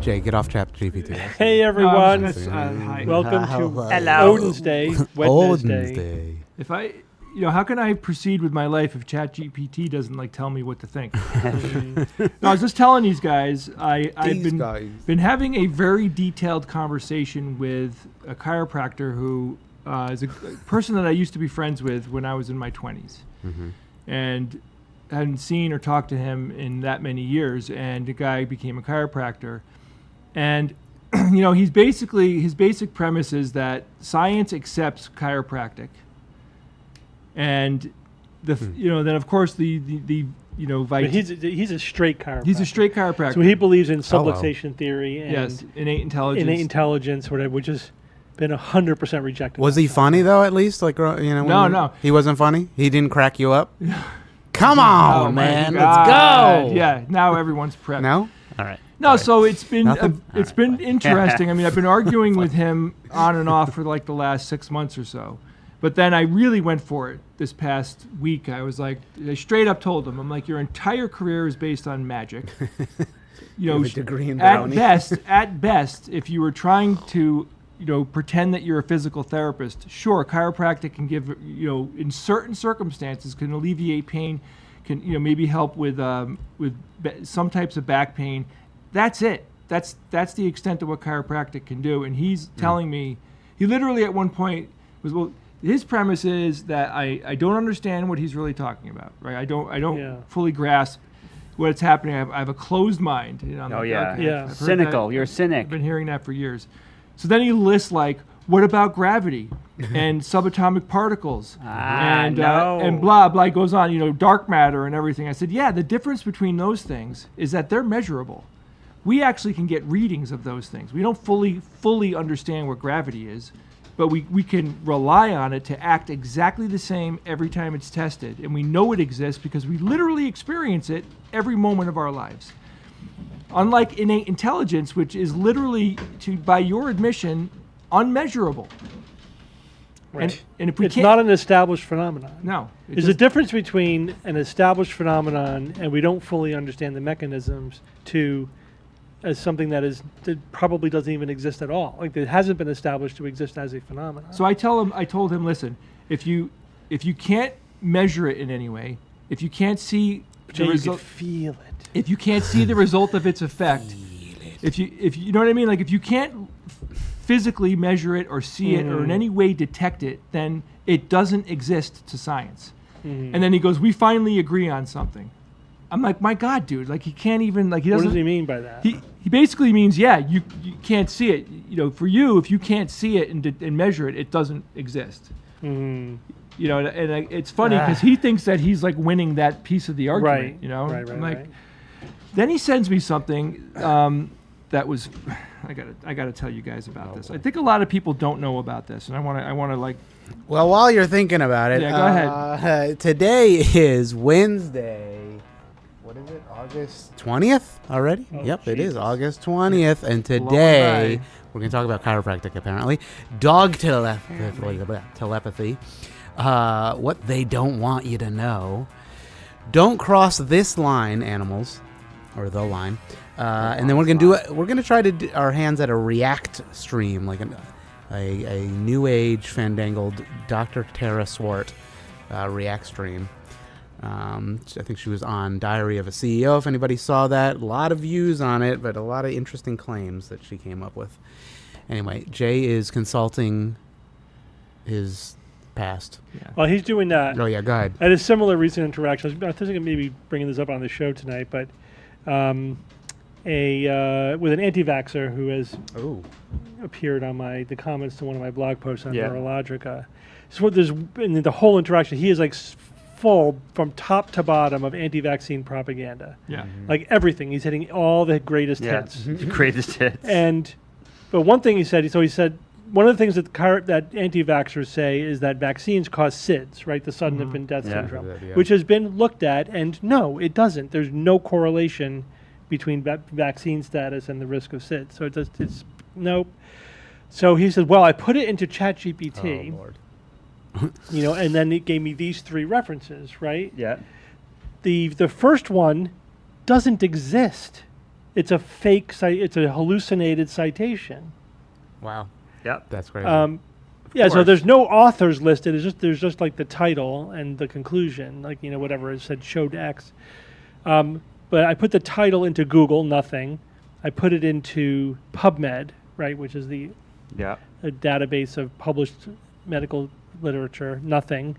Jay, get off ChatGPT. Hey everyone, welcome to Odin's Day, Wednesday. If how can I proceed with my life if ChatGPT doesn't tell me what to think? No, I was just telling these guys, I've been having a very detailed conversation with a chiropractor who is a person that I used to be friends with when I was in my 20s, and hadn't seen or talked to him in that many years. And the guy became a chiropractor. And, his basic premise is that science accepts chiropractic. And, then of course he's a straight chiropractor. He's a straight chiropractor. So he believes in subluxation theory and innate intelligence, whatever, which has been 100% rejected. Was he funny though? At least, no, he wasn't funny. He didn't crack you up. Come on, man, let's go. Yeah, now everyone's prepped. No, all right. No, so it's been interesting. I mean, I've been arguing with him on and off for the last 6 months or so. But then I really went for it this past week. I straight up told him, I'm like, your entire career is based on magic. A degree in at best, if you were trying to, pretend that you're a physical therapist, sure, chiropractic can give, in certain circumstances, can alleviate pain, can, maybe help with some types of back pain. That's it. That's the extent of what chiropractic can do. And he's telling me, he literally at one point was, his premise is that I don't understand what he's really talking about, right? I don't fully grasp what's happening. I have a closed mind. Cynical. You're a cynic. I've been hearing that for years. So then he lists what about gravity and subatomic particles and blah blah. He goes on, dark matter and everything. I said, the difference between those things is that they're measurable. We actually can get readings of those things. We don't fully understand what gravity is, but we can rely on it to act exactly the same every time it's tested. And we know it exists because we literally experience it every moment of our lives. Unlike innate intelligence, which is literally, by your admission, unmeasurable. Right. And if it's not an established phenomenon. No. There's a difference between an established phenomenon and we don't fully understand the mechanisms as something that probably doesn't even exist at all. It hasn't been established to exist as a phenomenon. So I told him, listen, if you can't measure it in any way, if you can't see the result, feel it. If you can't see the result of its effect, if you know what I mean, if you can't physically measure it or see it or in any way detect it, then it doesn't exist to science. And then he goes, we finally agree on something. I'm like, my God, dude, like he can't even, like he doesn't. What does he mean by that? He basically means, yeah, you can't see it. You know, for you, if you can't see it and measure it, it doesn't exist. Mm. You know, and it's funny because he thinks that he's like winning that piece of the argument. Right. You know, Right. I'm like, then he sends me something that was, I gotta tell you guys about this. I think a lot of people don't know about this, and I want to like. Well, while you're thinking about it, Yeah, go ahead. Today is Wednesday. What is it? August 20th already? Oh, Yep, it is Jesus. August 20th. And today, we're going to talk about chiropractic, apparently. Dog telepathy. What they don't want you to know. Don't cross this line, animals, or the line. And then we're going to we're going to try to do our hands at a React stream, like a new age fandangled Dr. Tara Swart React stream. I think she was on Diary of a CEO, if anybody saw that. A lot of views on it, but a lot of interesting claims that she came up with. Anyway, Jay is consulting his past. Yeah. Well, he's doing that. Oh, yeah, go ahead. I had a similar recent interaction. I was thinking of maybe bringing this up on the show tonight, but with an anti-vaxxer who has appeared on the comments to one of my blog posts on Neurologica. So there's in the whole interaction, he is like full from top to bottom of anti-vaccine propaganda. Yeah. Like everything. He's hitting all the greatest hits. The greatest hits. But one thing he said, one of the things that anti-vaxxers say is that vaccines cause SIDS, right? The sudden infant death syndrome, which has been looked at, and no, it doesn't. There's no correlation between vaccine status and the risk of SIDS. So it's nope. So he said, well, I put it into ChatGPT. Oh, Lord. And then it gave me these three references, right? Yeah. The first one doesn't exist. It's a fake it's a hallucinated citation. Wow. Yep. That's crazy. So there's no authors listed. There's just like the title and the conclusion, like whatever it said showed X. But I put the title into Google, nothing. I put it into PubMed, right, which is a database of published medical literature, nothing.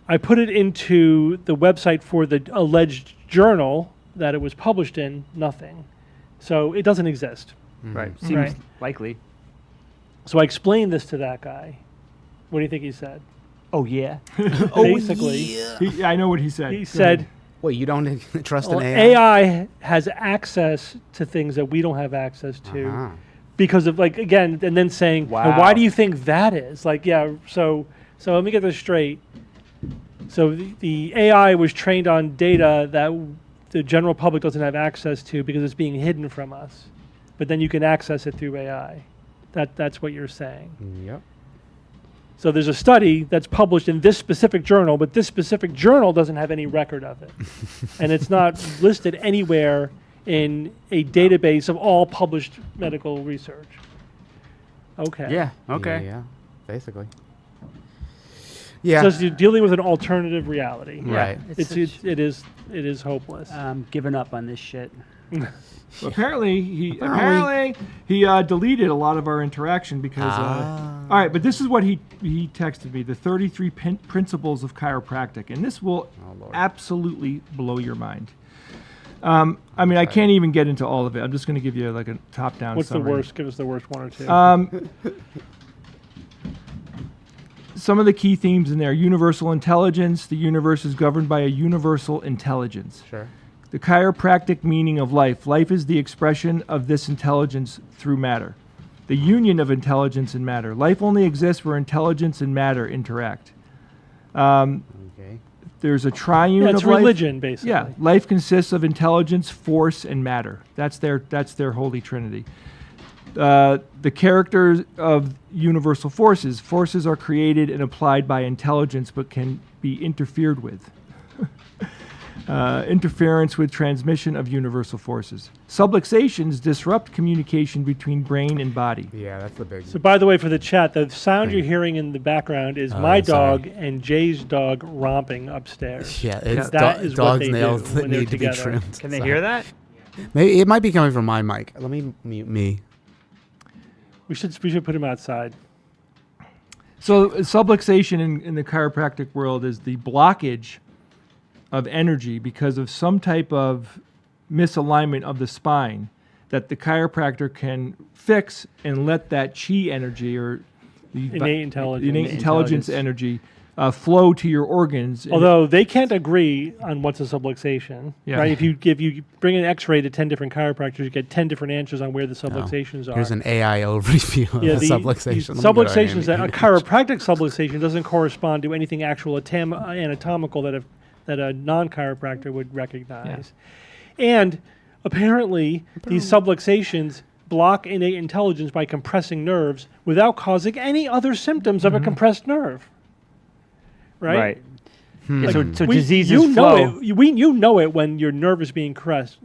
I put it into the website for the alleged journal that it was published in, nothing. So it doesn't exist. Right. Seems likely. So I explained this to that guy. What do you think he said? Oh, yeah. Basically, I know what he said. he said, Wait, you don't trust well, an AI? AI has access to things that we don't have access to. Uh-huh. Because of and then saying, wow. And why do you think that is? So let me get this straight. So the AI was trained on data that the general public doesn't have access to because it's being hidden from us. But then you can access it through AI. That's what you're saying. Yep. So there's a study that's published in this specific journal, but this specific journal doesn't have any record of it. And it's not listed anywhere in a database of all published medical research. Okay. Yeah. Okay. Yeah, basically. Yeah. So you're dealing with an alternative reality. Right. It is hopeless. I'm giving up on this shit. Well, apparently he deleted a lot of our interaction because. All right, but this is what he texted me: the 33 principles of chiropractic, and this will absolutely blow your mind. I mean, I can't even get into all of it. I'm just going to give you like a top-down. What's summary. the worst? Give us the worst one or two. Some of the key themes in there: universal intelligence. The universe is governed by a universal intelligence. Sure. The chiropractic meaning of life. Life is the expression of this intelligence through matter. The union of intelligence and matter. Life only exists where intelligence and matter interact. Okay. There's a triune it's of life. religion, basically. Yeah, life consists of intelligence, force, and matter. That's their holy trinity. The characters of universal forces. Forces are created and applied by intelligence, but can be interfered with. Interference with transmission of universal forces. Subluxations disrupt communication between brain and body. Yeah, that's the big. So, by the way, for the chat, the sound you're hearing in the background is my sorry. dog and Jay's dog romping upstairs. Yeah, it's That is what dog's they nails do that when they're need to be together. trimmed. Can they hear that? Maybe it might be coming from my mic. Let me mute me. We should put him outside. So subluxation in the chiropractic world is the blockage of energy because of some type of misalignment of the spine that the chiropractor can fix and let that chi energy or the Innate intelligence. innate intelligence energy flow to your organs. Although they can't agree on what's a subluxation, Yeah. right? If you bring an X-ray to 10 different chiropractors, you get 10 different answers on where the subluxations are. Here's an AI overview of the subluxation. Subluxations, a chiropractic subluxation doesn't correspond to anything actual anatomical that a non-chiropractor would recognize. And apparently, these subluxations block innate intelligence by compressing nerves without causing any other symptoms of a compressed nerve. Right? Yeah, so We- diseases you flow. know it. You know it when your nerve is being compressed.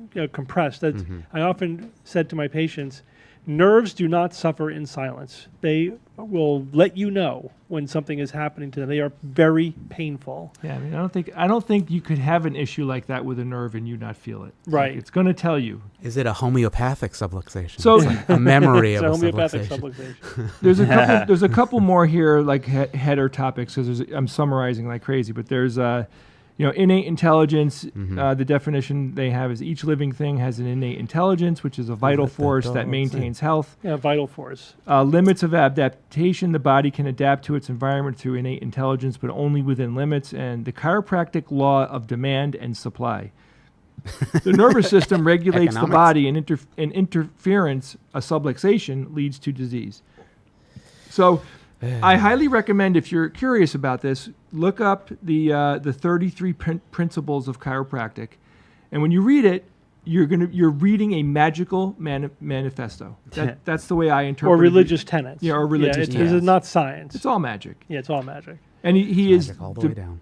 That's, I often said to my patients, nerves do not suffer in silence. They will let you know when something is happening to them. They are very painful. Yeah, I mean, I don't think you could have an issue like that with a nerve and you not feel it. Right. Like, it's going to tell you. Is it a homeopathic subluxation? So- It's like a memory It's of a a homeopathic subluxation. subluxation. There's a couple more here, like header topics, because I'm summarizing like crazy. But there's innate intelligence. The definition they have is each living thing has an innate intelligence, which is a vital force that maintains health. Yeah, vital force. Limits of adaptation: the body can adapt to its environment through innate intelligence, but only within limits. And the chiropractic law of demand and supply. The nervous system regulates the Economics. body, and interference, a subluxation, leads to disease. So I highly recommend, if you're curious about this, look up the 33 principles of chiropractic. And when you read it, you're reading a magical manifesto. That's the way I interpret Or it. religious tenets. Yeah, or religious This tenets. is not science. It's all magic. Yeah, it's all magic. And he is Magic all the way down.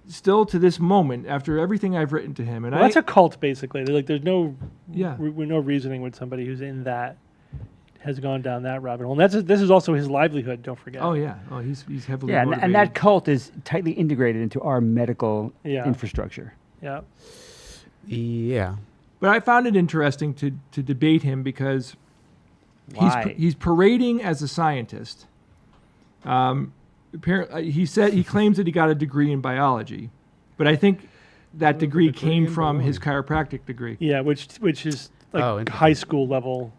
still to this moment, after everything I've written to him. And Well, that's a cult, basically. There's no no reasoning with somebody who's in that, has gone down that rabbit hole. And this is also his livelihood, don't forget. Oh, yeah. Oh, he's heavily Yeah, motivated. and that cult is tightly integrated into our medical infrastructure. Yeah. Yeah. But I found it interesting to debate him because Why? he's parading as a scientist. Apparently, he claims that he got a degree in biology, but I think that degree came from his chiropractic degree. Yeah, which is like interesting. high school level.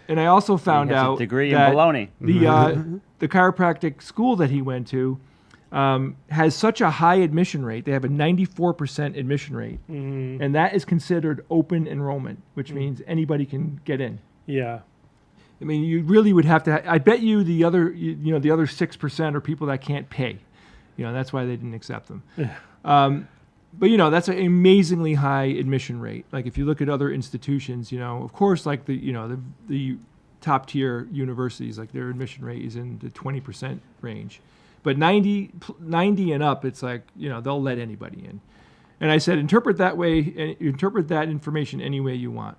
And I also found He has out a degree that in baloney. the chiropractic school that he went to has such a high admission rate. They have a 94% admission rate, and that is considered open enrollment, which means anybody can get in. Yeah. I mean, you really would have to. I bet you the other 6% are people that can't pay. That's why they didn't accept them. But that's an amazingly high admission rate. Like if you look at other institutions, of course, like the top tier universities, like their admission rate is in the 20% range. But 90 and up, it's like they'll let anybody in. And I said, interpret that way, and interpret that information any way you want.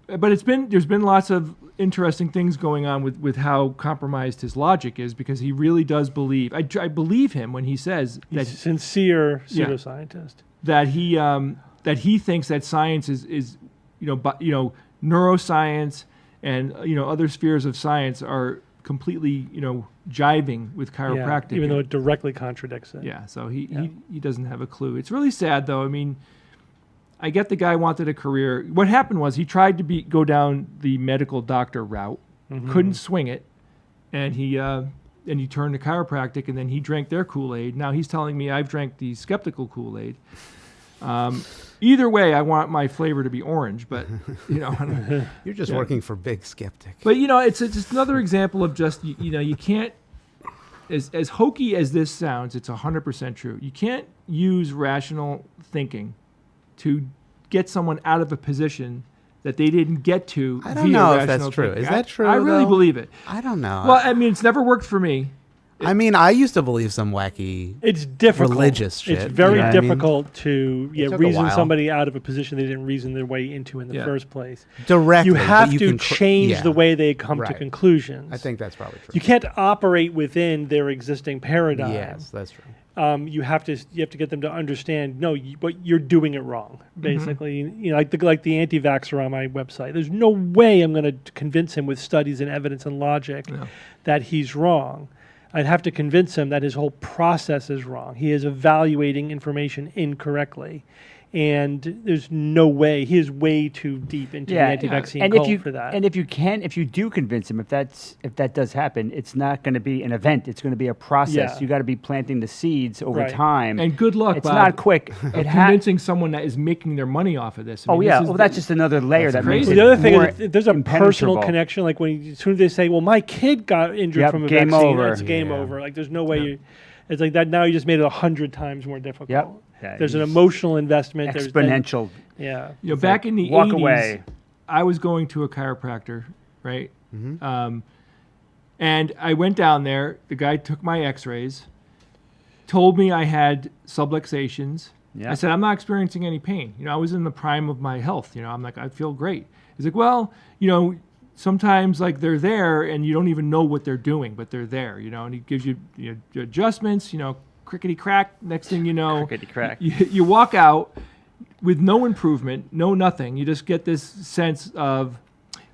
But there's been lots of interesting things going on with how compromised his logic is, because he really does believe. I believe him when he says He's that a sincere pseudoscientist. that he thinks that science is neuroscience and other spheres of science are completely jiving with chiropractic. Even though it directly contradicts it. Yeah, so he doesn't have a clue. It's really sad, though. I mean, I get the guy wanted a career. What happened was he tried to go down the medical doctor route, couldn't swing it, and he turned to chiropractic, and then he drank their Kool-Aid. Now he's telling me I've drank the skeptical Kool-Aid. Either way, I want my flavor to be orange, but You're just working for Big Skeptic. But it's just another example of just you can't. As hokey as this sounds, it's 100% true. You can't use rational thinking to get someone out of a position that they didn't get to. I don't know if that's true. Thinking. Is that true? I really though? believe it. I don't know. Well, I mean, it's never worked for me. I mean, I used to believe some wacky. It's difficult. Religious shit, It's very you know what I mean? difficult to took a reason while. somebody out of a position they didn't reason their way into in the Yeah. first place. Directly, You but have you to can change the way they come to Right. conclusions. I think that's probably true. You can't operate within their existing paradigm. Yes, that's true. You have to get them to understand. No, but you're doing it wrong. Basically, like the anti-vaxxer on my website. There's no way I'm going to convince him with studies and evidence and logic No. that he's wrong. I'd have to convince him that his whole process is wrong. He is evaluating information incorrectly. And there's no way, he is way too deep into the anti-vaccine cult for that. And if you do convince him, if that does happen, it's not going to be an event. It's going to be a process. Yeah. You got to be planting the seeds over Right. time. And good luck, It's Bob, not quick. convincing someone that is making their money off of this. I Oh mean, yeah, this is well that's just another layer that makes crazy. it The other thing more is there's a personal impenetrable. connection. Like as soon as they say, well, my kid got injured Yep, from a game vaccine, over. it's game Yeah. over. Like there's no way it's like that now you just made it 100 times more difficult. Yep. Yeah, There's an it's emotional investment. exponential. Yeah. back in the walk 80s, away. I was going to a chiropractor, right? Mm-hmm. And I went down there. The guy took my x-rays, told me I had subluxations. Yeah. I said, I'm not experiencing any pain. I was in the prime of my health. I'm like, I feel great. He's like, well, sometimes like they're there and you don't even know what they're doing, but they're there, and he gives you, your adjustments, crickety crack. Next thing you know, Crickety crack. you walk out with no improvement, no nothing. You just get this sense of,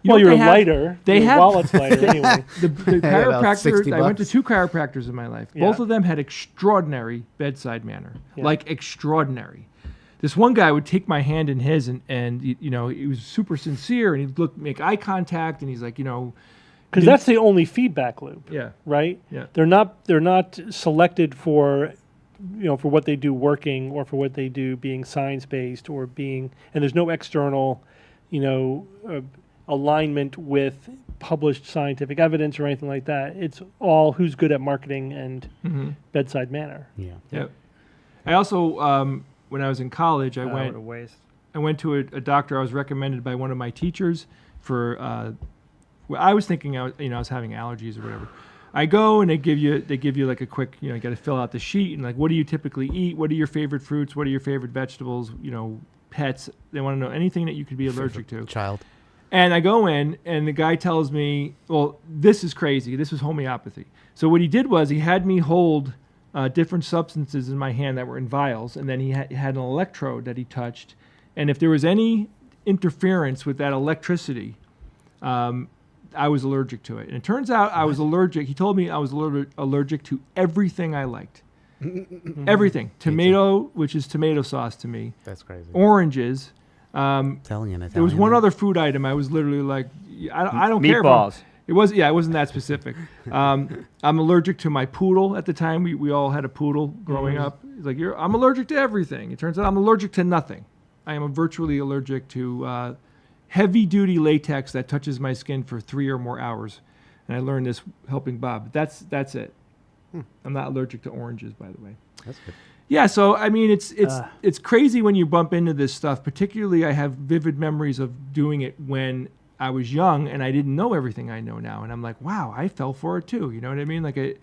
Well, what you're they have? lighter. They Your have wallet's lighter anyway. the about chiropractor. 60 I went to bucks. 2 chiropractors in my life. Yeah. Both of them had extraordinary bedside manner, Yeah. like extraordinary. This one guy would take my hand in his, and he was super sincere, and he'd make eye contact, and he's like, Because that's the only feedback loop. yeah, Right? yeah. They're not selected for for what they do working or for what they do being science-based or and there's no external, alignment with published scientific evidence or anything like that. It's all who's good at marketing and bedside manner. Yeah. Yep. I also, when I was in college, I What a waste. went to a doctor. I was recommended by one of my teachers for. Well, I was thinking I was having allergies or whatever. I go and they give you like a quick, you got to fill out the sheet and like, what do you typically eat? What are your favorite fruits? What are your favorite vegetables? Pets. They want to know anything that you could be allergic to. Child. And I go in, and the guy tells me, well, this is crazy. This was homeopathy. So what he did was he had me hold different substances in my hand that were in vials, and then he had an electrode that he touched. And if there was any interference with that electricity, I was allergic to it. And it turns out I was allergic. He told me I was allergic to everything I liked. Everything. Tomato, which is tomato sauce to me. That's crazy. Oranges. Italian. There was one other food item I was literally like, I don't care. Meatballs. It wasn't that specific. I'm allergic to my poodle at the time. We all had a poodle growing up. He's like, I'm allergic to everything. It turns out I'm allergic to nothing. I am virtually allergic to heavy-duty latex that touches my skin for 3 or more hours. And I learned this helping Bob. That's it. I'm not allergic to oranges, by the way. That's good. Yeah, so I mean, it's crazy when you bump into this stuff. Particularly, I have vivid memories of doing it when I was young and I didn't know everything I know now. And I'm like, wow, I fell for it too. You know what I mean? Like it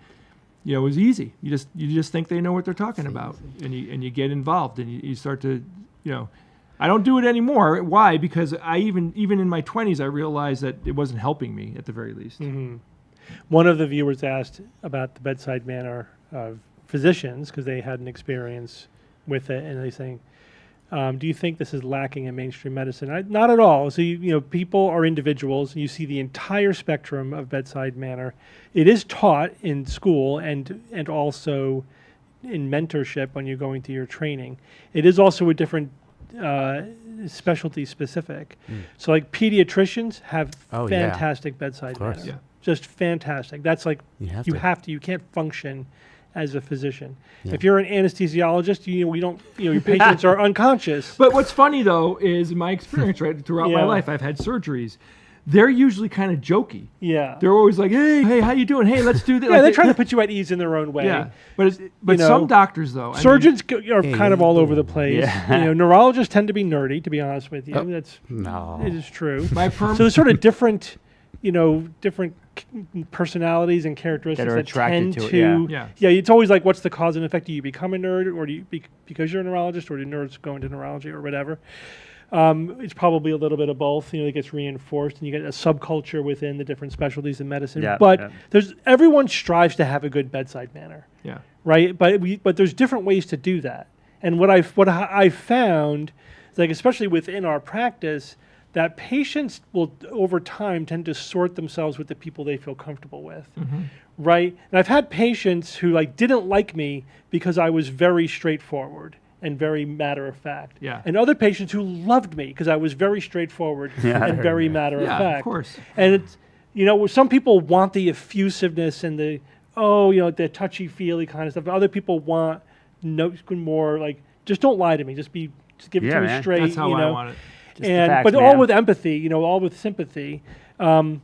was easy. You just think they know what they're talking about, and you get involved and you start to, I don't do it anymore. Why? Because I even in my 20s, I realized that it wasn't helping me at the very least. Mm-hmm. One of the viewers asked about the bedside manner of physicians because they had an experience with it, and they're saying, do you think this is lacking in mainstream medicine? Not at all. So people are individuals. You see the entire spectrum of bedside manner. It is taught in school and also in mentorship when you're going through your training. It is also a different specialty specific. So like pediatricians have fantastic bedside manner. Yeah. Just fantastic. That's like you can't function as a physician. Yeah. If you're an anesthesiologist, your patients are unconscious. But what's funny though is in my experience, right, throughout my life, I've had surgeries. They're usually kind of jokey. Yeah. They're always like, hey, how you doing? Hey, let's do this. Yeah, they're trying to put you at ease in their own way. Yeah, but some doctors though, surgeons are kind of all over the place. Yeah. Neurologists tend to be nerdy, to be honest with you. No. It is true. so there's sort of different personalities and characteristics That are attracted tend to it, yeah. It's always like, what's the cause and effect? Do you become a nerd, or do you because you're a neurologist, or do nerds go into neurology, or whatever? It's probably a little bit of both. It gets reinforced, and you get a subculture within the different specialties in medicine. Yeah, but yeah. Everyone strives to have a good bedside manner, Yeah. right? But there's different ways to do that. And what I found, like especially within our practice, that patients will, over time, tend to sort themselves with the people they feel comfortable with, right? And I've had patients who like didn't like me because I was very straightforward and very matter of fact. Yeah. And other patients who loved me because I was very straightforward and very matter of fact. Yeah, of course. And it's, you know, some people want the effusiveness and the, the touchy-feely kind of stuff. Other people want more like, just don't lie to me. Just give it to me straight. That's how I want it. But all with empathy, all with sympathy. And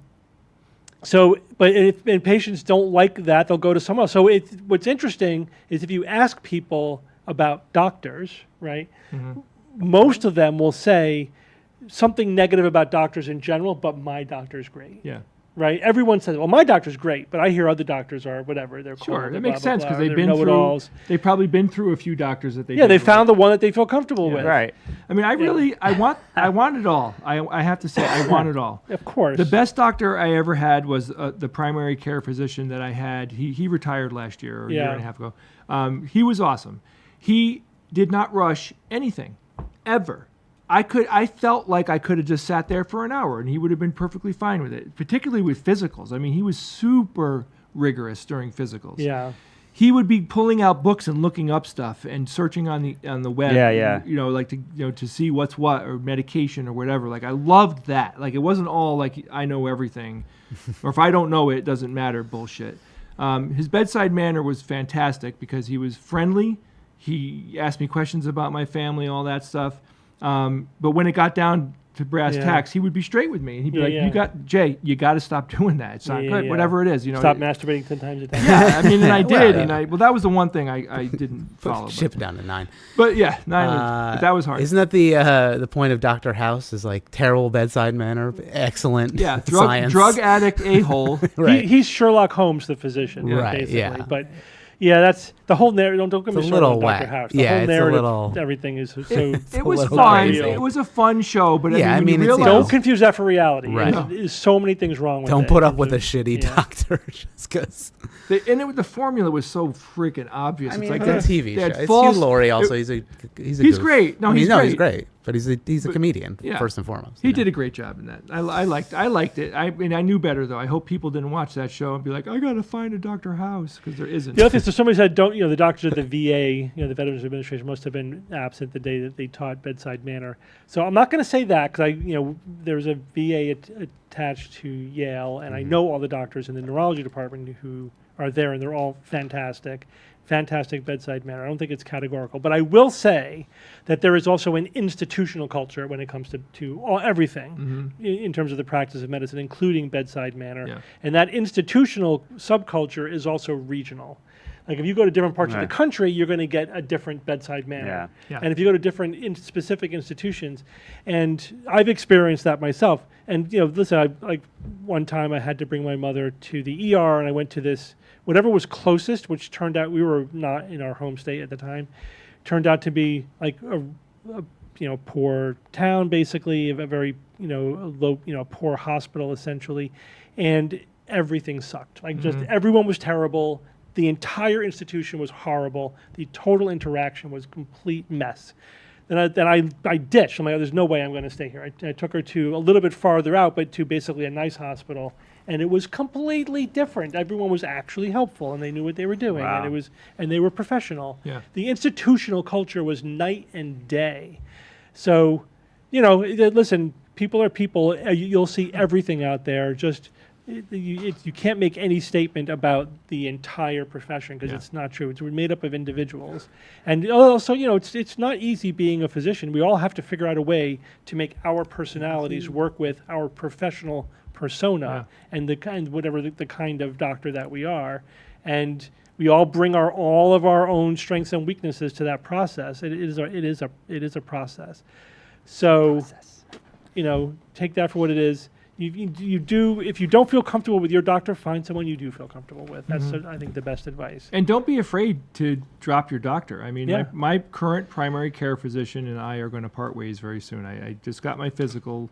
patients don't like that, they'll go to someone else. So what's interesting is if you ask people about doctors, right, most of them will say something negative about doctors in general, but my doctor's great. Yeah. Right? Everyone says, well, my doctor's great, but I hear other doctors are whatever. They're Sure, that blah, makes blah, sense blah, because they've probably been through a few doctors that they they found the one that they feel comfortable with. Right. I mean, I want it all. I have to say, I want it all. Of course. The best doctor I ever had was the primary care physician that I had. He retired last year or a year and a half ago. He was awesome. He did not rush anything, ever. I felt like I could have just sat there for an hour and he would have been perfectly fine with it, particularly with physicals. I mean, he was super rigorous during physicals. Yeah. He would be pulling out books and looking up stuff and searching on the web. Yeah. Like to see what's what or medication or whatever. Like I loved that. Like it wasn't all like I know everything, or if I don't know it doesn't matter bullshit. His bedside manner was fantastic because he was friendly. He asked me questions about my family, all that stuff. But when it got down to brass tacks, he would be straight with me. And he'd be Jay, you got to stop doing that. It's not good, whatever it is. Stop masturbating 10 times a day. Yeah, I mean, and I did. That was the one thing I didn't follow. Ship down to 9. But yeah, 9, but that was hard. Isn't that the point of Dr. House is like terrible bedside manner, excellent science. Drug addict a-hole. Right. He's Sherlock Holmes, the physician, basically. Yeah. But yeah, that's the whole narrative. Don't get me started on Dr. House. The whole it's narrative, everything is so. It was fun. It was a fun show, but don't confuse that for reality. Right. There's so many things wrong with it. Don't put up with a shitty doctor just because. The formula was so freaking obvious. I mean, it's like that TV show. It's Hugh Laurie also. He's goof. Great. No, he's great. But he's a comedian first and foremost. He did a great job in that. I liked it. I mean, I knew better though. I hope people didn't watch that show and be like, I gotta find a Dr. House because there isn't. The other thing, so somebody said, the doctors at the VA, the Veterans Administration, must have been absent the day that they taught Bedside Manner. So I'm not going to say that because there's a VA attached to Yale, and I know all the doctors in the neurology department who are there, and they're all fantastic bedside manner. I don't think it's categorical, but I will say that there is also an institutional culture when it comes to everything in terms of the practice of medicine, including bedside manner. Yeah. And that institutional subculture is also regional. Like if you go to different parts of the country, you're going to get a different bedside manner. Yeah. And if you go to different specific institutions, and I've experienced that myself. And listen, one time I had to bring my mother to the ER, and I went to this whatever was closest, which turned out we were not in our home state at the time, turned out to be like a poor town, basically, a very low, poor hospital essentially, and everything sucked. Like just everyone was terrible. The entire institution was horrible. The total interaction was a complete mess. Then I ditched. I'm like, there's no way I'm going to stay here. I took her to a little bit farther out, but to basically a nice hospital, and it was completely different. Everyone was actually helpful, and they knew what they were doing, and they were professional. Yeah. The institutional culture was night and day. So, listen, people are people. You'll see everything out there. Just you can't make any statement about the entire profession because it's not true. It's made up of individuals, and also it's not easy being a physician. We all have to figure out a way to make our personalities work with our professional persona and the kind of doctor that we are, and we all bring all of our own strengths and weaknesses to that process. It is a process. So, take that for what it is. You do, if you don't feel comfortable with your doctor, find someone you do feel comfortable with. That's I think the best advice. And don't be afraid to drop your doctor. I mean, my current primary care physician and I are going to part ways very soon. I just got my physical.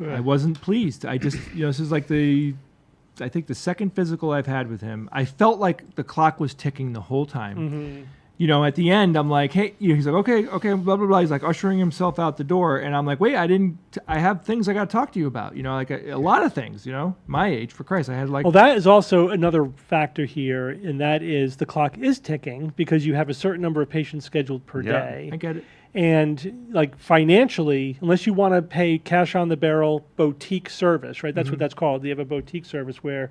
I wasn't pleased. I just this is like I think the second physical I've had with him. I felt like the clock was ticking the whole time. at the end, I'm like, hey, he's like, okay, blah, blah, blah. He's like ushering himself out the door. And I'm like, wait, I have things I got to talk to you about, like a lot of things, my age, for Christ. I had like. Well, that is also another factor here, and that is the clock is ticking because you have a certain number of patients scheduled per day. I get it. And like financially, unless you want to pay cash on the barrel boutique service, right? That's what that's called. You have a boutique service where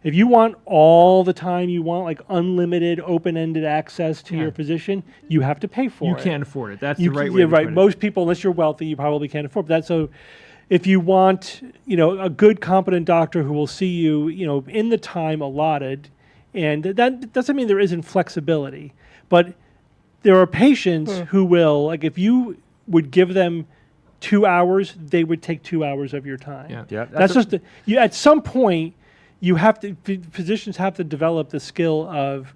if you want all the time, you want like unlimited, open-ended access to your physician, you have to pay for it. You can't afford it. That's the right way to right. put it. Most people, unless you're wealthy, you probably can't afford that. So if you want, a good, competent doctor who will see you, in the time allotted, and that doesn't mean there isn't flexibility, but there are patients who will, like if you would give them 2 hours, they would take 2 hours of your time. Yeah. That's just, at some point, physicians have to develop the skill of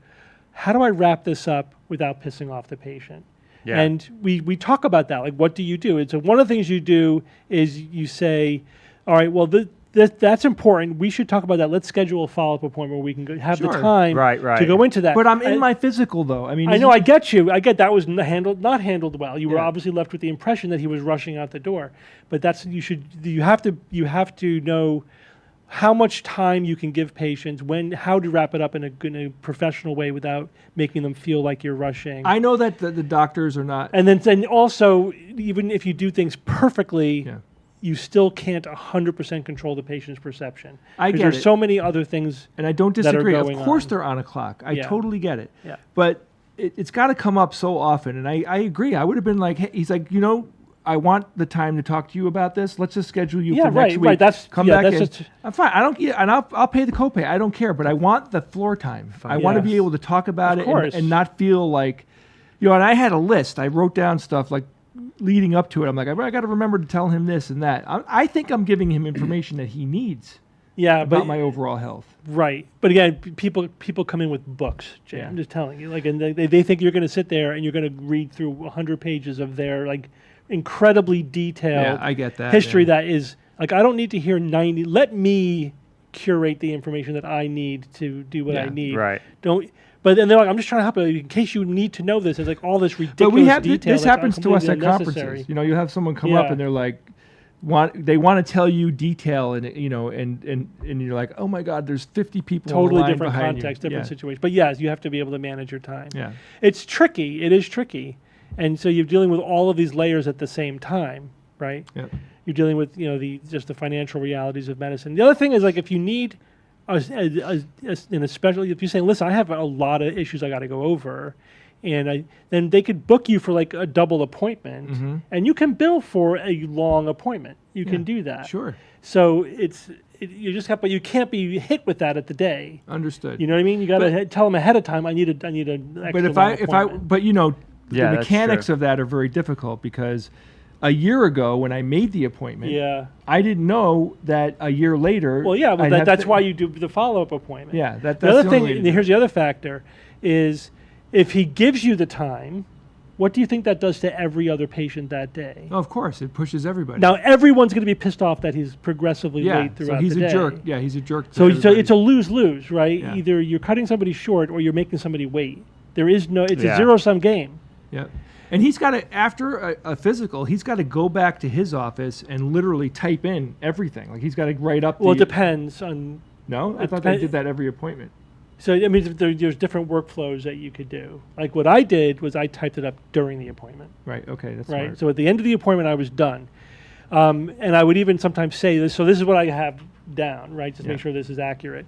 how do I wrap this up without pissing off the patient? Yeah. And we talk about that. Like, what do you do? And so one of the things you do is you say, all right, well, that's important. We should talk about that. Let's schedule a follow-up appointment where we can have the time to go into that. But I'm in my physical, though. I mean, I know, I get you. I get that was not handled well. You were obviously left with the impression that he was rushing out the door. But you have to know how much time you can give patients, how to wrap it up in a professional way without making them feel like you're rushing. I know that the doctors are not. And then also, even if you do things perfectly, you still can't 100% control the patient's perception. I get there's it. so many other things. And I don't disagree. Of course on. they're on a clock. I totally get it. Yeah. But it's got to come up so often. And I agree. I would have been like, hey, he's like, I want the time to talk to you about this. Let's just schedule you for next week. Right. That's come back. That's I'm fine. I don't. And I'll pay the copay. I don't care. But I want the floor time. I want to be able to talk about it and not feel like, And I had a list. I wrote down stuff like leading up to it. I'm like, I got to remember to tell him this and that. I think I'm giving him information that he needs. About my overall health. Right. But again, people come in with books, Jay. I'm just telling you. And they think you're going to sit there and you're going to read through 100 pages of their incredibly detailed I get that, history that is I don't need to hear 90. Let me curate the information that I need to do what I need. Right. But then they're like, I'm just trying to help you in case you need to know this. It's like all this ridiculous detail. This happens to us at conferences. You have someone come up and they're like, they want to tell you detail and you're like, oh my God, there's 50 people. Totally in line different context, different situation. But yes, you have to be able to manage your time. Yeah. It's tricky. It is tricky. And so you're dealing with all of these layers at the same time, right? Yep. You're dealing with just the financial realities of medicine. The other thing is if you need especially if you say, listen, I have a lot of issues I got to go over, and then they could book you for a double appointment, and you can bill for a long appointment. You can do that. Sure. So but you can't be hit with that at the day. Understood. You know what I mean? You got to tell them ahead of time. I need an extra the mechanics of that are very difficult because a year ago when I made the appointment, I didn't know that a year later. Well, yeah, but that's why you do the follow-up appointment. Yeah, that's the other thing. Here's the other factor: is if he gives you the time, what do you think that does to every other patient that day? Oh, of course, it pushes everybody. Now everyone's going to be pissed off that he's progressively late throughout the day. So he's a jerk. Yeah, he's a jerk. So it's a lose-lose, right? Yeah. Either you're cutting somebody short or you're making somebody wait. There is no. It's a zero-sum game. Yeah. And he's got to, after a physical, he's got to go back to his office and literally type in everything. He's got to write up. Well, it depends on. No, I thought they did that every appointment. So I mean, there's different workflows that you could do. What I did was I typed it up during the appointment. Right. Okay. That's right. Smart. So at the end of the appointment, I was done, and I would even sometimes say this. So this is what I have down, right? Just make sure this is accurate.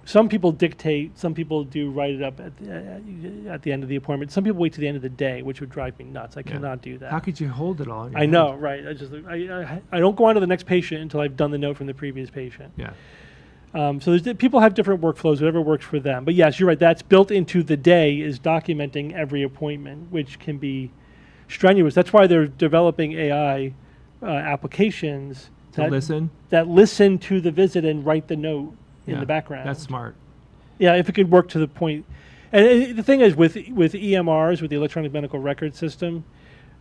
Some people dictate. Some people do write it up at the end of the appointment. Some people wait to the end of the day, which would drive me nuts. I cannot do that. How could you hold it all? In your I hand? know, right? I don't go on to the next patient until I've done the note from the previous patient. Yeah. So people have different workflows, whatever works for them. But yes, you're right. That's built into the day is documenting every appointment, which can be strenuous. That's why they're developing AI applications that listen to the visit and write the note in the background. That's smart. Yeah, if it could work to the point. And the thing is, with EMRs, with the electronic medical record system,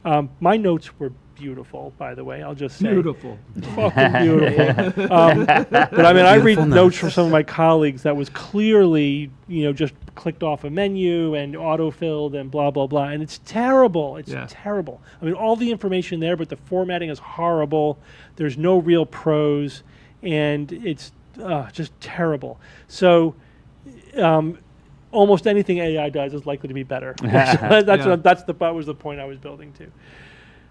my notes were beautiful, by the way. I'll just say. Beautiful. Fucking beautiful. But I mean, I read notes from some of my colleagues that was clearly, just clicked off a menu and autofilled and blah, blah, blah. And it's terrible. It's terrible. I mean, all the information there, but the formatting is horrible. There's no real prose, and it's just terrible. So almost anything AI does is likely to be better. So that was the point I was building to.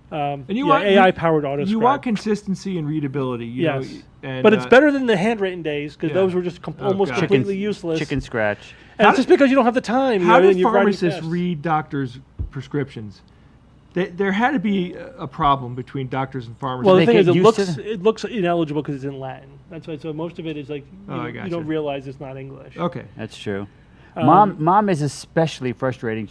And you want AI-powered autoscribe. You want consistency and readability. You know, and, but it's better than the handwritten days, because those were just almost completely useless. Chicken scratch. And it's just because you don't have the time. How do pharmacists read doctors' prescriptions? There had to be a problem between doctors and pharmacists. Well, the thing is, it looks ineligible because it's in Latin. That's why. So most of it is like you don't realize it's not English. Okay, that's true. Mom is especially frustrating.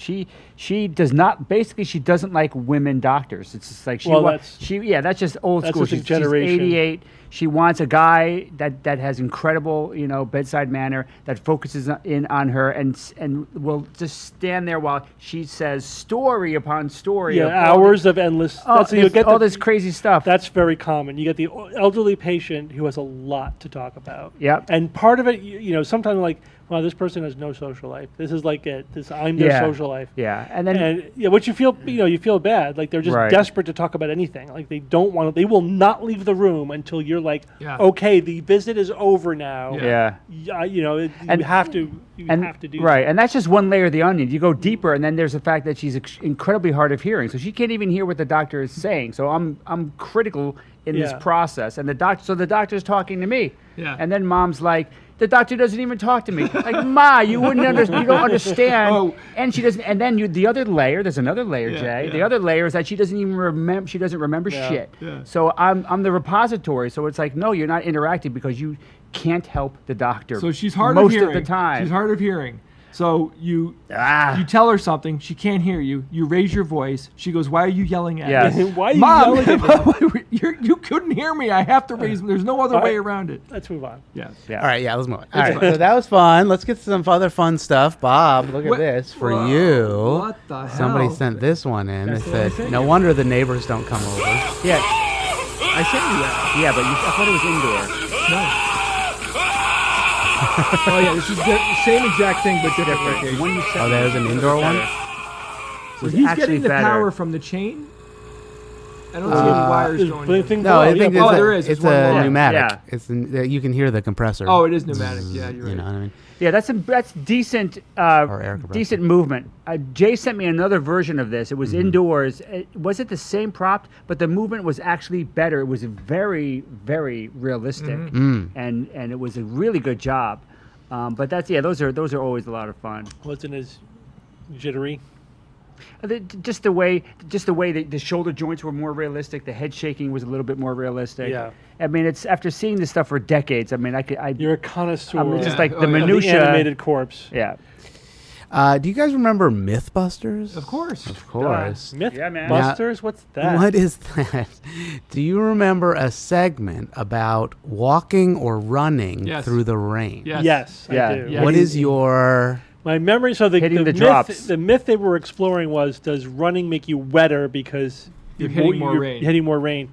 She does not, basically she doesn't like women doctors. It's just like that's just old school. She's 88. She wants a guy that has incredible, bedside manner, that focuses in on her and will just stand there while she says story upon story. Yeah, hours of endless. You get all this crazy stuff. That's very common. You get the elderly patient who has a lot to talk about. Yep. And part of it, sometimes like, wow, this person has no social life. This is like I'm their social life. Yeah, and then what you feel, you feel bad. Like they're just desperate to talk about anything. Like they don't want to. They will not leave the room until you're like, okay, the visit is over now. Yeah. You have to do right, and that's just one layer of the onion. You go deeper, and then there's the fact that she's incredibly hard of hearing, so she can't even hear what the doctor is saying. So I'm critical in this process, and the doctor's talking to me, and then mom's like, the doctor doesn't even talk to me. Like, Ma, you wouldn't understand. You don't understand. And she doesn't. And then the other layer. There's another layer, Jay. Yeah. The other layer is that she doesn't even remember. She doesn't remember shit. Yeah. So I'm the repository. So it's like, no, you're not interacting because you can't help the doctor. So she's hard most of hearing. Of the time. She's hard of hearing. So you tell her something, she can't hear you. You raise your voice. She goes, "Why are you yelling at me? Why are you yelling at me? You couldn't hear me. I have to raise. There's no other way around it." Let's move on. Yeah. All right. Yeah. Let's move on. All right. So that was fun. Let's get some other fun stuff. Bob, look at this for you. What the hell? Somebody sent this one in. They said, "No wonder the neighbors don't come over." Yeah. I sent you that. Yeah, but I thought it was indoor. No. Oh yeah, this is the same exact thing but different location. There's an indoor one. So he's getting the power from the chain. I don't see any wires going. No, I think there is. It's a pneumatic. It's you can hear the compressor. Oh, it is pneumatic. Yeah, you're right. You know what I mean? Yeah, that's decent. Decent movement. Jay sent me another version of this. It was indoors. Was it the same prop? But the movement was actually better. It was very, very realistic, and it was a really good job. But those are always a lot of fun. Wasn't as jittery. Just the way the shoulder joints were more realistic. The head shaking was a little bit more realistic. Yeah. I mean, it's after seeing this stuff for decades. I mean, You're a connoisseur. I'm just like the minutia. The animated corpse. Yeah. Do you guys remember Mythbusters? Of course. Of course. Mythbusters? What's that? What is that? Do you remember a segment about walking or running through the rain? Yes, I do. What is your... My memory, so the myth they were exploring was, does running make you wetter because you're hitting more rain?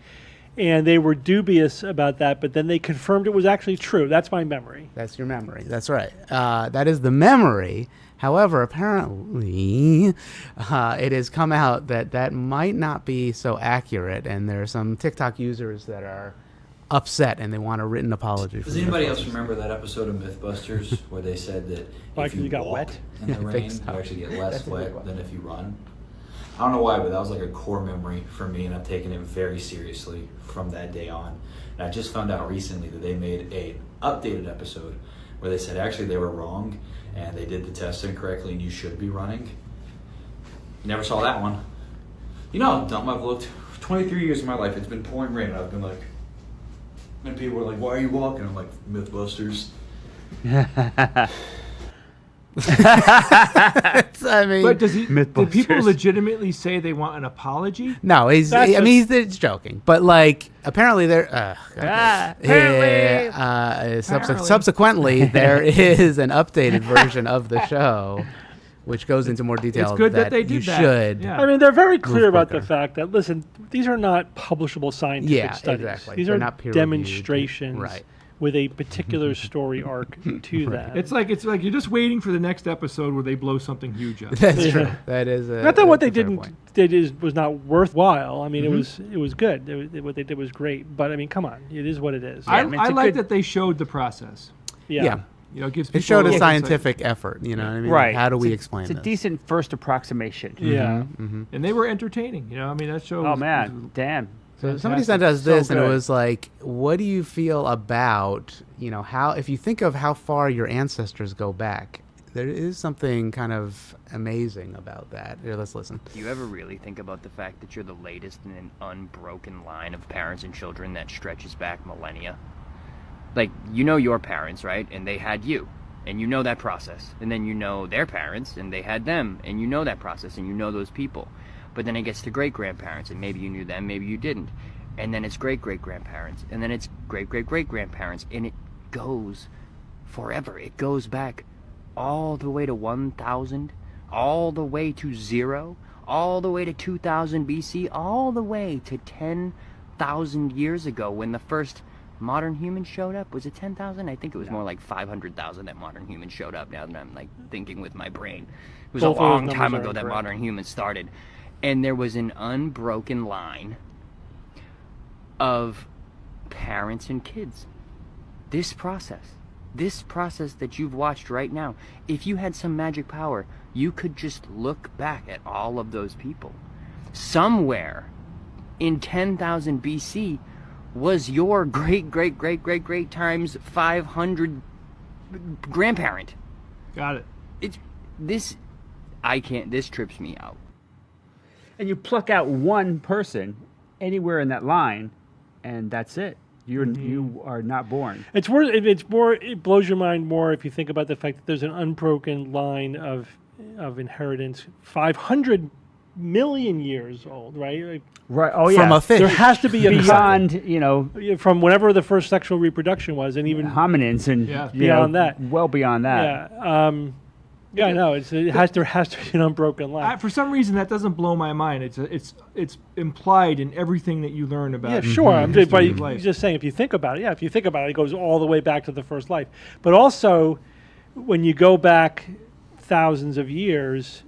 And they were dubious about that, but then they confirmed it was actually true. That's my memory. That's your memory. That's right. That is the memory. However, apparently, it has come out that might not be so accurate, and there are some TikTok users that are upset and they want a written apology. Does anybody else remember that episode of Mythbusters where they said that if you got walk wet in the rain, you actually get less wet than if you run? I don't know why, but that was like a core memory for me, and I've taken it very seriously from that day on. And I just found out recently that they made an updated episode where they said actually they were wrong and they did the test incorrectly and you should be running. Never saw that one. You know how dumb I've looked? 23 years of my life, it's been pouring rain, and I've been like, and people were like, "Why are you walking?" I'm like, "Mythbusters." I mean, but do people legitimately say they want an apology? No, he's joking. But like, apparently subsequently there is an updated version of the show, which goes into more detail. It's good that they did that. Should. Yeah. I mean, they're very clear about the fact that, listen, these are not publishable scientific studies. Exactly. These they're are not peer demonstrations. Right. with a particular story arc to that. It's like you're just waiting for the next episode where they blow something huge up. That's true. That is not that what they that's a fair didn't point. did was not worthwhile. I mean, it was good. What they did was great. But I mean, come on, it is what it is. I, I mean, I it's a like good- that they showed the process. Yeah. You know, it gives It people showed a little scientific effort, you know what I mean? Right. How do we It's a- explain It's a this? decent first approximation. Yeah. insight. And they were entertaining. You know, I mean, that show. Oh man, damn. So somebody Fantastic. sent us So this, and it good. was like, "What do you feel about how if you think of how far your ancestors go back, there is something kind of amazing about that." Here, let's listen. Do you ever really think about the fact that you're the latest in an unbroken line of parents and children that stretches back millennia? Like, you know your parents, right? And they had you. And you know that process. And then you know their parents, and they had them. And you know that process, and you know those people. But then it gets to great-grandparents, and maybe you knew them, maybe you didn't. And then it's great-great-grandparents. And then it's great-great-great-grandparents. And it goes forever. It goes back all the way to 1,000, all the way to 0, all the way to 2000 BC, all the way to 10,000 years ago when the first modern human showed up. Was it 10,000? I think it was more like 500,000 that modern humans showed up, now that I'm like thinking with my brain. It was Both a of those long time numbers ago are that incorrect. modern humans started. And there was an unbroken line of parents and kids. This process that you've watched right now, if you had some magic power, you could just look back at all of those people. Somewhere in 10,000 BC was your great times 500 grandparent. Got it. This trips me out. And you pluck out one person anywhere in that line, and that's it. You are not born. It's more. It blows your mind more if you think about the fact that there's an unbroken line of inheritance, 500 million years old, right? Like, Right. Oh From yeah. a fish. there has to be a Beyond, from whenever the first sexual reproduction was, and even hominins and Yeah. Beyond that. well beyond that. yeah, I know. There has to be an unbroken line. For some reason, that doesn't blow my mind. It's implied in everything that you learn about. Yeah, sure. I'm just, but history of life. just saying, if you think about it, it goes all the way back to the first life. But also, when you go back thousands of years,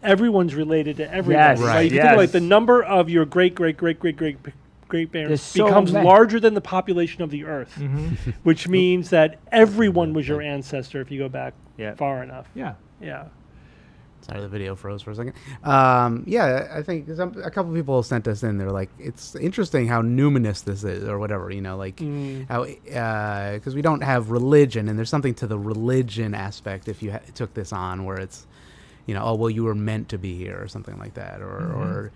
everyone's related to everyone. Yes, right? right, If you think like yes. the number of your great There's parents so becomes many. larger than the population of the Earth, Mm-hmm. which means that everyone was your ancestor if you go back Yeah. far enough. Yeah. Yeah. Sorry, the video froze for a second. Yeah, I think a couple people sent us in. They're like, it's interesting how numinous this is, or whatever, like how, because we don't have religion, and there's something to the religion aspect if you took this on, where it's, oh, well, you were meant to be here, or something like that, or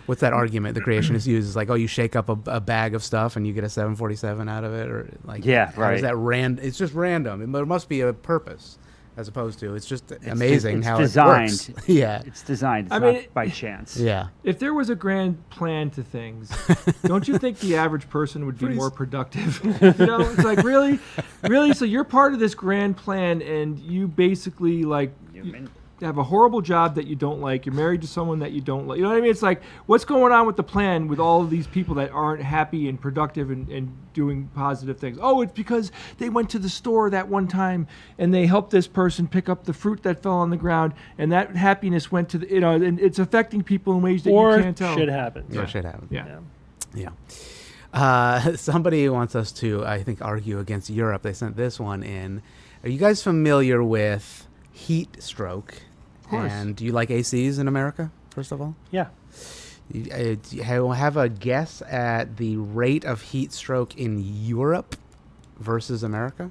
what's that argument the creationists use? Is like, oh, you shake up a bag of stuff and you get a 747 out of it, or like, Yeah, how right. is that it's just random, but it must be a purpose. As opposed to, it's just amazing it's how designed. it works. Yeah. It's designed. It's I not mean, by chance. Yeah. If there was a grand plan to things, don't you think the average person would be more productive? It's like, really? So you're part of this grand plan, and you basically, like, you have a horrible job that you don't like. You're married to someone that you don't like. You know what I mean? It's like, what's going on with the plan with all of these people that aren't happy and productive and doing positive things? Oh, it's because they went to the store that one time and they helped this person pick up the fruit that fell on the ground, and that happiness went to the, and it's affecting people in ways that Or you can't tell. shit happens. Yeah. Shit happens. Yeah. Yeah. Somebody wants us to, I think, argue against Europe. They sent this one in. Are you guys familiar with heat stroke? Of course. And do you like ACs in America, first of all? Yeah. Do you have a guess at the rate of heat stroke in Europe versus America?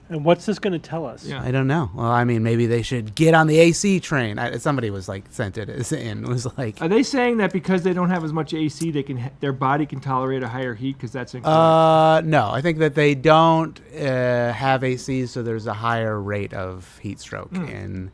And what's this going to tell us? Yeah. I don't know. Well, I mean, maybe they should get on the AC train. Somebody was like, sent it in. Was like, Are they saying that because they don't have as much AC, their body can tolerate a higher heat? Because that's incorrect. no, I think that they don't have ACs, so there's a higher rate of heat stroke in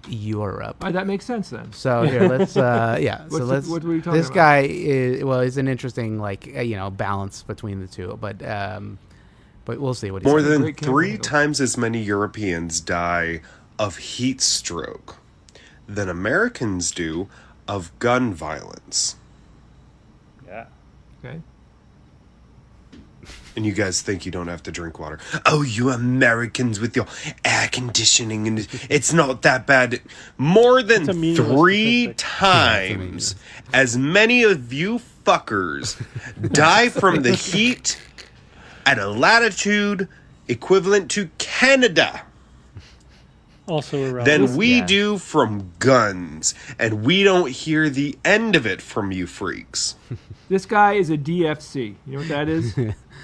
Europe. That makes sense then. So here, let's yeah. So let's. what were you talking This about? guy is an interesting balance between the two, but we'll see what he More says. than Great camera 3 angle. times as many Europeans die of heat stroke than Americans do of gun violence. Yeah. Okay. And you guys think you don't have to drink water. Oh, you Americans with your air conditioning, and it's not that bad. More than It's a meaningless 3 statistic. times as many of you fuckers die from the heat at a latitude equivalent to Canada Also irrelevant. than we do from guns. And we don't hear the end of it from you freaks. This guy is a DFC. You know what that is?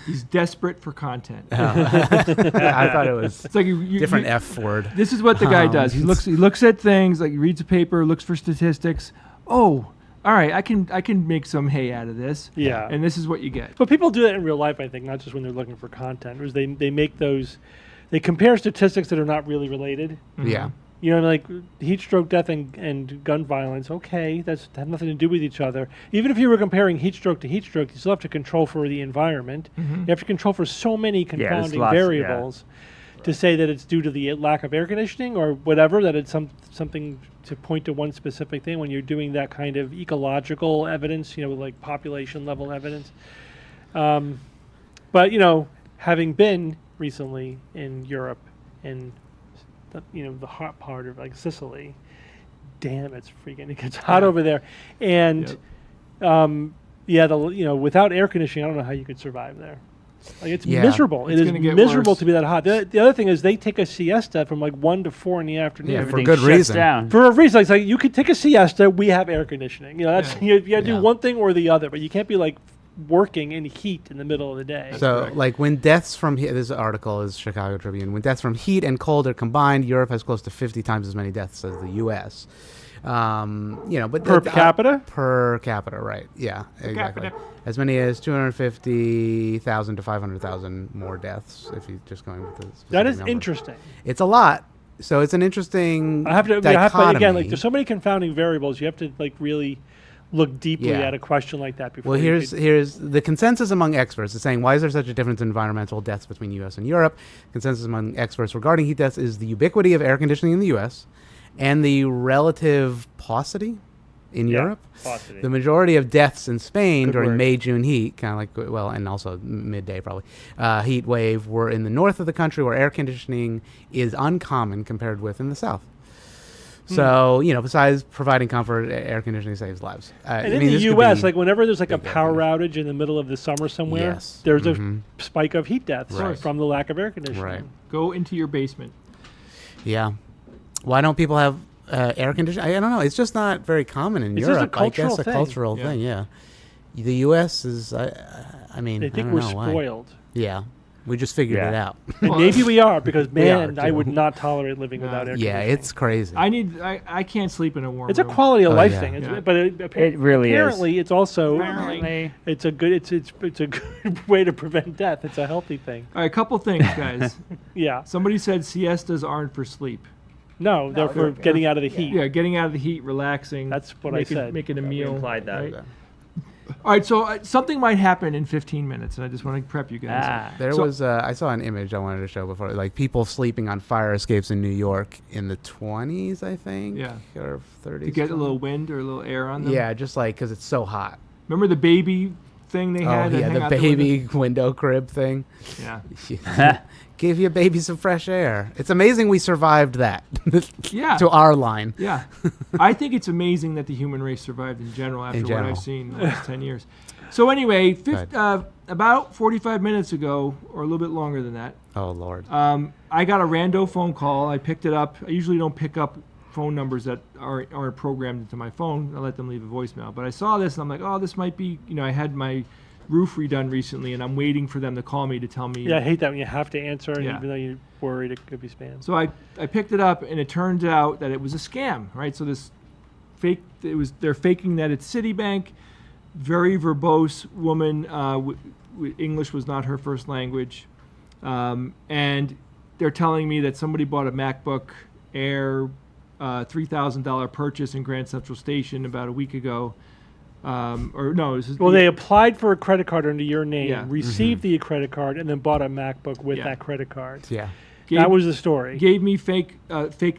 He's desperate for content. I thought it was. It's like you, Different F word. This is what the guy does. He looks at things, like he reads a paper, looks for statistics. Oh, all right, I can make some hay out of this. Yeah. And this is what you get. But people do that in real life, I think, not just when they're looking for content. Is they make those, they compare statistics that are not really related. Yeah. You know, like heat stroke death and gun violence. Okay, that's have nothing to do with each other. Even if you were comparing heat stroke to heat stroke, you still have to control for the environment. You have to control for so many confounding variables to say that it's due to the lack of air conditioning or whatever, that it's something to point to one specific thing when you're doing that kind of ecological evidence, you know, like population level evidence. But, you know, having been recently in Europe and the hot part of like Sicily, damn, it gets hot over there. And without air conditioning, I don't know how you could survive there. Like it's miserable. It's it gonna is get miserable worse. to be that hot. The other thing is they take a siesta from like 1 to 4 in the afternoon. Yeah, for Everything good shuts reason. Down. For a reason. It's like you could take a siesta. We have air conditioning. You know, that's you got to do one thing or the other, but you can't be like working in heat in the middle of the day. So, like, when deaths from heat, this article is Chicago Tribune. When deaths from heat and cold are combined, Europe has close to 50 times as many deaths as the U.S. But Per capita? Per capita, right? Yeah, exactly. capita. As many as 250,000 to 500,000 more deaths if you're just going with the specific That is number. interesting. It's a lot. So it's an interesting I have to dichotomy. again, like there's so many confounding variables. You have to like really look deeply Yeah. at a question like that before. Well, you here's the consensus among experts is saying, why is there such a difference in environmental deaths between U.S. and Europe? Consensus among experts regarding heat deaths is the ubiquity of air conditioning in the U.S. and the relative paucity in Europe. paucity. The majority of deaths in Spain Good during word. May-June heat, kind of like, well, and also midday probably, heat wave were in the north of the country where air conditioning is uncommon compared with in the south. So, besides providing comfort, air conditioning saves lives. And in the U.S., like whenever there's like a power outage in the middle of the summer somewhere, Yes. there's a spike of heat deaths Right. from the lack of air conditioning. Right. Go into your basement. Yeah. Why don't people have air conditioning? I don't know. It's just not very common in It's just a Europe. cultural I guess a thing. cultural Yeah. thing, yeah. The U.S. is, I mean, They I think don't we're know why. spoiled. Yeah. We just figured it out. And maybe we are, because We are, man, I too. would not tolerate living without air Yeah, conditioning. it's crazy. I can't sleep in a warm It's a room. quality of life yeah. thing. It's, Yeah. But It really is. apparently it's also Apparently. it's a good it's a good way to prevent death. It's a healthy thing. All right, a couple things, guys. Yeah. Somebody said siestas aren't for sleep. No, they're for getting out of the heat. Yeah, getting out of the heat, relaxing. That's what I said. Making a meal. implied that. right? All right, so something might happen in 15 minutes, and I just want to prep you guys. There So- was, I saw an image I wanted to show before, like people sleeping on fire escapes in New York in the 20s, I think, Yeah. or 30s. To get a something. little wind or a little air on them. Yeah, just like because it's so hot. Remember the baby thing they had? Oh to yeah, hang the out window? baby window crib thing. Yeah. Give your baby some fresh air. It's amazing we survived that. Yeah. To our line. Yeah. I think it's amazing that the human race survived in general after what general. I've seen in the last 10 years. So anyway, Right. about 45 minutes ago, or a little bit longer than that, Oh Lord. I got a rando phone call. I picked it up. I usually don't pick up phone numbers that aren't programmed into my phone. I let them leave a voicemail. But I saw this, and I'm like, oh, this might be, I had my roof redone recently, and I'm waiting for them to call me to tell me. Yeah, I hate that when you have to answer, and Yeah. even though you're worried it could be spam. So I picked it up, and it turns out that it was a scam, right? So this they're faking that it's Citibank. Very verbose woman. English was not her first language, and they're telling me that somebody bought a MacBook Air, $3,000 purchase in Grand Central Station about a week ago. Or no, this is Well, they applied for a credit card under your name, Yeah. received the credit card, and then bought a MacBook with Yeah. that credit card. Yeah. gave, That was the story. gave me fake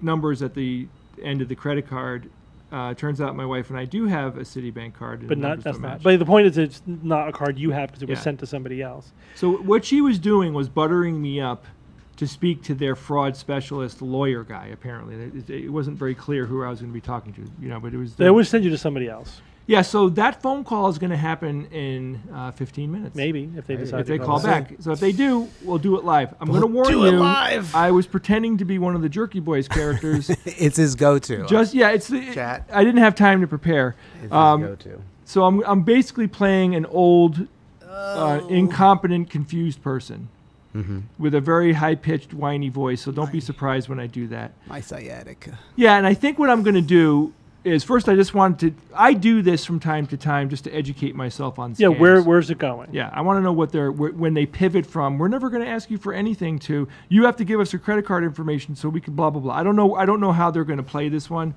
numbers at the end of the credit card. turns out my wife and I do have a Citibank card. And But the not numbers that's don't not. match. But the point is, it's not a card you have because it was Yeah. sent to somebody else. So what she was doing was buttering me up to speak to their fraud specialist lawyer guy. Apparently, it wasn't very clear who I was going to be talking to. But it was. They always send you to somebody else. Yeah, so that phone call is going to happen in 15 minutes. Maybe if they decide If they to call back. So if they do, we'll do it live. I'm going to warn do you. it live. I was pretending to be one of the Jerky Boys characters. It's his go-to. It's the Chat. I didn't have time to prepare. It's his go-to. So I'm basically playing an old, incompetent, confused person with a very high-pitched, whiny voice. So don't be surprised when I do that. My sciatica. Yeah, and I think what I'm going to do is first I do this from time to time just to educate myself on Yeah, scams. where's it going? Yeah, I want to know what when they pivot from. We're never going to ask you for anything to you have to give us your credit card information so we can blah blah blah. I don't know how they're going to play this one.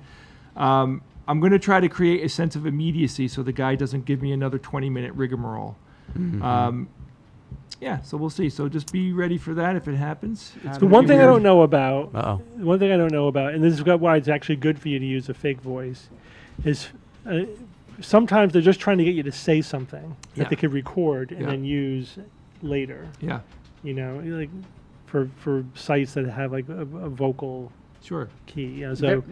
I'm going to try to create a sense of immediacy so the guy doesn't give me another 20-minute rigmarole. Yeah, so we'll see. So just be ready for that if it happens. It's The gonna one be thing I weird. don't know about, Uh-oh. one thing I don't know about, and this is why it's actually good for you to use a fake voice, is sometimes they're just trying to get you to say something Yeah. that they could record and Yeah. then use later. Yeah, Like for sites that have like a vocal sure. key. So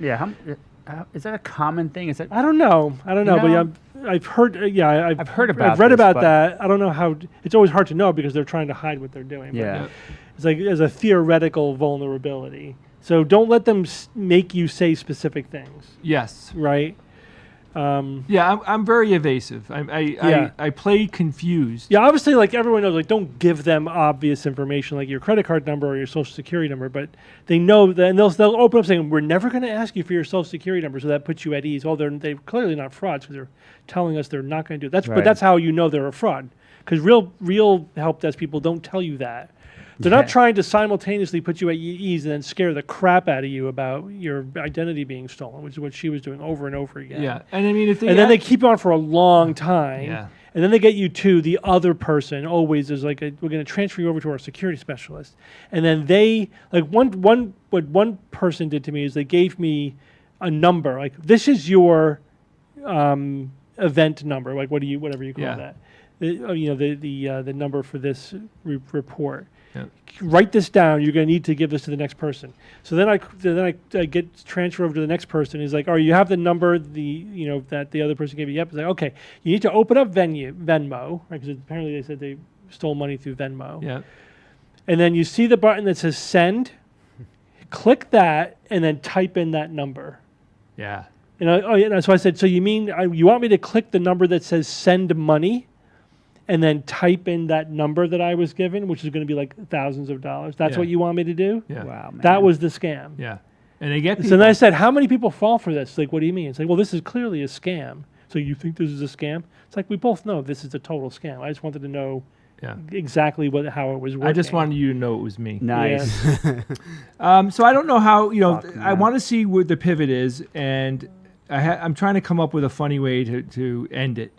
Is that a common thing? Is that I don't know, but know? I've heard. I've heard about I've read this, about but- that. I don't know how. It's always hard to know because they're trying to hide what they're doing. but Yeah. it's like as a theoretical vulnerability. So don't let them make you say specific things, Yes. right? Yeah, I'm very evasive. I play confused. Yeah, obviously, like everyone knows, like don't give them obvious information like your credit card number or your social security number, but they know that, and they'll open up saying, "We're never going to ask you for your social security number," so that puts you at ease. Well, they're clearly not frauds because they're telling us they're not going to do that. But Right. that's how you know they're a fraud because real help desk people don't tell you that. They're not trying to simultaneously put you at ease and then scare the crap out of you about your identity being stolen, which is what she was doing over and over again. Yeah, and I mean if they And then they keep on for a long time. Yeah. And then they get you to the other person. Always is like, we're going to transfer you over to our security specialist. And then they, like what one person did to me is they gave me a number. Like, this is your event number. Like, whatever you call Yeah. that. The number for this report. Yeah. Write this down. You're going to need to give this to the next person. So then I get transferred over to the next person. He's like, "Oh, you have the number that the other person gave you." Yep. It's like, "Okay, you need to open up Venmo, right? Because apparently they said they stole money through Venmo." Yeah. And then you see the button that says send. Click that and then type in that number. Yeah. And so I said, "So you mean you want me to click the number that says send money?" And then type in that number that I was given, which is going to be like thousands of dollars. That's Yeah. what you want me to do? Yeah. Wow, man. That was the scam. Yeah. And they get So then I said, how many people fall for this? Like, what do you mean? It's like, well, this is clearly a scam. So you think this is a scam? It's like, we both know this is a total scam. I just wanted to know yeah. exactly how it was working. I just wanted you to know it was me. nice? So I don't know how, Fuck, I man. want to see where the pivot is, and I'm trying to come up with a funny way to end it.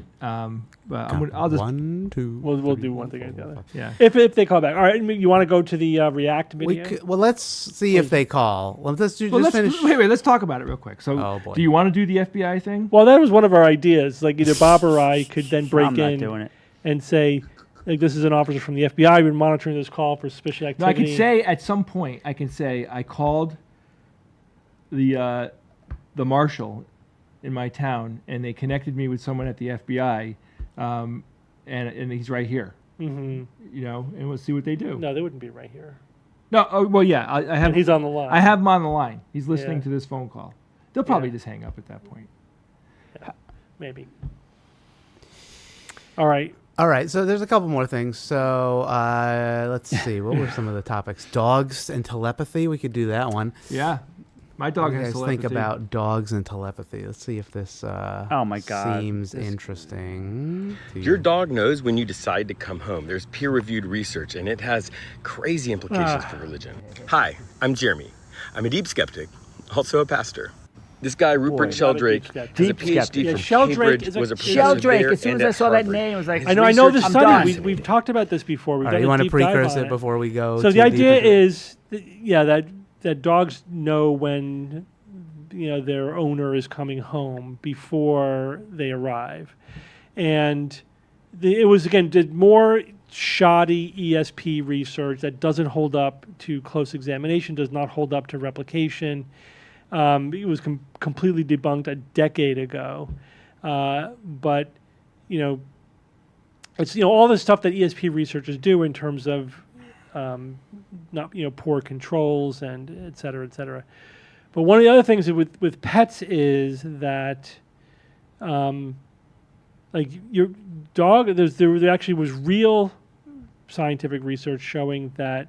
But I'll just 1, 2. We'll do one thing or the other. yeah. If they call back. All right, you want to go to the React video? Let's see if they call. Let's finish. Wait, let's talk about it real quick. So, Oh, boy. do you want to do the FBI thing? Well, that was one of our ideas. Like, either Bob or I could then break I'm not in doing it. and say, like, this is an officer from the FBI. We've been monitoring this call for suspicious No, activity. I could say at some point, I called the marshal in my town, and they connected me with someone at the FBI, and he's right here. Mhm. And we'll see what they do. No, they wouldn't be right here. No, well, yeah, I have. And he's on the line. I have him on the line. He's listening Yeah. to this phone call. They'll probably Yeah. just hang up at that point. Maybe. All right. All right, so there's a couple more things. So let's see. What were some of the topics? Dogs and telepathy. We could do that one. Yeah, my dog What do you has guys telepathy. think about dogs and telepathy? Let's see if this Oh my God. seems interesting. to Your you. dog knows when you decide to come home. There's peer-reviewed research, and it has crazy implications for religion. Hi, I'm Jeremy. I'm a deep skeptic, also a pastor. This guy, Rupert Not a deep Sheldrake, skeptic. has a Deep PhD skeptic. Yeah, from Sheldrake Cambridge, is a- was a is a- professor Sheldrake. there As soon and as I at saw that Harvard. name, I was like, His I know this research is is something. fascinating. We've talked about this before. We've All done right, you a want to deep dive precursor on it before we go? So too the idea deep into it? is, that dogs know when their owner is coming home before they arrive. And it was, again, did more shoddy ESP research that doesn't hold up to close examination, does not hold up to replication. It was completely debunked a decade ago. But, it's, all the stuff that ESP researchers do in terms of not, poor controls and et cetera, et cetera. But one of the other things with pets is that, like your dog, there actually was real scientific research showing that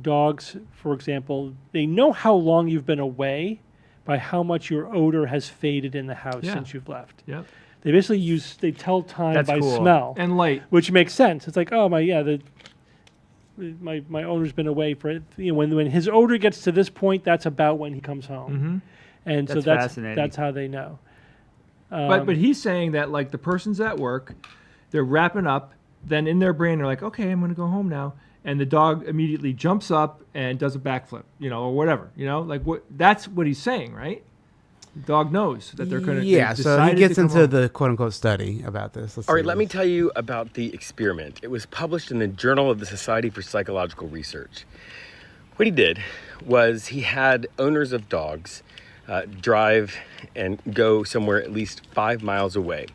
dogs, for example, they know how long you've been away by how much your odor has faded in the house since you've left. Yep. They basically they tell time That's by cool. smell And light. which makes sense. It's like, oh my owner's been away for when his odor gets to this point, that's about when he comes home, and That's so fascinating. that's how they know. But he's saying that like the person's at work, they're wrapping up, then in their brain they're like, okay, I'm going to go home now, and the dog immediately jumps up and does a backflip, or whatever, like that's what he's saying, right? The dog knows that they're going to. Yeah, so he gets into the quote unquote study about this. All right, let me tell you about the experiment. It was published in the Journal of the Society for Psychological Research. What he did was he had owners of dogs drive and go somewhere at least 5 miles away.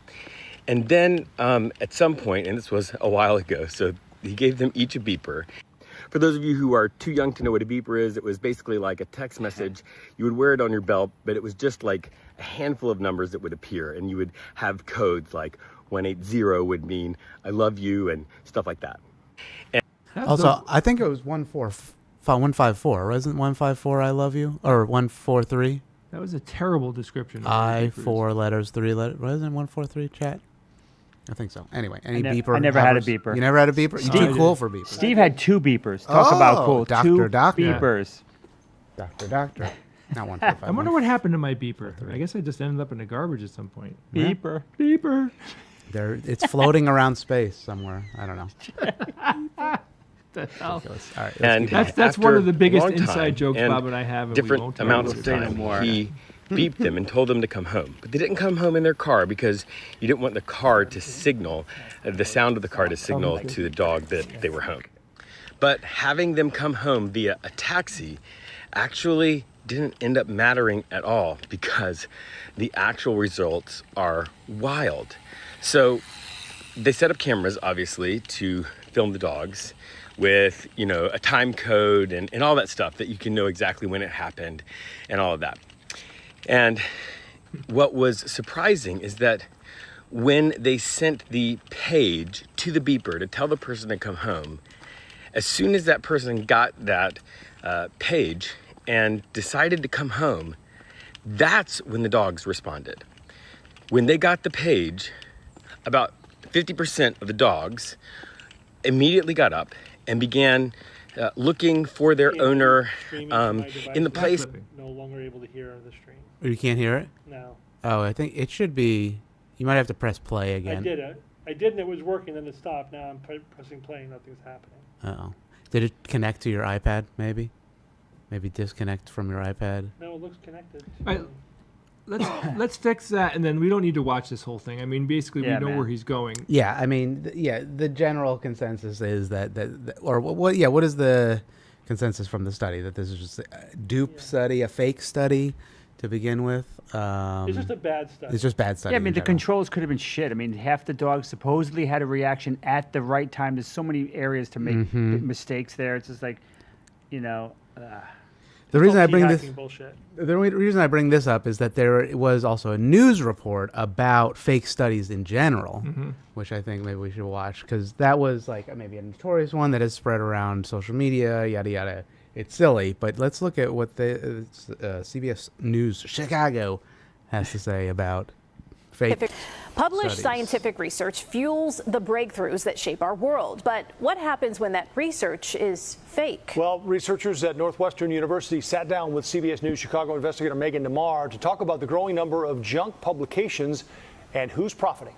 And then at some point, and this was a while ago, so he gave them each a beeper. For those of you who are too young to know what a beeper is, it was basically like a text message. You would wear it on your belt, but it was just like a handful of numbers that would appear, and you would have codes like 180 would mean I love you and stuff like that. And Also, I think it was 154. Wasn't 154 I love you? Or 143? That was a terrible description. Of I, beepers. 4 letters, 3 letters. Wasn't it 143, chat? I think so. Anyway, any beeper? I never had a hovers? beeper. You never had a beeper? You're too cool for beepers. Steve had 2 beepers. Talk about cool. Doctor, 2 doctor. beepers. Doctor. Not 145. I wonder what happened to my beeper. I guess I just ended up in the garbage at some point. Beeper. Beeper. It's floating around space somewhere. I don't know. The hell? Ridiculous. All right, And That's one after of the biggest a long time inside jokes and Bob and I have. And we different won't tell amounts anybody. of time, more. he beeped them and told them to come home. But they didn't come home in their car because you didn't want the car to signal, the sound of the car to signal to the dog that they were home. But having them come home via a taxi actually didn't end up mattering at all because the actual results are wild. So they set up cameras, obviously, to film the dogs with, a time code and all that stuff that you can know exactly when it happened and all of that. And what was surprising is that when they sent the page to the beeper to tell the person to come home, as soon as that person got that page and decided to come home, that's when the dogs responded. When they got the page, about 50% of the dogs immediately got up and began looking for their owner in the place. No longer able to hear the stream. You can't hear it? No. Oh, I think it should be. You might have to press play again. I did it. I did, and it was working. Then it stopped. Now I'm pressing play, and nothing's happening. Uh-oh. Did it connect to your iPad, maybe? Maybe disconnect from your iPad? No, it looks connected. All right, let's fix that, and then we don't need to watch this whole thing. I mean, basically, Yeah, we know man. where he's going. Yeah, I mean, the general consensus is that or what? Yeah, what is the consensus from the study? That this is just a dupe study, a fake study to begin with? It's just a bad study. It's just bad study. Yeah, I mean, in the general. controls could have been shit. I mean, half the dogs supposedly had a reaction at the right time. There's so many areas to make mistakes there. It's just like, The reason I bring Hacking bullshit. the reason I bring this up is that there was also a news report about fake studies in general, which I think maybe we should watch because that was like maybe a notorious one that has spread around social media, yada yada. It's silly, but let's look at what the CBS News Chicago has to say about fake Published studies. scientific research fuels the breakthroughs that shape our world. But what happens when that research is fake? Well, researchers at Northwestern University sat down with CBS News Chicago investigator Megan DeMar to talk about the growing number of junk publications and who's profiting.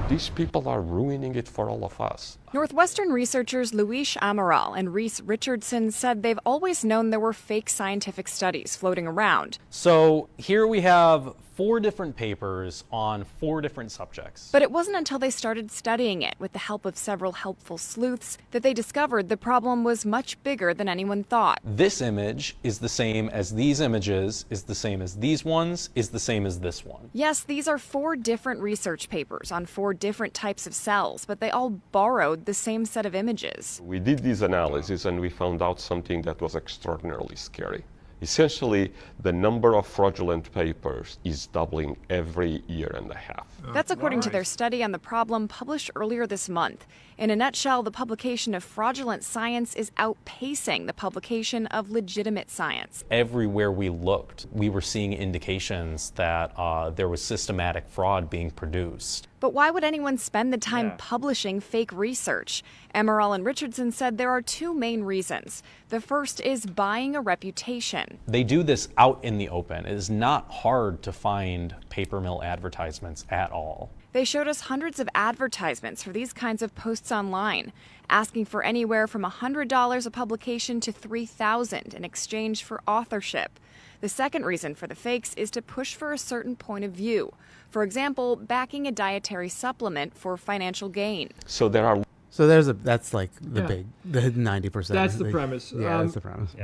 These people are ruining it for all of us. Northwestern researchers Luis Amaral and Reese Richardson said they've always known there were fake scientific studies floating around. So here we have 4 different papers on 4 different subjects. But it wasn't until they started studying it with the help of several helpful sleuths that they discovered the problem was much bigger than anyone thought. This image is the same as these images, is the same as these ones, is the same as this one. Yes, these are 4 different research papers on 4 different types of cells, but they all borrowed the same set of images. We did this analysis and we found out something that was extraordinarily scary. Essentially, the number of fraudulent papers is doubling every year and a half. That's according to their study on the problem published earlier this month. In a nutshell, the publication of fraudulent science is outpacing the publication of legitimate science. Everywhere we looked, we were seeing indications that there was systematic fraud being produced. But why would anyone spend the time publishing fake research? Amaral and Richardson said there are 2 main reasons. The first is buying a reputation. They do this out in the open. It is not hard to find paper mill advertisements at all. They showed us hundreds of advertisements for these kinds of posts online, asking for anywhere from $100 a publication to $3,000 in exchange for authorship. The second reason for the fakes is to push for a certain point of view. For example, backing a dietary supplement for financial gain. So there are. So that's like the 90%. That's the premise. Yeah, that's the premise.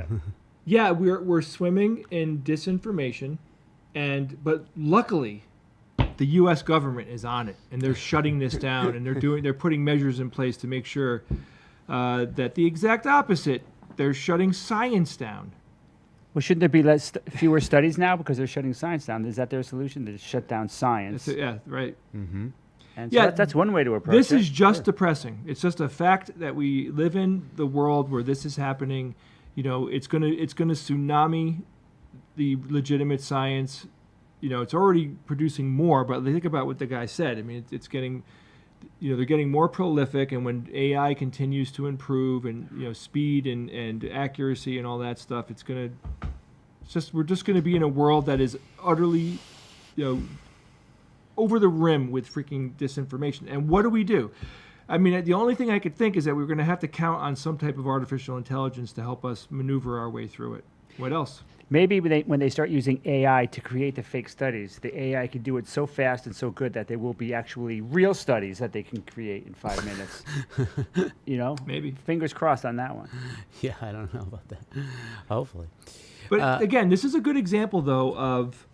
Yeah, we're swimming in disinformation, but luckily, the U.S. government is on it, and they're shutting this down, and they're putting measures in place to make sure that the exact opposite. They're shutting science down. Well, shouldn't there be fewer studies now because they're shutting science down? Is that their solution, to shut down science? Yeah, right. Mm-hmm. And so that's one way to approach it. This is just depressing. It's just a fact that we live in the world where this is happening. You know, it's gonna tsunami the legitimate science. You know, it's already producing more, but think about what the guy said. I mean, it's getting, they're getting more prolific, and when AI continues to improve and, speed and accuracy and all that stuff, we're just going to be in a world that is utterly, over the rim with freaking disinformation. And what do? I mean, the only thing I could think is that we're going to have to count on some type of artificial intelligence to help us maneuver our way through it. What else? Maybe when they start using AI to create the fake studies, the AI can do it so fast and so good that there will be actually real studies that they can create in 5 minutes. Maybe. Fingers crossed on that one. Yeah, I don't know about that. Hopefully. But again, this is a good example, though, of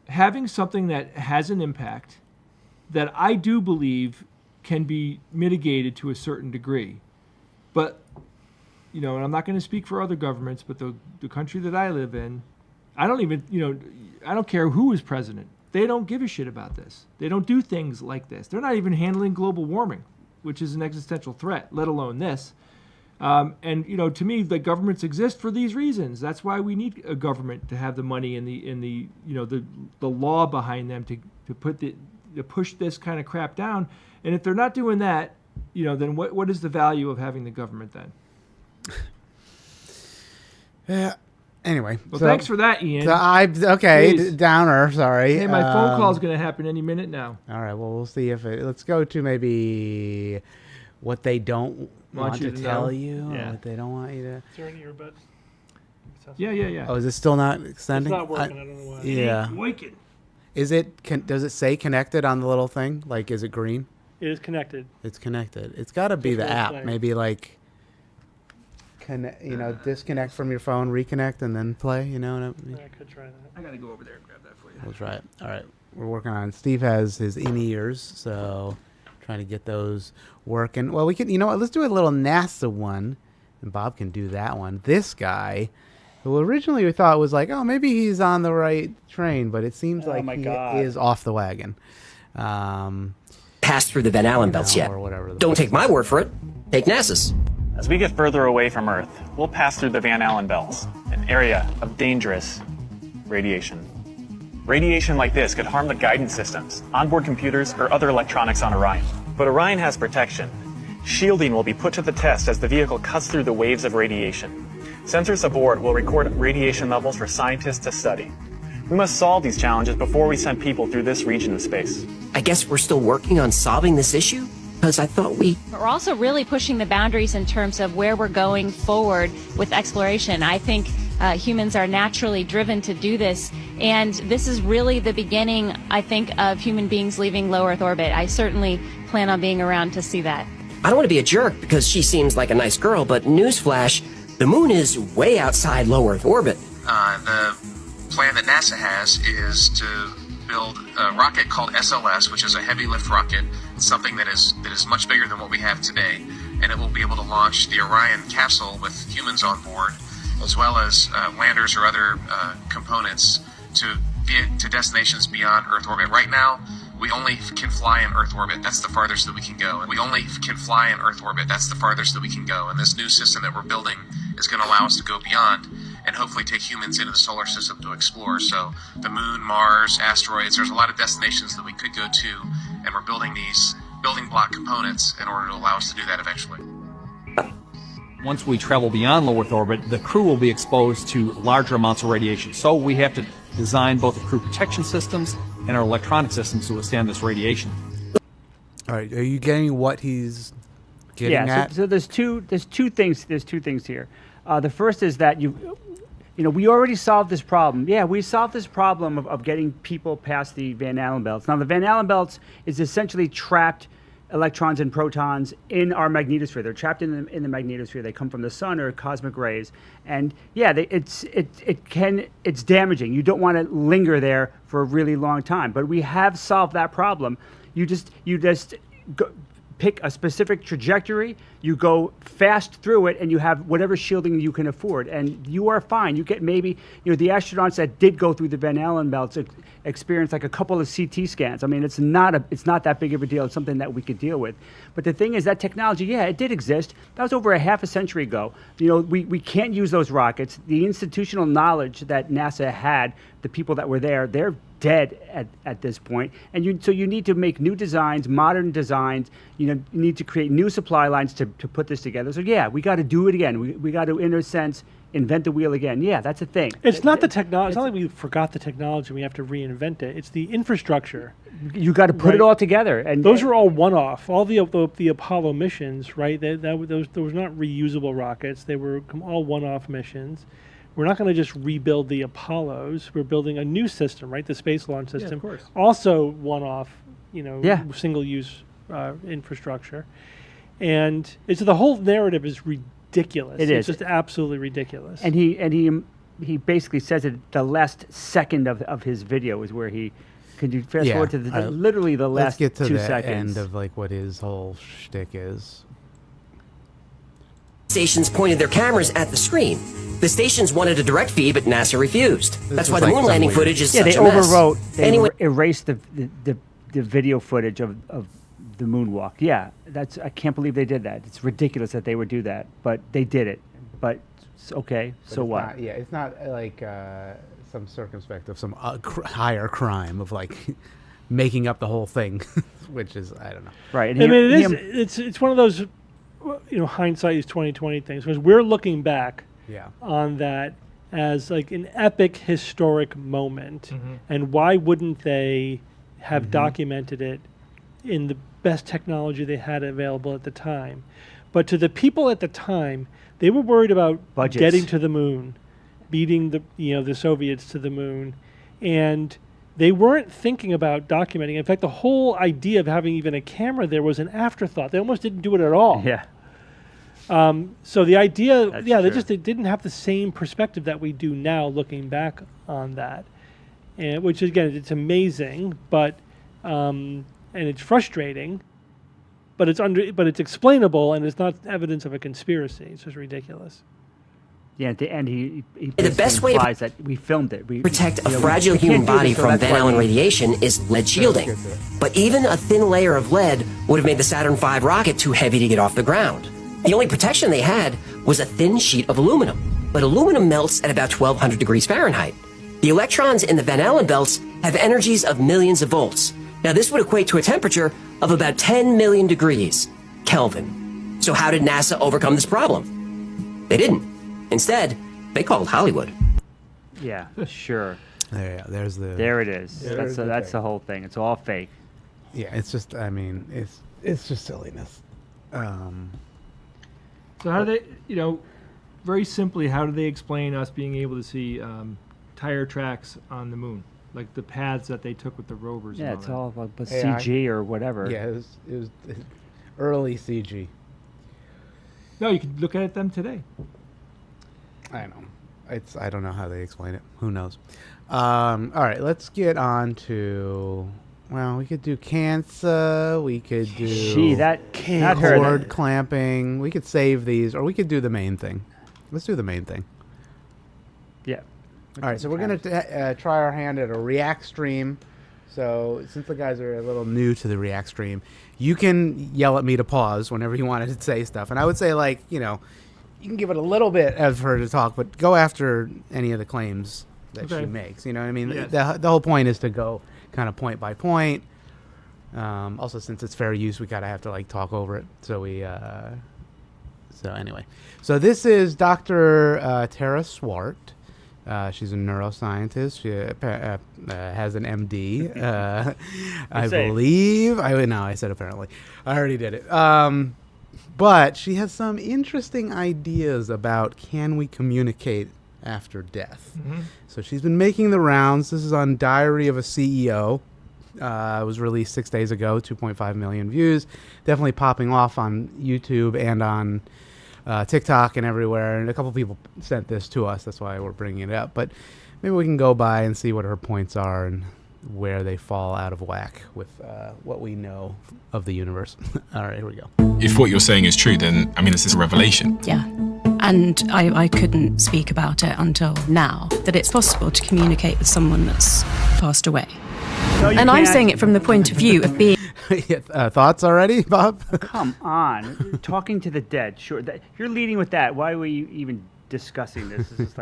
having something that has an impact that I do believe can be mitigated to a certain degree. But and I'm not going to speak for other governments, but the country that I live in, I don't care who is president. They don't give a shit about this. They don't do things like this. They're not even handling global warming, which is an existential threat, let alone this. To me, the governments exist for these reasons. That's why we need a government to have the money and the law behind them to push this kind of crap down. And if they're not doing that, then what is the value of having the government then? Yeah. Anyway. Well, thanks for that, Ian. Downer. Sorry. Hey, my phone call is going to happen any minute now. All right. Well, we'll see if let's go to maybe what they don't want to tell you, or what they don't want you to. Is there any earbud? Yeah. Oh, is it still not extending? It's not working. I don't know why. Yeah. Working. Is it? Does it say connected on the little thing? Like, is it green? It is connected. It's connected. It's got to be the app. Maybe like. Disconnect from your phone, reconnect, and then play. You know what I mean? I could try that. I got to go over there and grab that for you. We'll try it. All right. We're working on it. Steve has his in-ears, so trying to get those working. Well, we can, let's do a little NASA one, and Bob can do that one. This guy, who originally we thought was like, oh, maybe he's on the right train, but it seems like he is off the wagon. Pass through the Van Allen belts yet. Don't take my word for it. Take NASA's. As we get further away from Earth, we'll pass through the Van Allen belts, an area of dangerous radiation. Radiation like this could harm the guidance systems, onboard computers, or other electronics on Orion. But Orion has protection. Shielding will be put to the test as the vehicle cuts through the waves of radiation. Sensors aboard will record radiation levels for scientists to study. We must solve these challenges before we send people through this region of space. I guess we're still working on solving this issue? because I thought we... We're also really pushing the boundaries in terms of where we're going forward with exploration. I think humans are naturally driven to do this, and this is really the beginning, I think, of human beings leaving low Earth orbit. I certainly plan on being around to see that. I don't want to be a jerk because she seems like a nice girl, but newsflash, the moon is way outside low Earth orbit. The plan that NASA has is to build a rocket called SLS, which is a heavy lift rocket. It's something that is much bigger than what we have today, and it will be able to launch the Orion capsule with humans on board, as well as landers or other components to destinations beyond Earth orbit. Right now, we only can fly in Earth orbit. That's the farthest that we can go. We only can fly in Earth orbit. That's the farthest that we can go. And this new system that we're building is going to allow us to go beyond and hopefully take humans into the solar system to explore. So the moon, Mars, asteroids, there's a lot of destinations that we could go to, and we're building these building block components in order to allow us to do that eventually. Once we travel beyond low Earth orbit, the crew will be exposed to larger amounts of radiation. So we have to design both the crew protection systems and our electronic systems to withstand this radiation. All right, are you getting what he's getting at? So there's two things here. The first is that we already solved this problem. Yeah, we solved this problem of getting people past the Van Allen belts. Now the Van Allen belts is essentially trapped electrons and protons in our magnetosphere. They're trapped in the magnetosphere. They come from the sun or cosmic rays, and yeah, it's damaging. You don't want to linger there for a really long time. But we have solved that problem. You just pick a specific trajectory, you go fast through it, and you have whatever shielding you can afford, and you are fine. You get maybe, the astronauts that did go through the Van Allen belts experience like a couple of CT scans. I mean, it's not that big of a deal. It's something that we could deal with. But the thing is, that technology, yeah, it did exist. That was over a half a century ago. We can't use those rockets. The institutional knowledge that NASA had, the people that were there, they're dead at this point, and so you need to make new designs, modern designs. You need to create new supply lines to put this together. So yeah, we got to do it again. We got to, in a sense, invent the wheel again. Yeah, that's a thing. It's not the technology. It's not like we forgot the technology. We have to reinvent it. It's the infrastructure. You got to put it all together, and those were all one-off. All the Apollo missions, right? Those were not reusable rockets. They were all one-off missions. We're not going to just rebuild the Apollos. We're building a new system, right? The Space Launch System. Yeah, of course. Also one-off, single-use infrastructure. And it's the whole narrative is ridiculous. It's just absolutely ridiculous. And he basically says it. The last second of his video is where he. Could you fast forward to literally the last 2 seconds? Let's get to the end of what his whole shtick is. Stations pointed their cameras at the screen. The stations wanted a direct feed, but NASA refused. That's why the moon landing footage is such a mess. Yeah, they overwrote. They erased the video footage of the moonwalk. Yeah, I can't believe they did that. It's ridiculous that they would do that, but they did it. But okay, so what? It's not like some circumspect of some higher crime of making up the whole thing, which is, I don't know. Right. And it's one of those, hindsight is 20/20 things, because we're looking back on that as an epic historic moment. Mm-hmm. And why wouldn't they have documented it in the best technology they had available at the time? But to the people at the time, they were worried about budgets, getting to the moon, beating the Soviets to the moon, and they weren't thinking about documenting. In fact, the whole idea of having even a camera there was an afterthought. They almost didn't do it at all. Yeah. So the idea, they didn't have the same perspective that we do now, looking back on that, and which again, it's amazing, but and it's frustrating, but it's explainable, and it's not evidence of a conspiracy. It's just ridiculous. Yeah, at the end, he the best way implies that we filmed it. We protect a fragile human body from Van Allen radiation is lead shielding. But even a thin layer of lead would have made the Saturn V rocket too heavy to get off the ground. The only protection they had was a thin sheet of aluminum. But aluminum melts at about 1200 degrees Fahrenheit. The electrons in the Van Allen belts have energies of millions of volts. Now this would equate to a temperature of about 10 million degrees Kelvin. So how did NASA overcome this problem? They didn't. Instead, they called Hollywood. Yeah, sure. There it is. Yeah, that's the whole thing. It's all fake. Yeah, it's just, it's just silliness. So how do they, very simply, how do they explain us being able to see tire tracks on the moon? Like the paths that they took with the rovers. Yeah, and it's all all about CG or whatever. Yeah, it was early CG. No, you can look at them today. I know. I don't know how they explain it. Who knows? All right, let's get on to. Well, we could do cancer. We could do cord clamping. We could save these, or we could do the main thing. Let's do the main thing. Yeah. All right, so we're going to try our hand at a React stream. So since the guys are a little new to the React stream, you can yell at me to pause whenever you wanted to say stuff. And I would say, you can give it a little bit of her to talk, but go after any of the claims that she makes. You know what I mean? Yes. The whole point is to go kind of point by point. Also, since it's fair use, we got to have to, talk over it. So so anyway. So this is Dr. Tara Swart. She's a neuroscientist. She has an MD, I believe. No, I said apparently. I already did it. But she has some interesting ideas about can we communicate after death. Mm-hmm. So she's been making the rounds. This is on Diary of a CEO. It was released 6 days ago, 2.5 million views. Definitely popping off on YouTube and on TikTok and everywhere, and a couple people sent this to us. That's why we're bringing it up. But maybe we can go by and see what her points are and where they fall out of whack with what we know of the universe. All right, here we go. If what you're saying is true, then, this is a revelation. Yeah. And I couldn't speak about it until now, that it's possible to communicate with someone that's passed away. No, and I'm saying it from the point of view of being... Thoughts already, Bob? Come on. Talking to the dead. Sure. You're leading with that. Why were you even discussing this? This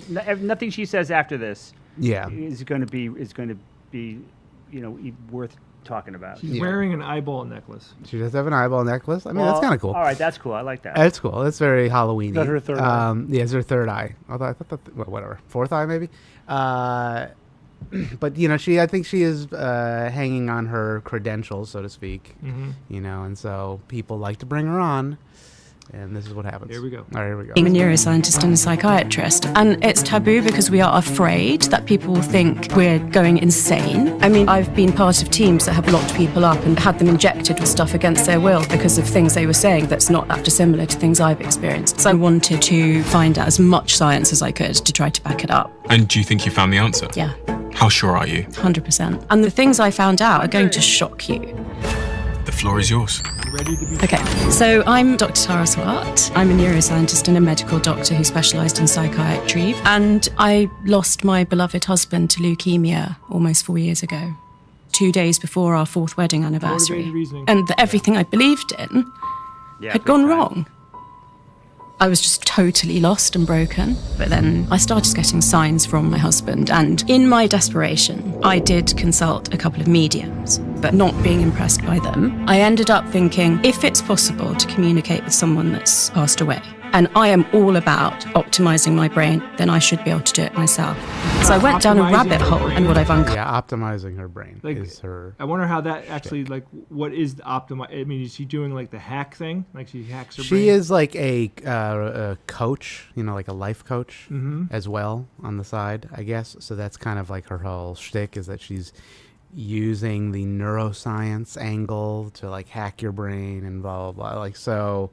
is nothing she says after this is going to be worth talking about. She's wearing an eyeball necklace. She does have an eyeball necklace. That's kind of cool. All right, that's cool. I like that. That's cool. That's very Halloween-y. Is that her third eye? Yeah, it's her third eye. Although I thought whatever. Fourth eye, maybe? But I think she is hanging on her credentials, so to speak. Mm-hmm. And so people like to bring her on, and this is what happens. Here we go. All right, here we go. being a neuroscientist and a psychiatrist. And it's taboo because we are afraid that people will think we're going insane. I've been part of teams that have locked people up and had them injected with stuff against their will because of things they were saying that's not that dissimilar to things I've experienced. So I wanted to find out as much science as I could to try to back it up. And do you think you found the answer? Yeah. How sure are you? 100%. And the things I found out are going to shock you. The floor is yours. Ready to be... Okay, so I'm Dr. Tara Swart. I'm a neuroscientist and a medical doctor who specialised in psychiatry. And I lost my beloved husband to leukemia almost 4 years ago, 2 days before our 4th wedding anniversary. Motivated reasoning. And everything I believed in had gone wrong. I was just totally lost and broken. But then I started getting signs from my husband, and in my desperation, I did consult a couple of mediums, but not being impressed by them. I ended up thinking, if it's possible to communicate with someone that's passed away, and I am all about optimizing my brain, then I should be able to do it myself. So I went down a rabbit hole, and what I've uncovered... Yeah, optimizing her brain is her... I wonder how that actually, what is the is she doing, the hack thing? She hacks her brain? She is like a coach, like a life coach as well on the side, I guess. So that's kind of like her whole shtick, is that she's using the neuroscience angle to, hack your brain and blah, blah, blah. So...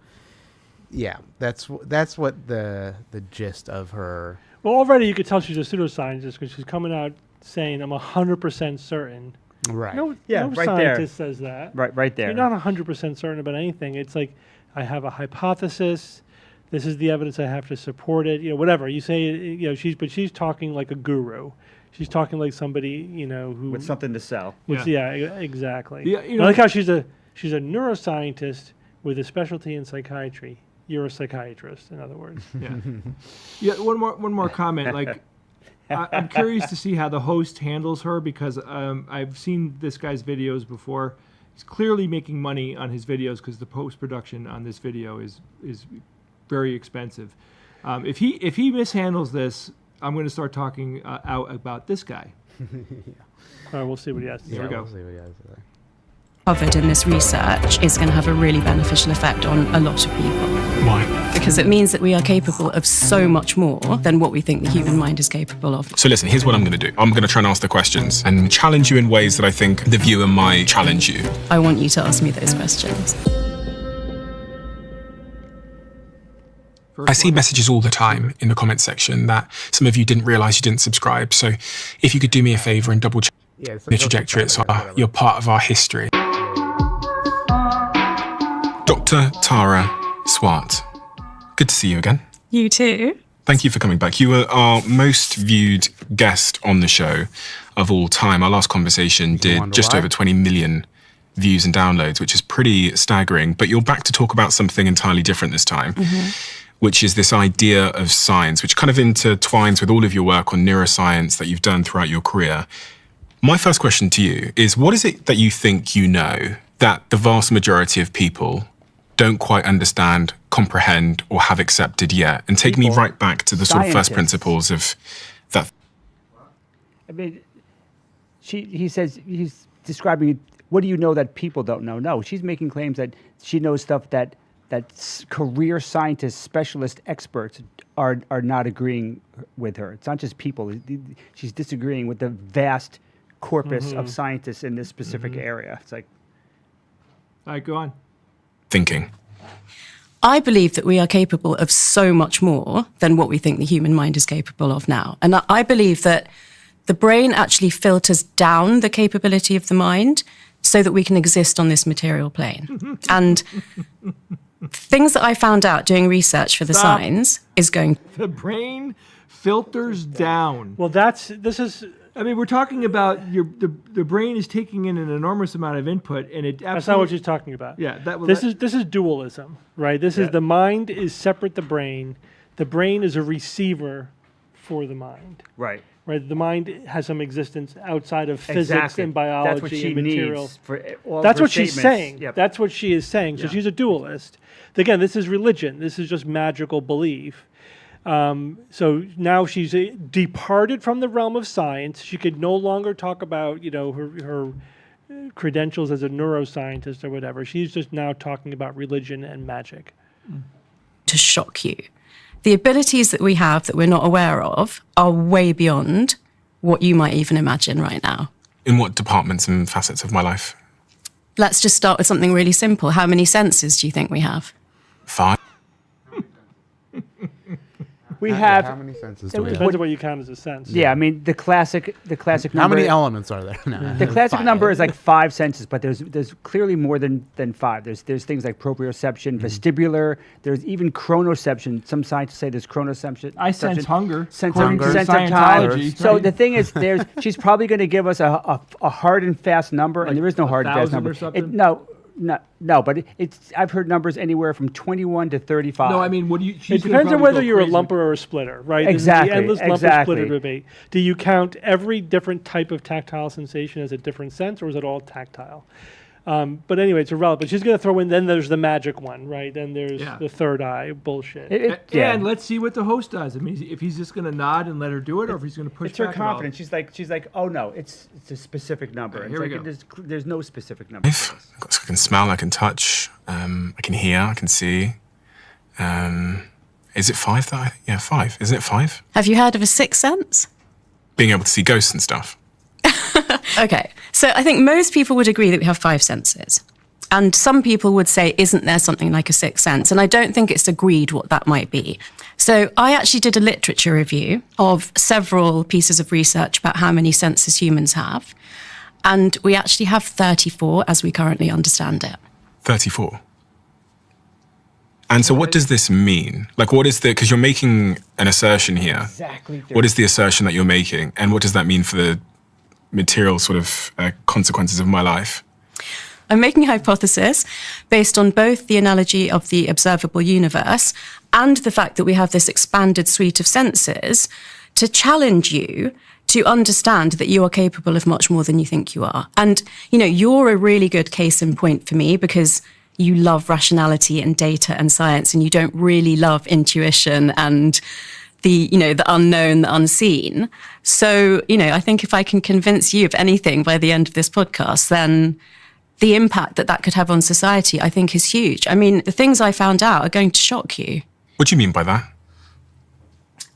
Yeah, that's what the gist of her. Well, already you could tell she's a pseudoscientist because she's coming out saying, "I'm 100% certain." Right. No right scientist there. says that. Right there. You're not 100% certain about anything. It's like, I have a hypothesis. This is the evidence I have to support it. Whatever you say. She's talking like a guru. She's talking like somebody who with something to sell. Yeah, exactly. Yeah, I like how she's a neuroscientist with a specialty in psychiatry. You're a psychiatrist, in other words. Yeah. Yeah. One more comment. I'm curious to see how the host handles her, because I've seen this guy's videos before. He's clearly making money on his videos because the post production on this video is very expensive. If he mishandles this, I'm going to start talking out about this guy. All right, we'll see what he has to say. Here we go. We'll see what he has to say. covered in this research is going to have a really beneficial effect on a lot of people. Why? Because it means that we are capable of so much more than what we think the human mind is capable of. So listen, here's what I'm going to do. I'm going to try and ask the questions and challenge you in ways that I think the viewer might challenge you. I want you to ask me those questions. I see messages all the time in the comment section that some of you didn't realise you didn't subscribe. So if you could do me a favour and double check the trajectory, you're part of our history. Dr. Tara Swart, good to see you again. You too. Thank you for coming back. You were our most viewed guest on the show of all time. Our last conversation did just over 20 million views and downloads, which is pretty staggering. But you're back to talk about something entirely different this time, which is this idea of science, which kind of intertwines with all of your work on neuroscience that you've done throughout your career. My first question to you is, what is it that you think you know that the vast majority of people don't quite understand, comprehend, or have accepted yet? And take me right back to the sort of first principles of that. I mean, he says, he's describing, what do you know that people don't know? No, she's making claims that she knows stuff that career scientists, specialist experts are not agreeing with her. It's not just people. She's disagreeing with the vast corpus of scientists in this specific area. It's like... All right, go on. Thinking. I believe that we are capable of so much more than what we think the human mind is capable of now. And I believe that the brain actually filters down the capability of the mind so that we can exist on this material plane. And things that I found out doing research for the signs is going... The brain filters down. Well, this is... I mean, we're talking about the brain is taking in an enormous amount of input, and it absolutely... That's not what she's talking about. Yeah, this is dualism, right? This is the mind is separate the brain. The brain is a receiver for the mind. Right. Right. The mind has some existence outside of physics and biology That's what she and material. needs for all That's her what she's saying. Yep. That's what she is saying. So she's a dualist. Again, this is religion. This is just magical belief. So now she's departed from the realm of science. She could no longer talk about, her credentials as a neuroscientist or whatever. She's just now talking about religion and magic. To shock you. The abilities that we have that we're not aware of are way beyond what you might even imagine right now. In what departments and facets of my life? Let's just start with something really simple. How many senses do you think we have? 5. We have... How many senses do we Depends have? on what you count as a sense. Yeah, I mean, the classic number... How many elements are there? No. The classic number is like 5 senses, but there's clearly more than 5. There's things like proprioception, vestibular, there's even chronoception. Some scientists say there's chronoception. I sense hunger. Sense according to of time. Scientology. So the thing is, she's probably going to give us a hard and fast number, and there is no hard and fast 1,000 number. or something? No, but I've heard numbers anywhere from 21 to 35. No, I mean, what do you... It depends on whether you're a lumper or a splitter, right? Exactly. This is the endless lumper splitter debate. Do you count every different type of tactile sensation as a different sense, or is it all tactile? But anyway, it's irrelevant. She's going to throw in, then there's the magic one, right? Then there's the third eye bullshit. And let's see what the host does. I mean, if he's just going to nod and let her do it, or if he's going to push It's her back at all. confidence. She's like, oh no, it's a specific number. Here we like, go. There's no specific number. I can smell, I can touch, I can hear, I can see. Is it 5 that yeah, 5. Isn't it 5? Have you heard of a sixth sense? Being able to see ghosts and stuff. Okay, so I think most people would agree that we have 5 senses. And some people would say, isn't there something like a sixth sense? And I don't think it's agreed what that might be. So I actually did a literature review of several pieces of research about how many senses humans have. And we actually have 34 as we currently understand it. 34. And so what does this mean? Like, what is because you're making an assertion here. Exactly. What is the assertion that you're making? And what does that mean for the material sort of consequences of my life? I'm making a hypothesis based on both the analogy of the observable universe and the fact that we have this expanded suite of senses to challenge you to understand that you are capable of much more than you think you are. And, you're a really good case in point for me because you love rationality and data and science, and you don't really love intuition and the unknown, the unseen. So, I think if I can convince you of anything by the end of this podcast, then the impact that that could have on society, I think, is huge. I mean, the things I found out are going to shock you. What do you mean by that?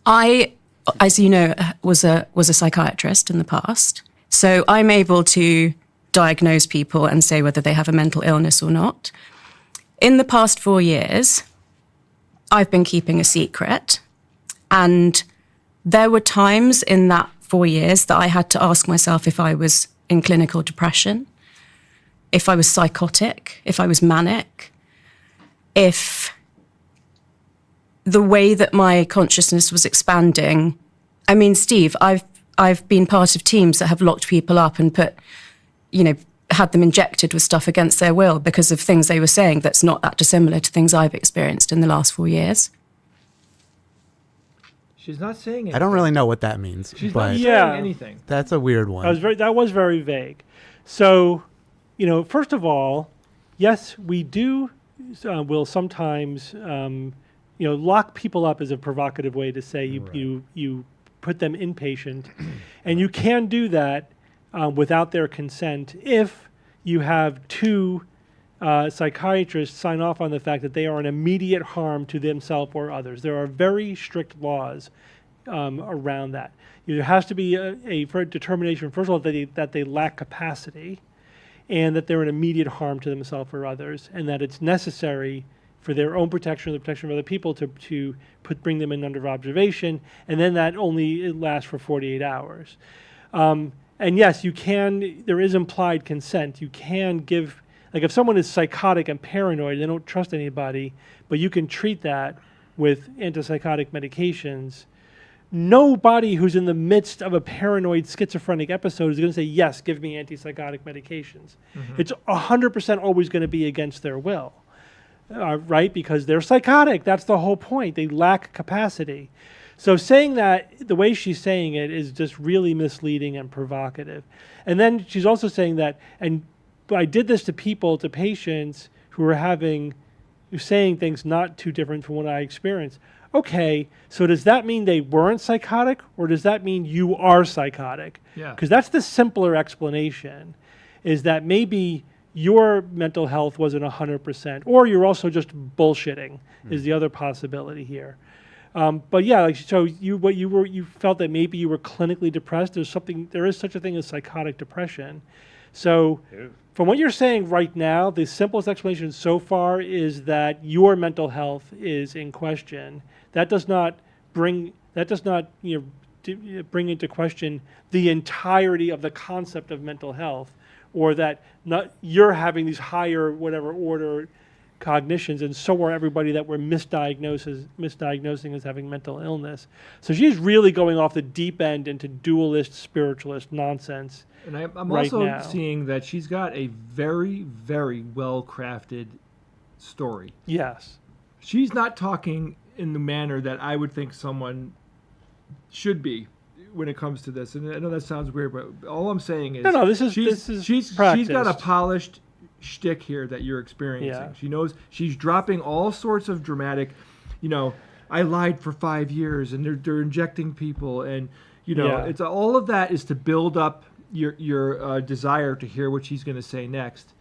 I, as you know, was a psychiatrist in the past. So I'm able to diagnose people and say whether they have a mental illness or not. In the past 4 years, I've been keeping a secret. And there were times in that 4 years that I had to ask myself if I was in clinical depression, if I was psychotic, if I was manic, if the way that my consciousness was expanding. I mean, Steve, I've been part of teams that have locked people up and had them injected with stuff against their will because of things they were saying that's not that dissimilar to things I've experienced in the last 4 years. She's not saying anything. I don't really know what that means. She's but not saying anything. That's a weird one. That was very vague. So, first of all, yes, we do will sometimes lock people up is a provocative way to say you put them inpatient, and you can do that without their consent if you have two psychiatrists sign off on the fact that they are an immediate harm to themselves or others. There are very strict laws around that. There has to be a determination, first of all, that they lack capacity and that they're an immediate harm to themselves or others, and that it's necessary for their own protection or the protection of other people to bring them in under observation, and then that only lasts for 48 hours. And yes, you can, there is implied consent. You can give, like if someone is psychotic and paranoid, they don't trust anybody, but you can treat that with antipsychotic medications. Nobody who's in the midst of a paranoid schizophrenic episode is going to say, yes, give me antipsychotic medications. Mm-hmm. It's 100% always going to be against their will, right? Because they're psychotic. That's the whole point. They lack capacity. So saying that, the way she's saying it is just really misleading and provocative. And then she's also saying that, and I did this to people, to patients who are saying things not too different from what I experienced. Okay, so does that mean they weren't psychotic, or does that mean you are psychotic? Yeah. Because that's the simpler explanation, is that maybe your mental health wasn't 100%, or you're also just bullshitting, is the other possibility here. But yeah, so you felt that maybe you were clinically depressed. There is such a thing as psychotic depression. So from what you're saying right now, the simplest explanation so far is that your mental health is in question. That does not bring into question the entirety of the concept of mental health, or that you're having these higher whatever order cognitions, and so are everybody that we're misdiagnosing as having mental illness. So she's really going off the deep end into dualist, spiritualist nonsense. And I'm right also now. seeing that she's got a very, very well-crafted story. Yes. She's not talking in the manner that I would think someone should be when it comes to this. And I know that sounds weird, but all I'm saying is she's got a polished shtick here that you're experiencing. Yeah. She knows she's dropping all sorts of dramatic, I lied for 5 years and they're injecting people, and it's all of that is to build up your desire to hear what she's going to say next.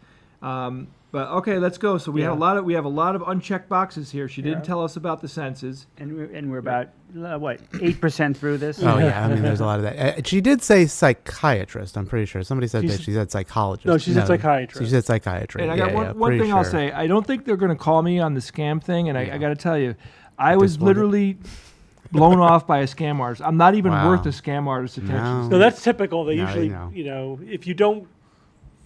But okay, let's go. So we have a lot of unchecked boxes here. She didn't tell us about the senses, and we're about 8% through this. Oh yeah, I mean, there's a lot of that. She did say psychiatrist. I'm pretty sure somebody said that she said psychologist. No, she said psychiatrist. She said psychiatry. And I got one thing I'll say. I don't think they're going to call me on the scam thing, and I got to tell you, I was literally blown off by a scam artist. I'm not even worth a scam artist's attention. No, that's typical. They usually,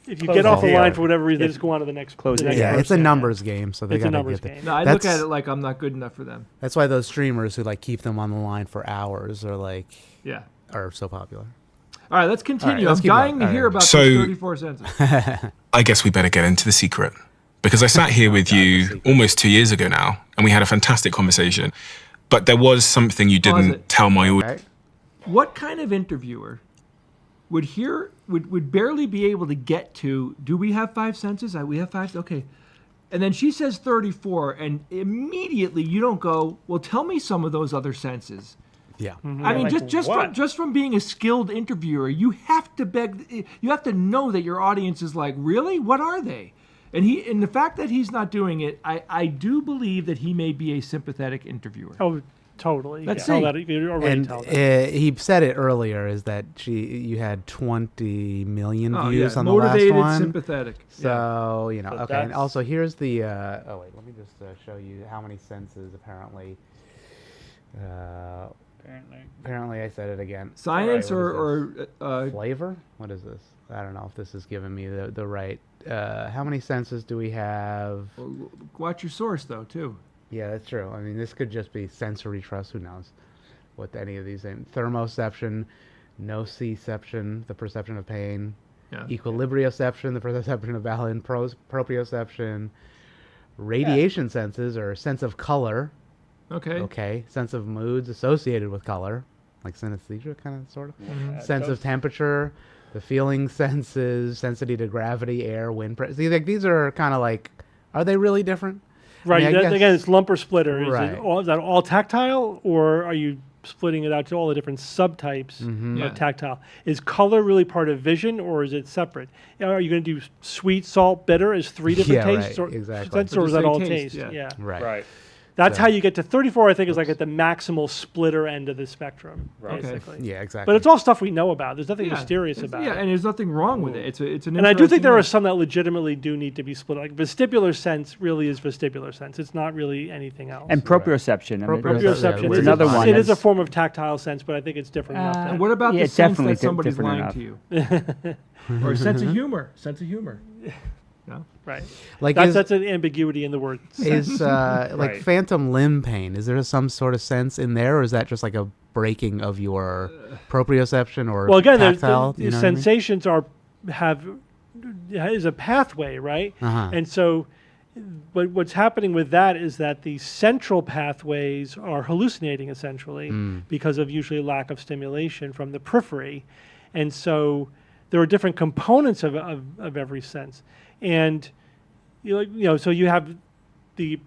if you get off the line for whatever reason, they just go on to the next. Yeah, it's a numbers game, so they got to get there. No, I look at it like I'm not good enough for them. That's why those streamers who keep them on the line for hours are so popular. All right, let's continue. I'm dying to hear about those 34 senses. I guess we better get into the secret, because I sat here with you almost 2 years ago now, and we had a fantastic conversation. But there was something you didn't tell my audience. What kind of interviewer would barely be able to get to, do we have 5 senses? We have 5? Okay. And then she says 34, and immediately you don't go, well, tell me some of those other senses. Yeah. I mean, Like just from being a skilled interviewer, you have to know that your audience is like, really? What are they? And the fact that he's not doing it, I do believe that he may be a sympathetic interviewer. Oh, totally. Let's Tell see. that, you can already And tell that. he said it earlier, is that you had 20 million Oh, views yeah. on the Motivated, last one. sympathetic. So, you know, So okay. And that's- also, here's the, oh wait, let me just show you how many senses apparently. Apparently I said it again. Science Sorry, or flavor? What is this? I don't know if this is giving me the right. How many senses do we have? Watch your source, though, too. Yeah, that's true. I mean, this could just be sensory trust. Who knows what any of these things? Thermoception, nociception, the perception of pain. Yeah. Equilibrioception, the perception of balance. Proprioception. Radiation senses, or sense of color. Okay. Okay. Sense of moods associated with color, like synesthesia, kind of, sort of. Mhm. Sense of temperature, the feeling senses, sensitivity to gravity, air, wind pressure. See, like, these are kind of like, are they really different? Right. I mean, I guess- Again, it's lump or splitter. Right. Is that all tactile, or are you splitting it out to all the different subtypes Mhm. Yeah. of tactile? Is color really part of vision, or is it separate? Are you going to do sweet, salt, bitter as 3 different Yeah, tastes? right, Or, exactly. Or is that Just all say taste? taste, yeah. Right. That's So- how you get to 34, I think, is like at the maximal splitter end of the spectrum, Right. basically. Yeah, exactly. But it's all stuff we know about. There's nothing Yeah, mysterious it's- about yeah, it. and there's nothing wrong with it. It's an And I do think there are interesting- some that legitimately do need to be split. Like vestibular sense really is vestibular sense. It's not really anything else. And proprioception. I mean, Proprioception it's is another one. It is a that's- form of tactile sense, but I think it's different enough. And what about Yeah, the it's sense definitely that somebody's different lying enough. to you? Or sense of humor. Sense of humor. No? Right. Like, That's an ambiguity in the word. Is like Right. phantom limb pain? Is there some sort of sense in there, or is that just like a breaking of your proprioception or Well, again, tactile? the you know what I mean? sensations is a pathway, right? Uh-huh. And so, what's happening with that is that the central pathways are hallucinating essentially because of usually lack of stimulation from the periphery, and so there are different components of every sense, and so you have the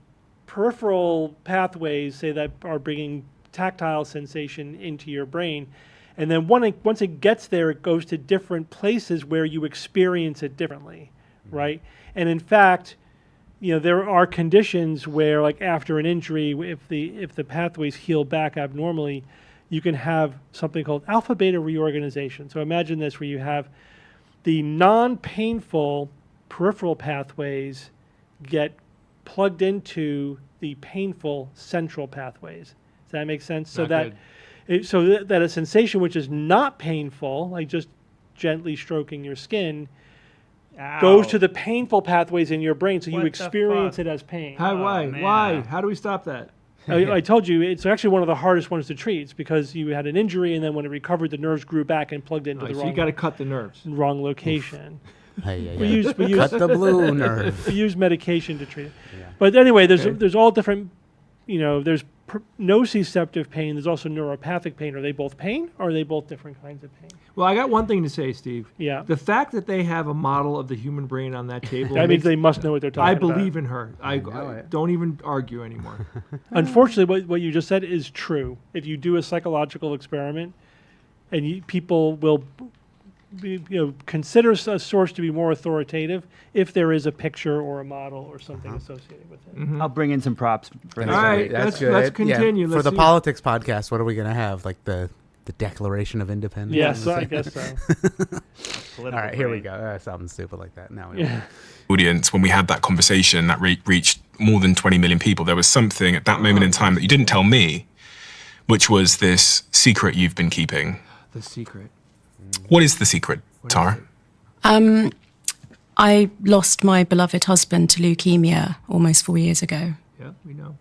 peripheral pathways, say, that are bringing tactile sensation into your brain. And then once it gets there, it goes to different places where you experience it differently, right? And in fact, there are conditions where, like after an injury, if the pathways heal back abnormally, you can have something called alpha beta reorganization. So imagine this, where you have the non-painful peripheral pathways get plugged into the painful central pathways. Does that make sense? So Not that a sensation which is not painful, like just gently stroking your skin, goes to the painful pathways in your brain, so you experience it as pain. Why? How do we stop that? I told you, it's actually one of the hardest ones to treat. It's because you had an injury, and then when it recovered, the nerves grew back and plugged into the So wrong. you got to cut the nerves. Wrong location. Hey, We use cut the blue nerve. We use medication to treat it. But anyway, there's all different. There's nociceptive pain. There's also neuropathic pain. Are they both pain, or are they both different kinds of pain? Well, I got one thing to say, Steve. Yeah. The fact that they have a model of the human brain on that table. That means they must know what they're talking I about. believe in her. I don't even argue anymore. Unfortunately, what you just said is true. If you do a psychological experiment, and people will consider a source to be more authoritative if there is a picture or a model or something associated with it. I'll bring in some props for That's this. All right, great. That's let's good. continue. Yeah. Let's For the see. politics podcast, what are we going to have? Like the Declaration of Independence? Yes, I guess so. All right, here we go. Something stupid like that. Now we know. Audience, when we had that conversation that reached more than 20 million people, there was something at that moment in time that you didn't tell me, which was this secret you've been keeping. The secret. What is the secret, Tara? I lost my beloved husband to leukemia almost 4 years ago. Yeah, we know.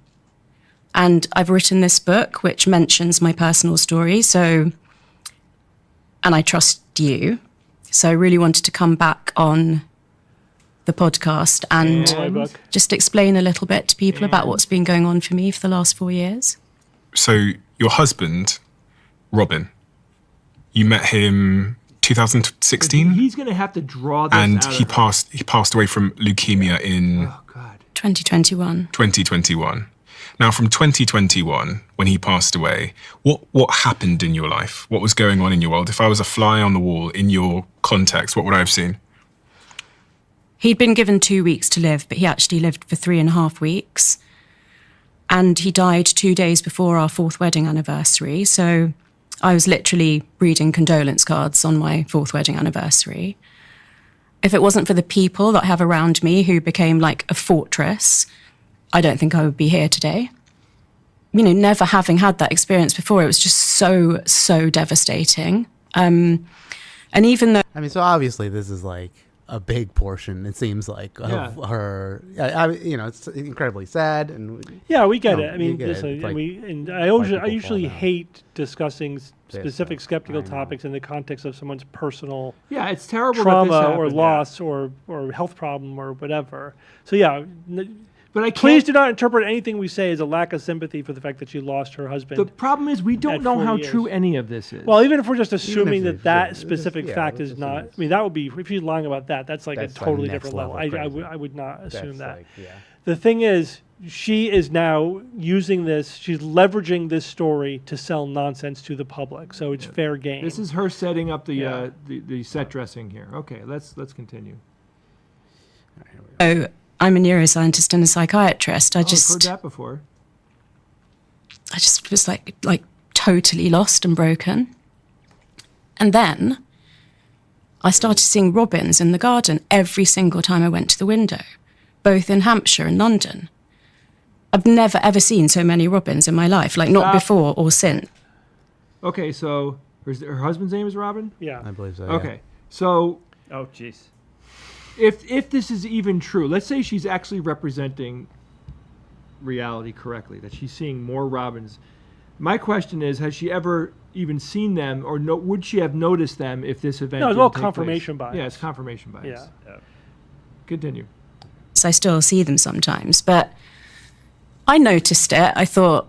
And I've written this book which mentions my personal story. And I trust you. So I really wanted to come back on the podcast and just explain a little bit to people about what's been going on for me for the last 4 years. So your husband, Robin, you met him 2016? He's going to have to draw this And out he of passed away from leukemia in 2021. 2021. Now, from 2021, when he passed away, what happened in your life? What was going on in your world? If I was a fly on the wall in your context, what would I have seen? He'd been given 2 weeks to live, but he actually lived for 3.5 weeks. And he died 2 days before our 4th wedding anniversary. So I was literally reading condolence cards on my 4th wedding anniversary. If it wasn't for the people that I have around me who became like a fortress, I don't think I would be here today. You know, never having had that experience before, it was just so devastating. And even though... I mean, so obviously this is like a big portion, it seems like, of her. You know, it's incredibly sad, and yeah, we get it. I we mean, get it. listen, Like, I usually hate discussing specific skeptical topics in the context of someone's personal it's terrible trauma that this or happened, loss or health problem or whatever. So yeah. But please do not interpret anything we say as a lack of sympathy for the fact that she lost her husband. The problem is we don't know 4 how years. true any of this is. Well, even if we're just assuming if that specific fact is not, I mean, that would be, if she's lying about that, that's like That's a totally like different level. next level I would not assume that. like, yeah. The thing is, she is now using this, she's leveraging this story to sell nonsense to the public. So it's fair game. This is her setting up the set dressing here. Okay, let's continue. Oh, I'm a neuroscientist and a psychiatrist. I've heard that before. I just was like totally lost and broken. And then I started seeing robins in the garden every single time I went to the window, both in Hampshire and London. I've never ever seen so many robins in my life, like not before or since. Okay, so her husband's name is Robin? Yeah. I believe so. Okay, so... Oh, jeez. If this is even true, let's say she's actually representing reality correctly, that she's seeing more robins. My question is, has she ever even seen them, or would she have noticed them if this event No, it's didn't all take confirmation place? bias. Yeah, it's confirmation bias. Yeah. Continue. I still see them sometimes, but I noticed it. I thought,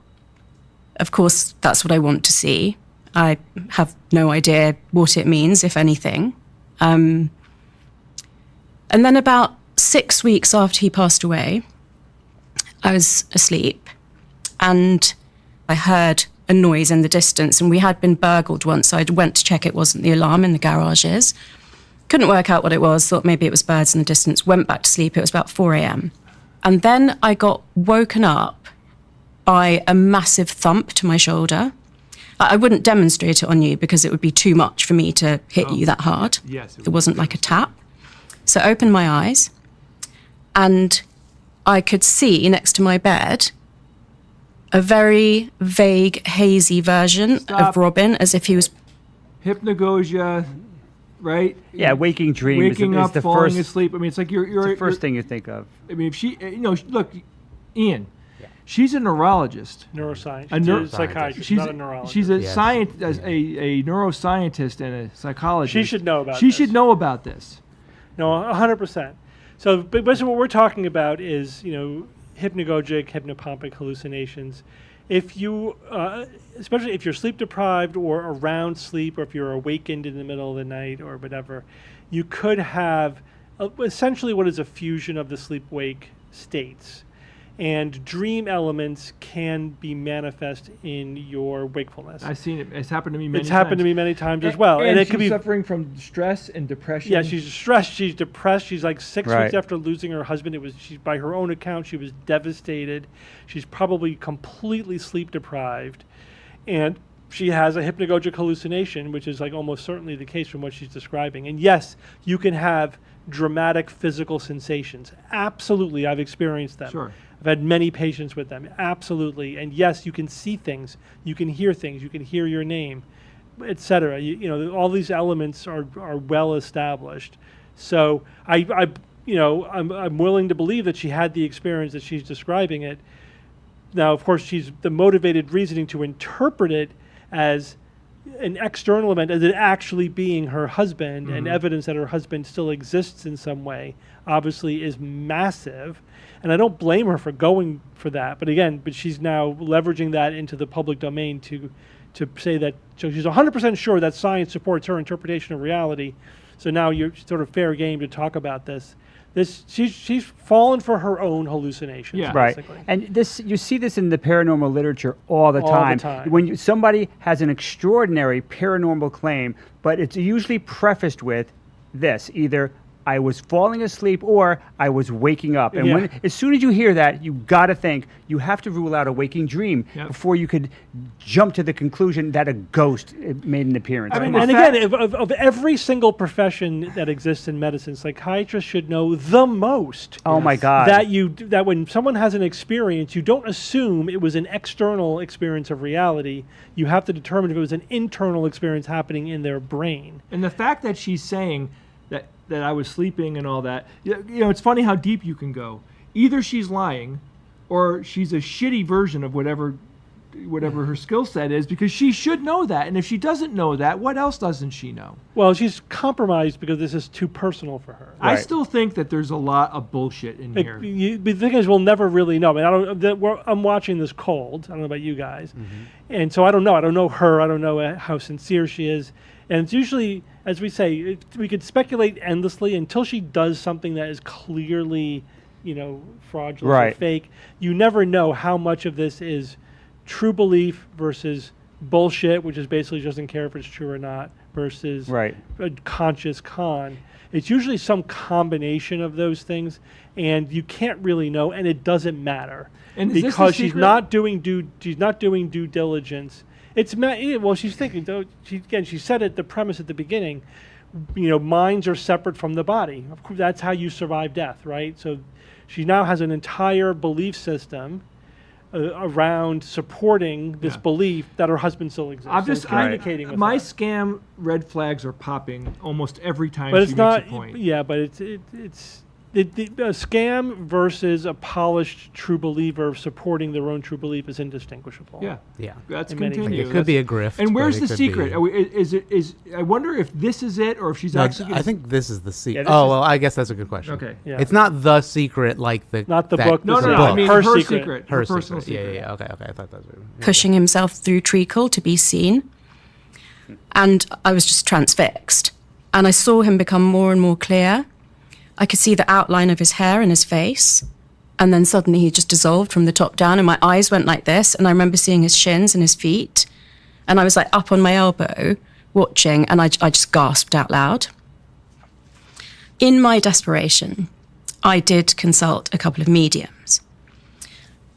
of course, that's what I want to see. I have no idea what it means, if anything. And then about 6 weeks after he passed away, I was asleep and I heard a noise in the distance, and we had been burgled once, so I went to check it wasn't the alarm in the garages. Couldn't work out what it was, thought maybe it was birds in the distance, went back to sleep. It was about 4 a.m. And then I got woken up by a massive thump to my shoulder. I wouldn't demonstrate it on you because it would be too much for me to hit you that hard. Yes. It wasn't like a tap. So I opened my eyes and I could see next to my bed a very vague, hazy version of Robin, as if he was... Hypnagogia, right? Yeah, waking dream Waking is up, the falling first, asleep. I mean, it's like you're the first thing you think of. I mean, if she, look, Ian, she's a neurologist. Neuroscience. A She's a psychiatrist, not a neurologist. She's a a neuroscientist and a psychologist. She should know about She this. should know about this. No, 100%. So, but basically what we're talking about is, hypnagogic, hypnopompic hallucinations. If you, especially if you're sleep deprived or around sleep, or if you're awakened in the middle of the night or whatever, you could have essentially what is a fusion of the sleep-wake states. And dream elements can be manifest in your wakefulness. I've seen it. It's happened to me many times. It's happened to me many times as well. And it she's could be suffering from stress and depression. Yeah, she's stressed. She's depressed. She's like 6 Right. weeks after losing her husband. She's by her own account, she was devastated. She's probably completely sleep deprived, and she has a hypnagogic hallucination, which is like almost certainly the case from what she's describing. And yes, you can have dramatic physical sensations. Absolutely, I've experienced them. Sure. I've had many patients with them. Absolutely. And yes, you can see things, you can hear things, you can hear your name, etc. All these elements are well established. So I'm willing to believe that she had the experience that she's describing it. Now, of course, she's the motivated reasoning to interpret it as an external event, as it actually being her husband, and evidence that her husband still exists in some way, obviously is massive. And I don't blame her for going for that. But again, she's now leveraging that into the public domain to say that, so she's 100% sure that science supports her interpretation of reality. So now you're sort of fair game to talk about this. She's fallen for her own hallucinations. Yeah. Right. Basically. And this, you see this in the paranormal literature all the All the time. time. When somebody has an extraordinary paranormal claim, but it's usually prefaced with this, either I was falling asleep or I was waking up. And Yeah. as soon as you hear that, you got to think, you have to rule out a waking dream before you could jump to the conclusion that a ghost made an appearance. And again, of every single profession that exists in medicine, psychiatrists should know the most. Oh my God. That when someone has an experience, you don't assume it was an external experience of reality. You have to determine if it was an internal experience happening in their brain. And the fact that she's saying that I was sleeping and all that, it's funny how deep you can go. Either she's lying, or she's a shitty version of whatever her skill set is, because she should know that. And if she doesn't know that, what else doesn't she know? Well, she's compromised because this is too personal for her. I still think that there's a lot of bullshit in here. The thing is, we'll never really know. I mean, I'm watching this cold. I don't know about you guys. And so I don't know. I don't know her. I don't know how sincere she is. And it's usually, as we say, we could speculate endlessly until she does something that is clearly, fraudulent or fake. You never know how much of this is true belief versus bullshit, which is basically just doesn't care if it's true or not, versus a conscious con. It's usually some combination of those things, and you can't really know, and it doesn't matter And is this because the she's secret? not doing due diligence. She's thinking. Though she said it. The premise at the beginning, minds are separate from the body. Of course, that's how you survive death, right? So, she now has an entire belief system around supporting this belief that her husband still exists. I'm just communicating with my her. scam red flags are popping almost every time But she it's makes not. a point. Yeah, but it's a scam versus a polished true believer supporting their own true belief is indistinguishable. Yeah. Let's In many continue. It could be a grift. And where's but the it could secret? be- I wonder if this is it, or if she's No, actually. I think this is the secret. this Oh is- well, I guess that's a good question. Okay. Yeah. It's not the secret like the Not the that- book. No, the no, no. book. I mean her her secret. secret. her personal secret. secret. Yeah. Okay. I thought that was Pushing himself through treacle to be seen. And I was just transfixed. And I saw him become more and more clear. I could see the outline of his hair and his face. And then suddenly he just dissolved from the top down, and my eyes went like this. And I remember seeing his shins and his feet. And I was like up on my elbow watching, and I just gasped out loud. In my desperation, I did consult a couple of mediums.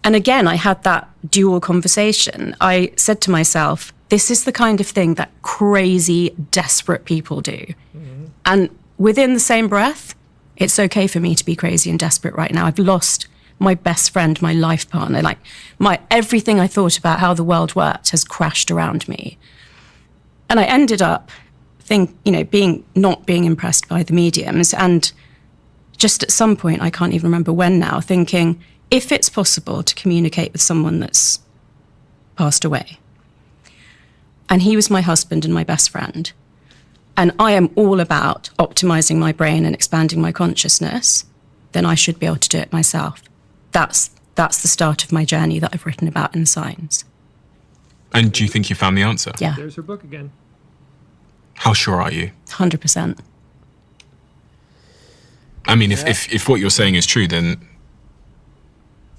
And again, I had that dual conversation. I said to myself, this is the kind of thing that crazy, desperate people do. And within the same breath, it's okay for me to be crazy and desperate right now. I've lost my best friend, my life partner. Like, everything I thought about how the world worked has crashed around me. And I ended up not being impressed by the mediums. And just at some point, I can't even remember when now, thinking, if it's possible to communicate with someone that's passed away, and he was my husband and my best friend, and I am all about optimizing my brain and expanding my consciousness, then I should be able to do it myself. That's the start of my journey that I've written about in Signs. And do you think you found the answer? Yeah. There's her book again. How sure are you? 100%. I mean, if what you're saying is true, then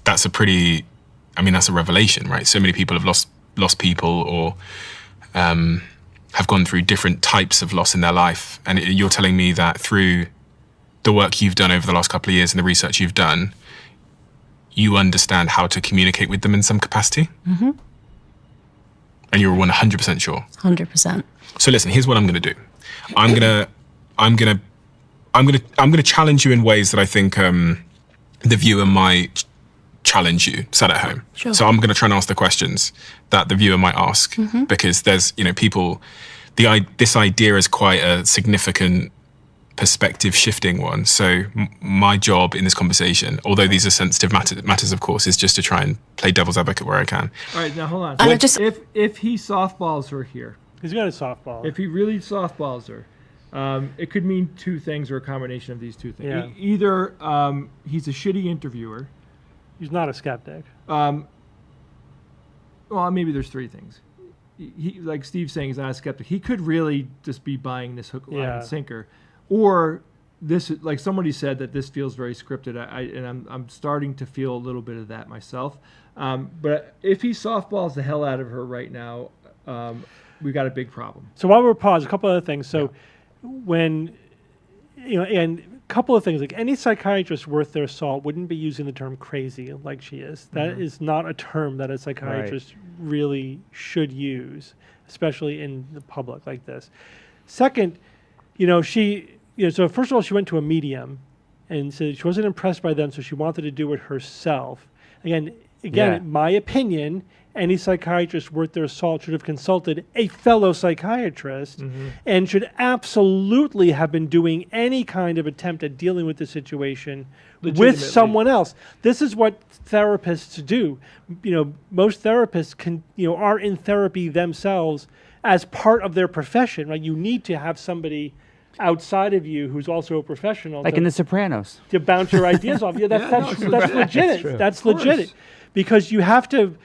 that's that's a revelation, right? So many people have lost people or have gone through different types of loss in their life. And you're telling me that through the work you've done over the last couple of years and the research you've done, you understand how to communicate with them in some capacity? Mm-hmm. And you're 100% sure? 100%. So listen, here's what I'm going to do. I'm going to challenge you in ways that I think the viewer might challenge you sat at home. Sure. So I'm going to try and ask the questions that the viewer might ask, because there's, people, this idea is quite a significant perspective shifting one. So my job in this conversation, although these are sensitive matters, of course, is just to try and play devil's advocate where I can. All right, now hold on. And If he softballs her here, He's got a softball. if he really softballs her, it could mean two things or a combination of these two things. Yeah. Either he's a shitty interviewer. He's not a skeptic. Well, maybe there's three things. He, like Steve's saying, he's not a skeptic. He could really just be buying this hook, line, Yeah. and sinker. Or this, like somebody said, that this feels very scripted. I'm starting to feel a little bit of that myself. But if he softballs the hell out of her right now, we got a big problem. So while we're paused, a couple other things. So when, and a couple of things, like any psychiatrist worth their salt wouldn't be using the term crazy like she is. That is not a term that a psychiatrist really should use, especially in the public like this. Second, so first of all, she went to a medium and said she wasn't impressed by them, so she wanted to do it herself. Again, in my opinion, any psychiatrist worth their salt should have consulted a fellow psychiatrist and should absolutely have been doing any kind of attempt at dealing with the situation with someone else. This is what therapists do. Most therapists are in therapy themselves as part of their profession. Right? You need to have somebody outside of you who's also a professional, like in The Sopranos, to bounce your ideas off. That's legit. That's legit, because you have to.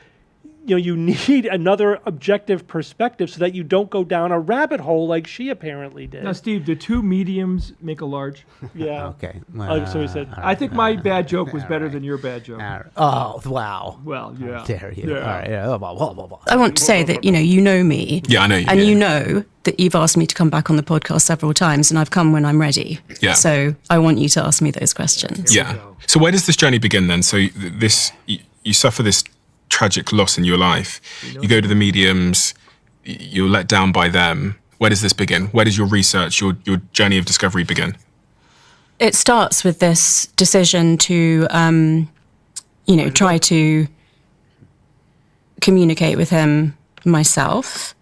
You need another objective perspective so that you don't go down a rabbit hole like she apparently did. Now, Steve, do two mediums make a large? Yeah. Okay. So he said. I think my bad joke was better than your bad joke. Oh, wow. Well, yeah. How dare you? Yeah. All right. Yeah. Blah, blah, blah, blah. I want to say that, you know me. Yeah, I know you. And you know that you've asked me to come back on the podcast several times, and I've come when I'm ready. Yeah. So I want you to ask me those questions. Yeah. So where does this journey begin then? So you suffer this tragic loss in your life. You go to the mediums, you're let down by them. Where does this begin? Where does your research, your journey of discovery begin? It starts with this decision to, try to communicate with him myself.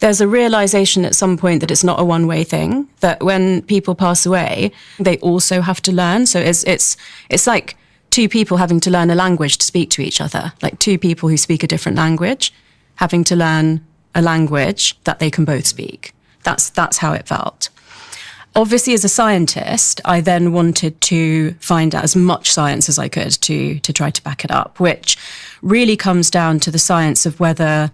There's a realization at some point that it's not a one-way thing, that when people pass away, they also have to learn. So it's like two people having to learn a language to speak to each other, like two people who speak a different language, having to learn a language that they can both speak. That's how it felt. Obviously, as a scientist, I then wanted to find out as much science as I could to try to back it up, which really comes down to the science of whether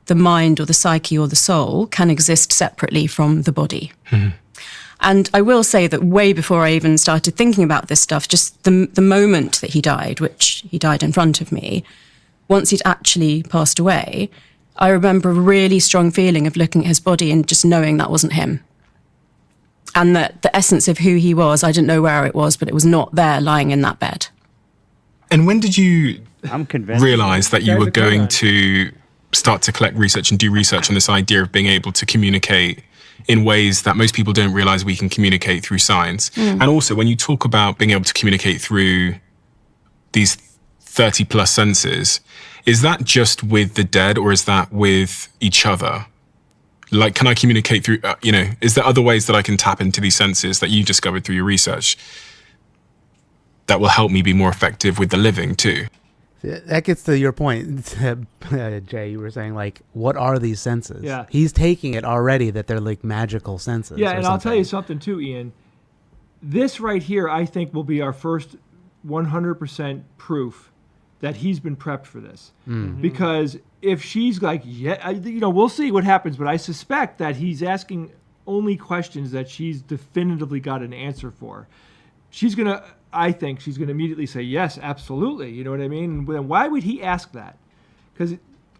the mind or the psyche or the soul can exist separately from the body. And I will say that way before I even started thinking about this stuff, just the moment that he died, which he died in front of me, once he'd actually passed away, I remember a really strong feeling of looking at his body and just knowing that wasn't him. And that the essence of who he was, I didn't know where it was, but it was not there lying in that bed. And when did you convinced realize that you were going to start to collect research and do research on this idea of being able to communicate in ways that most people don't realize we can communicate through science? And also, when you talk about being able to communicate through these 30 plus senses, is that just with the dead or is that with each other? Like, can I communicate through, is there other ways that I can tap into these senses that you discovered through your research that will help me be more effective with the living too? That gets to your point, Jay. You were saying, like, what are these senses? Yeah. He's taking it already that they're like magical senses. Yeah, or and something. I'll tell you something too, Ian. This right here, I think, will be our first 100% proof that he's been prepped for this. Because if she's like, we'll see what happens, but I suspect that he's asking only questions that she's definitively got an answer for. I think she's going to immediately say, yes, absolutely. You know what I mean? And why would he ask that? Because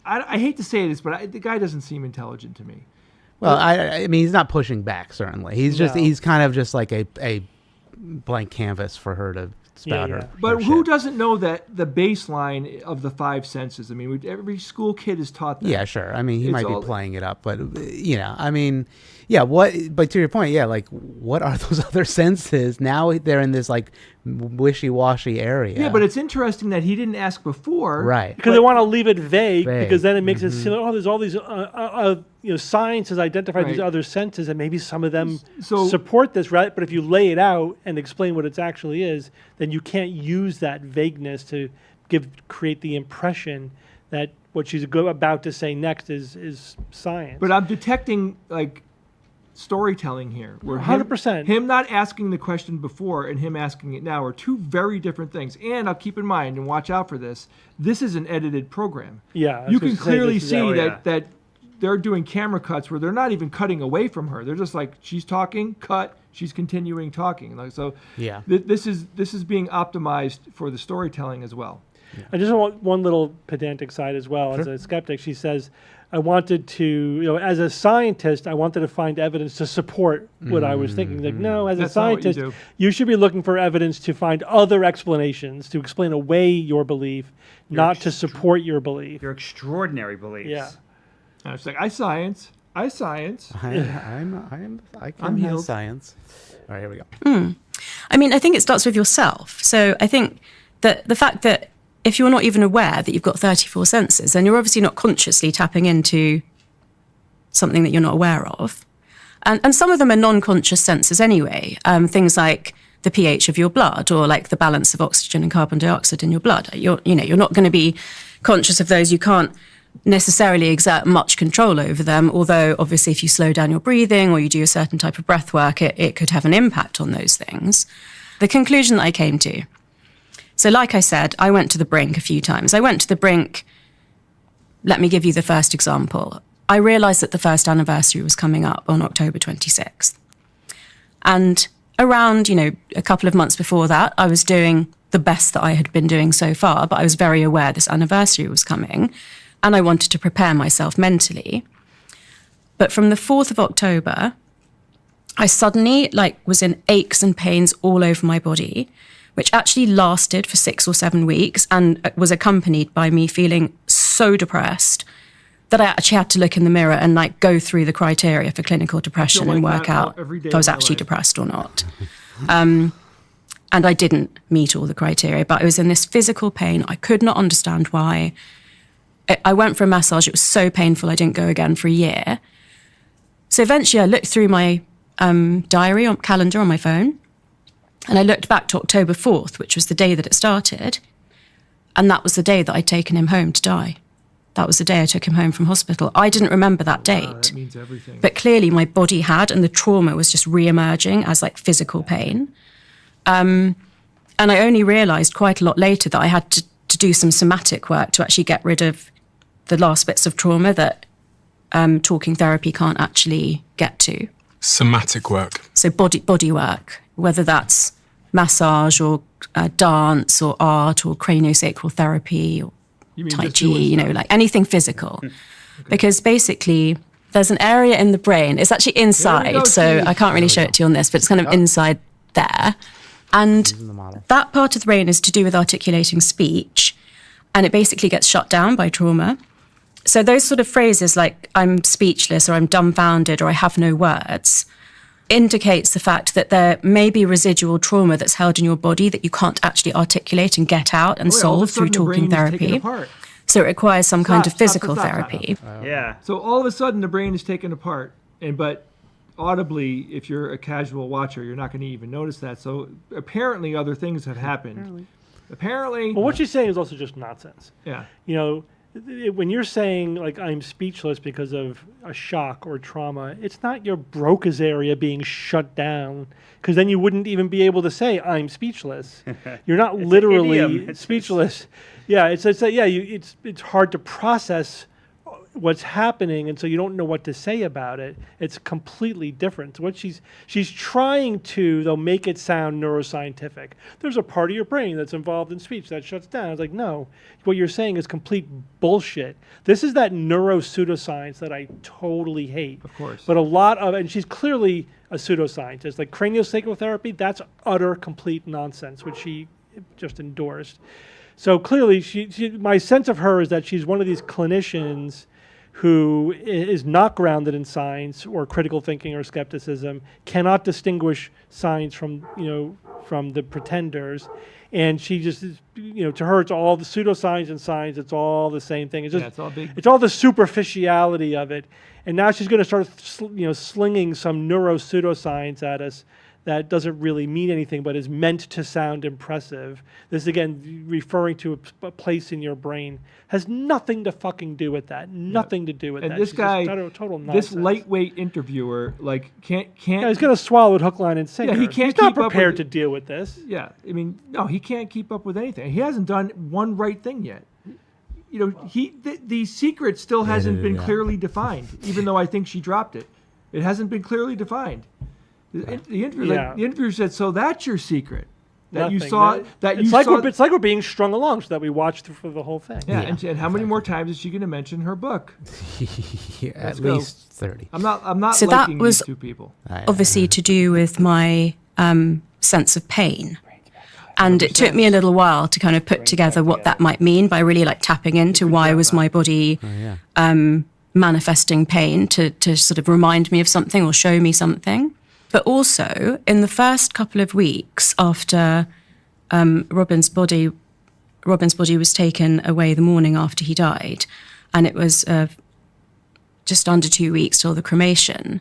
I hate to say this, but the guy doesn't seem intelligent to me. Well, I mean, he's not pushing back, certainly. He's kind of just like a blank canvas for her to spout her. But who doesn't know that the baseline of the five senses? I mean, every school kid is taught that. Yeah, sure. I mean, he might be playing it up, but I mean, yeah. But to your point, yeah, like, what are those other senses? Now they're in this like wishy-washy area. Yeah, but it's interesting that he didn't ask before, right? Because they want to leave it vague, because then it makes it seem like, there's all these science has identified these other senses, and maybe some of them support this, right? But if you lay it out and explain what it actually is, then you can't use that vagueness to create the impression that what she's about to say next is science. But I'm detecting like storytelling here. 100%. Him not asking the question before and him asking it now are two very different things. And I'll keep in mind and watch out for this. This is an edited program. Yeah, you can clearly see that they're doing camera cuts where they're not even cutting away from her. They're just like, she's talking, cut, she's continuing talking. Like so, Yeah. This is being optimized for the storytelling as well. I just want one little pedantic side as well. As a skeptic, she says, I wanted to, as a scientist, I wanted to find evidence to support what I was thinking. Like, no, as That's a not what you scientist, do. you should be looking for evidence to find other explanations, to explain away your belief, not to support your belief. Your extraordinary beliefs. Yeah. And it's like, I science. I I'm can have healed. science. All right, here we go. I mean, I think it starts with yourself. So I think that the fact that if you're not even aware that you've got 34 senses, then you're obviously not consciously tapping into something that you're not aware of. And some of them are non-conscious senses anyway. Things like the pH of your blood, or like the balance of oxygen and carbon dioxide in your blood. You're not going to be conscious of those. You can't necessarily exert much control over them, although obviously if you slow down your breathing or you do a certain type of breath work, it could have an impact on those things. The conclusion that I came to, so like I said, I went to the brink a few times. I went to the brink, let me give you the first example. I realised that the first anniversary was coming up on October 26th. And around, a couple of months before that, I was doing the best that I had been doing so far, but I was very aware this anniversary was coming, and I wanted to prepare myself mentally. But from the 4th of October, I suddenly was in aches and pains all over my body, which actually lasted for 6 or 7 weeks and was accompanied by me feeling so depressed that I actually had to look in the mirror and go through the criteria for clinical depression and work out if I was actually depressed or not. And I didn't meet all the criteria, but I was in this physical pain. I could not understand why. I went for a massage. It was so painful I didn't go again for a year. So eventually I looked through my diary or calendar on my phone, and I looked back to October 4th, which was the day that it started, and that was the day that I'd taken him home to die. That was the day I took him home from hospital. I didn't remember that date. Wow, that means everything. But clearly my body had, and the trauma was just re-emerging as physical pain. And I only realised quite a lot later that I had to do some somatic work to actually get rid of the last bits of trauma that talking therapy can't actually get to. Somatic work. So body work, whether that's massage or dance or art or craniosacral therapy or Tai Chi, anything physical. Okay. Because basically there's an area in the brain, it's actually inside, so I can't really show it to you on this, but it's kind of inside there. And that part of the brain is to do with articulating speech, and it basically gets shut down by trauma. So those sort of phrases like I'm speechless or I'm dumbfounded or I have no words indicates the fact that there may be residual trauma that's held in your body that you can't actually articulate and get out and solve through talking therapy. So it requires some kind of physical therapy. Yeah. So all of a sudden the brain is taken apart, but audibly, if you're a casual watcher, you're not going to even notice that. So apparently other things have happened. Apparently. Well, what she's saying is also just nonsense. Yeah. When you're saying I'm speechless because of a shock or trauma, it's not your Broca's area being shut down, because then you wouldn't even be able to say I'm speechless. You're not literally speechless. Yeah, it's hard to process what's happening, and so you don't know what to say about it. It's completely different. What she's trying to, though, make it sound neuroscientific. There's a part of your brain that's involved in speech that shuts down. It's no, what you're saying is complete bullshit. This is that neuro-pseudoscience that I totally hate. Of course. But and she's clearly a pseudoscientist. Like craniosacral therapy, that's utter complete nonsense, which she just endorsed. So clearly, my sense of her is that she's one of these clinicians who is not grounded in science or critical thinking or skepticism, cannot distinguish science from the pretenders, and she just is, to her it's all the pseudoscience and science. It's all the same thing. It's just it's all big. It's all the superficiality of it, and now she's going to start slinging some neuro pseudoscience at us that doesn't really mean anything, but is meant to sound impressive. This, again, referring to a place in your brain, has nothing to fucking do with that. Nothing to do with that. And this She's guy, just total nonsense. this lightweight interviewer, can't. Yeah, he's gonna swallow it hook, line, and sinker. Yeah, he can't He's not keep up prepared with to deal with this. Yeah, no, he can't keep up with anything. He hasn't done one right thing yet. The secret still hasn't been clearly defined, even though I think she dropped it. It hasn't been clearly defined. The interviewer said, "So that's your secret." That you Nothing. saw. It's like we're being strung along, so that we watched for the whole thing. Yeah, and how many more times is she going to mention her book? At least 30. I'm not So liking that was these two people. obviously to do with my sense of pain. And it took me a little while to kind of put together what that might mean by really like tapping into why was my body manifesting pain to sort of remind me of something or show me something. But also in the first couple of weeks after Robin's body was taken away the morning after he died, and it was just under 2 weeks till the cremation.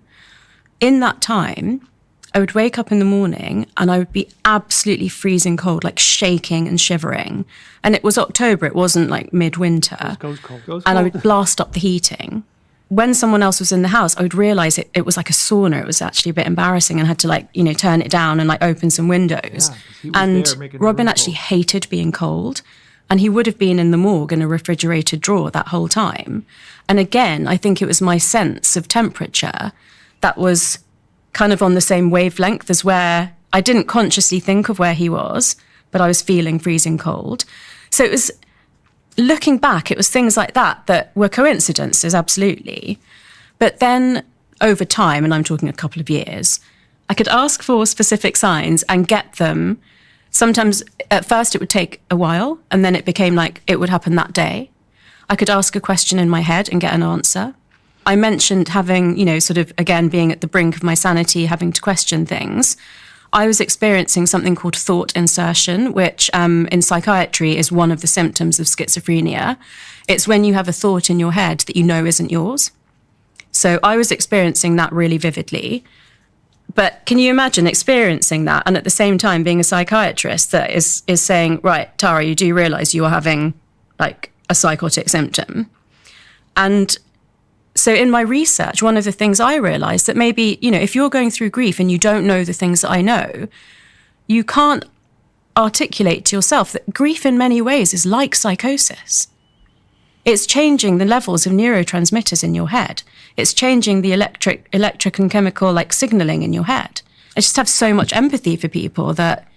In that time, I would wake up in the morning and I would be absolutely freezing cold, like shaking and shivering. And it was October, it wasn't like midwinter. Goes cold. And I would blast up the heating. When someone else was in the house, I would realize it was like a sauna. It was actually a bit embarrassing and had to like, turn it down and like open some windows. And Robin actually hated being cold. And he would have been in the morgue in a refrigerated drawer that whole time. And again, I think it was my sense of temperature that was kind of on the same wavelength as where I didn't consciously think of where he was, but I was feeling freezing cold. So it was, looking back, it was things like that were coincidences, absolutely. But then over time, and I'm talking a couple of years, I could ask for specific signs and get them. Sometimes at first it would take a while, and then it became like it would happen that day. I could ask a question in my head and get an answer. I mentioned having, sort of, again, being at the brink of my sanity, having to question things. I was experiencing something called thought insertion, which in psychiatry is one of the symptoms of schizophrenia. It's when you have a thought in your head that you know isn't yours. So I was experiencing that really vividly. But can you imagine experiencing that and at the same time being a psychiatrist that is saying, right, Tara, you do realize you are having like a psychotic symptom? And so in my research, one of the things I realized that maybe, if you're going through grief and you don't know the things that I know, you can't articulate to yourself that grief in many ways is like psychosis. It's changing the levels of neurotransmitters in your head. It's changing the electric and chemical like signaling in your head. I just have so much empathy for people that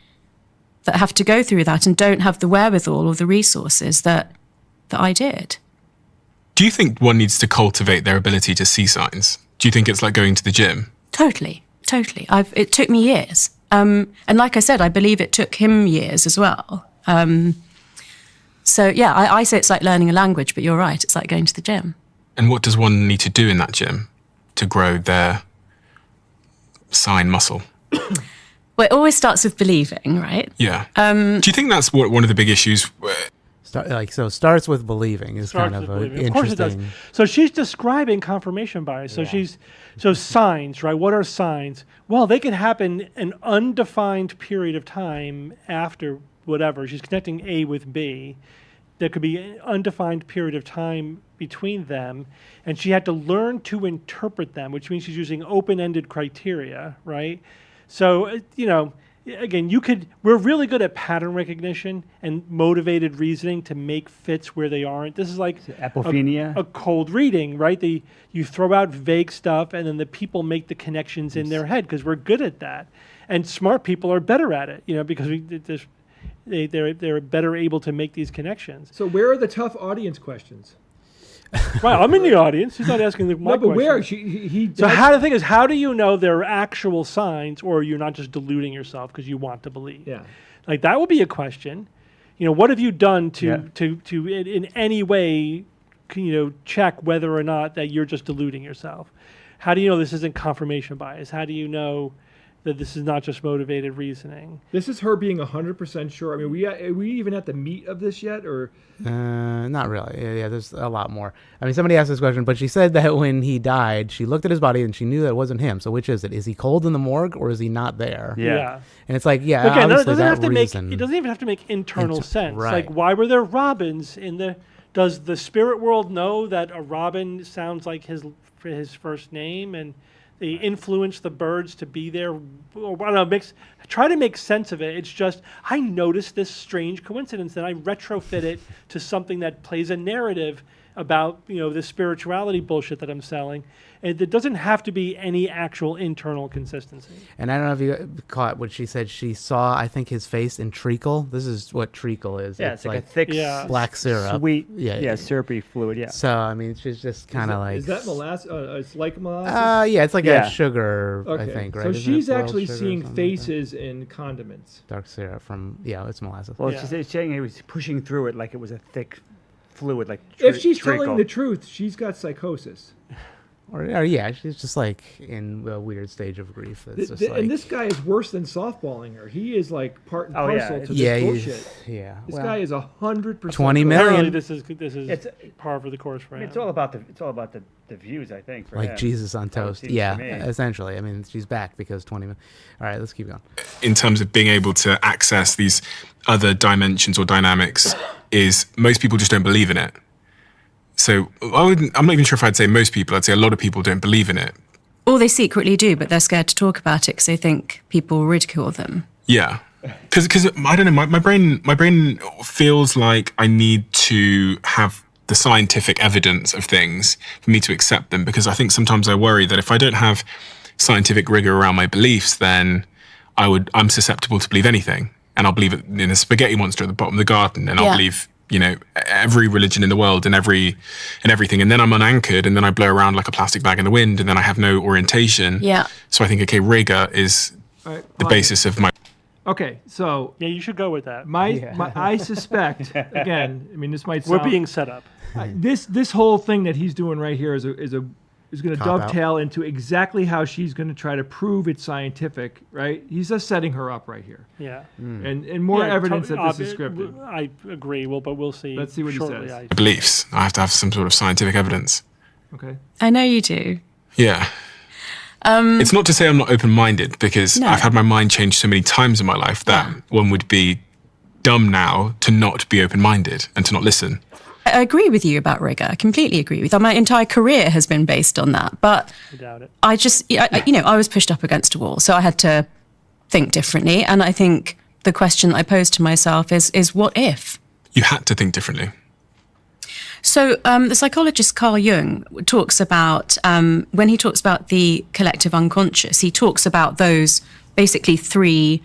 have to go through that and don't have the wherewithal or the resources that I did. Do you think one needs to cultivate their ability to see signs? Do you think it's like going to the gym? Totally. It took me years. And like I said, I believe it took him years as well. So yeah, I say it's like learning a language, but you're right, it's like going to the gym. And what does one need to do in that gym to grow their sign muscle? Well, it always starts with believing, right? Yeah. Do you think that's one of the big issues? Starts with believing is kind of interesting. Of course it does. So she's describing confirmation bias. So signs, right? What are signs? Well, they can happen an undefined period of time after whatever. She's connecting A with B. There could be an undefined period of time between them, and she had to learn to interpret them, which means she's using open-ended criteria, right? So, again, we're really good at pattern recognition and motivated reasoning to make fits where they aren't. This is like apophenia, a cold reading, right? You throw out vague stuff and then the people make the connections in their head because we're good at that. And smart people are better at it, because they're better able to make these connections. So where are the tough audience questions? Right, I'm in the audience. He's not asking my No, but question. where? He So the thing is, how do you know there are actual signs, or you're not just deluding yourself because you want to believe? Yeah, like that would be a question. What have you done to in any way, check whether or not that you're just deluding yourself? How do you know this isn't confirmation bias? How do you know that this is not just motivated reasoning? This is her being 100% sure. I mean, are we even at the meat of this yet, or? Not really. Yeah, there's a lot more. I mean, somebody asked this question, but she said that when he died, she looked at his body and she knew that it wasn't him. So which is it? Is he cold in the morgue or is he not there? Yeah. And it's like, Again, obviously it doesn't even have to make internal sense. Right. Like, why were there robins in the? Does the spirit world know that a robin sounds like his first name and they influence the birds to be there? Or, I don't know, try to make sense of it. It's just, I noticed this strange coincidence and I retrofit it to something that plays a narrative about, you know, this spirituality bullshit that I'm selling. And there doesn't have to be any actual internal consistency. And I don't know if you caught what she said. She saw, I think, his face in treacle. This is what treacle is. Yeah, it's like a thick, black syrup. sweet, syrupy fluid. Yeah. So I mean, she's just kind of like. Is that molasses? It's like molasses. Yeah, it's like a sugar. Okay. I think, right? So Isn't she's it boiled actually sugar or seeing something like that? faces in condiments. Dark syrup from it's molasses. Well, she's saying he was pushing through it like it was a thick fluid, like If she's treacle. telling the truth, she's got psychosis. Or yeah, she's just like in a weird stage of grief. That's just like, And this guy is worse than softballing her. He is like part and Oh, yeah. parcel to Yeah, this he's- bullshit. yeah. This Well, guy is 100%. 20 million. Apparently this is It's par for the course for him. It's all about the views, I think. For like him. Jesus on That's what it toast. seems Yeah, to me. essentially. I mean, she's back because 20 minutes. All right, let's keep going. In terms of being able to access these other dimensions or dynamics, is most people just don't believe in it. So I'm not even sure if I'd say most people. I'd say a lot of people don't believe in it. Or they secretly do, but they're scared to talk about it because they think people will ridicule them. Yeah, because I don't know. My brain feels like I need to have the scientific evidence of things for me to accept them. Because I think sometimes I worry that if I don't have scientific rigor around my beliefs, then I'm susceptible to believe anything, and I'll believe it in a spaghetti monster at the bottom of the garden, and I'll believe every religion in the world and everything, and then I'm unanchored, and then I blow around like a plastic bag in the wind, and then I have no orientation. Yeah. So I think, okay, rigor is the basis of my. Okay, so yeah, you should go with that. I suspect again. I mean, this might sound, We're being set up. This whole thing that he's doing right here is going to Cop dovetail into exactly how she's going to try to prove it's scientific, right? He's just setting her up right here. Yeah. And more evidence that this is scripted. I agree. Well, but we'll see. Let's see what he shortly. says. Beliefs. I have to have some sort of scientific evidence. Okay. I know you do. Yeah. It's not to say I'm not open-minded, because No. I've had my mind changed so many times in my life that one would be dumb now to not be open-minded and to not listen. I agree with you about rigor. I completely agree with that. My entire career has been based on that. But I doubt it. I just, I was pushed up against a wall, so I had to think differently. And I think the question I posed to myself is what if? You had to think differently. So the psychologist Carl Jung talks about, when he talks about the collective unconscious, he talks about those basically three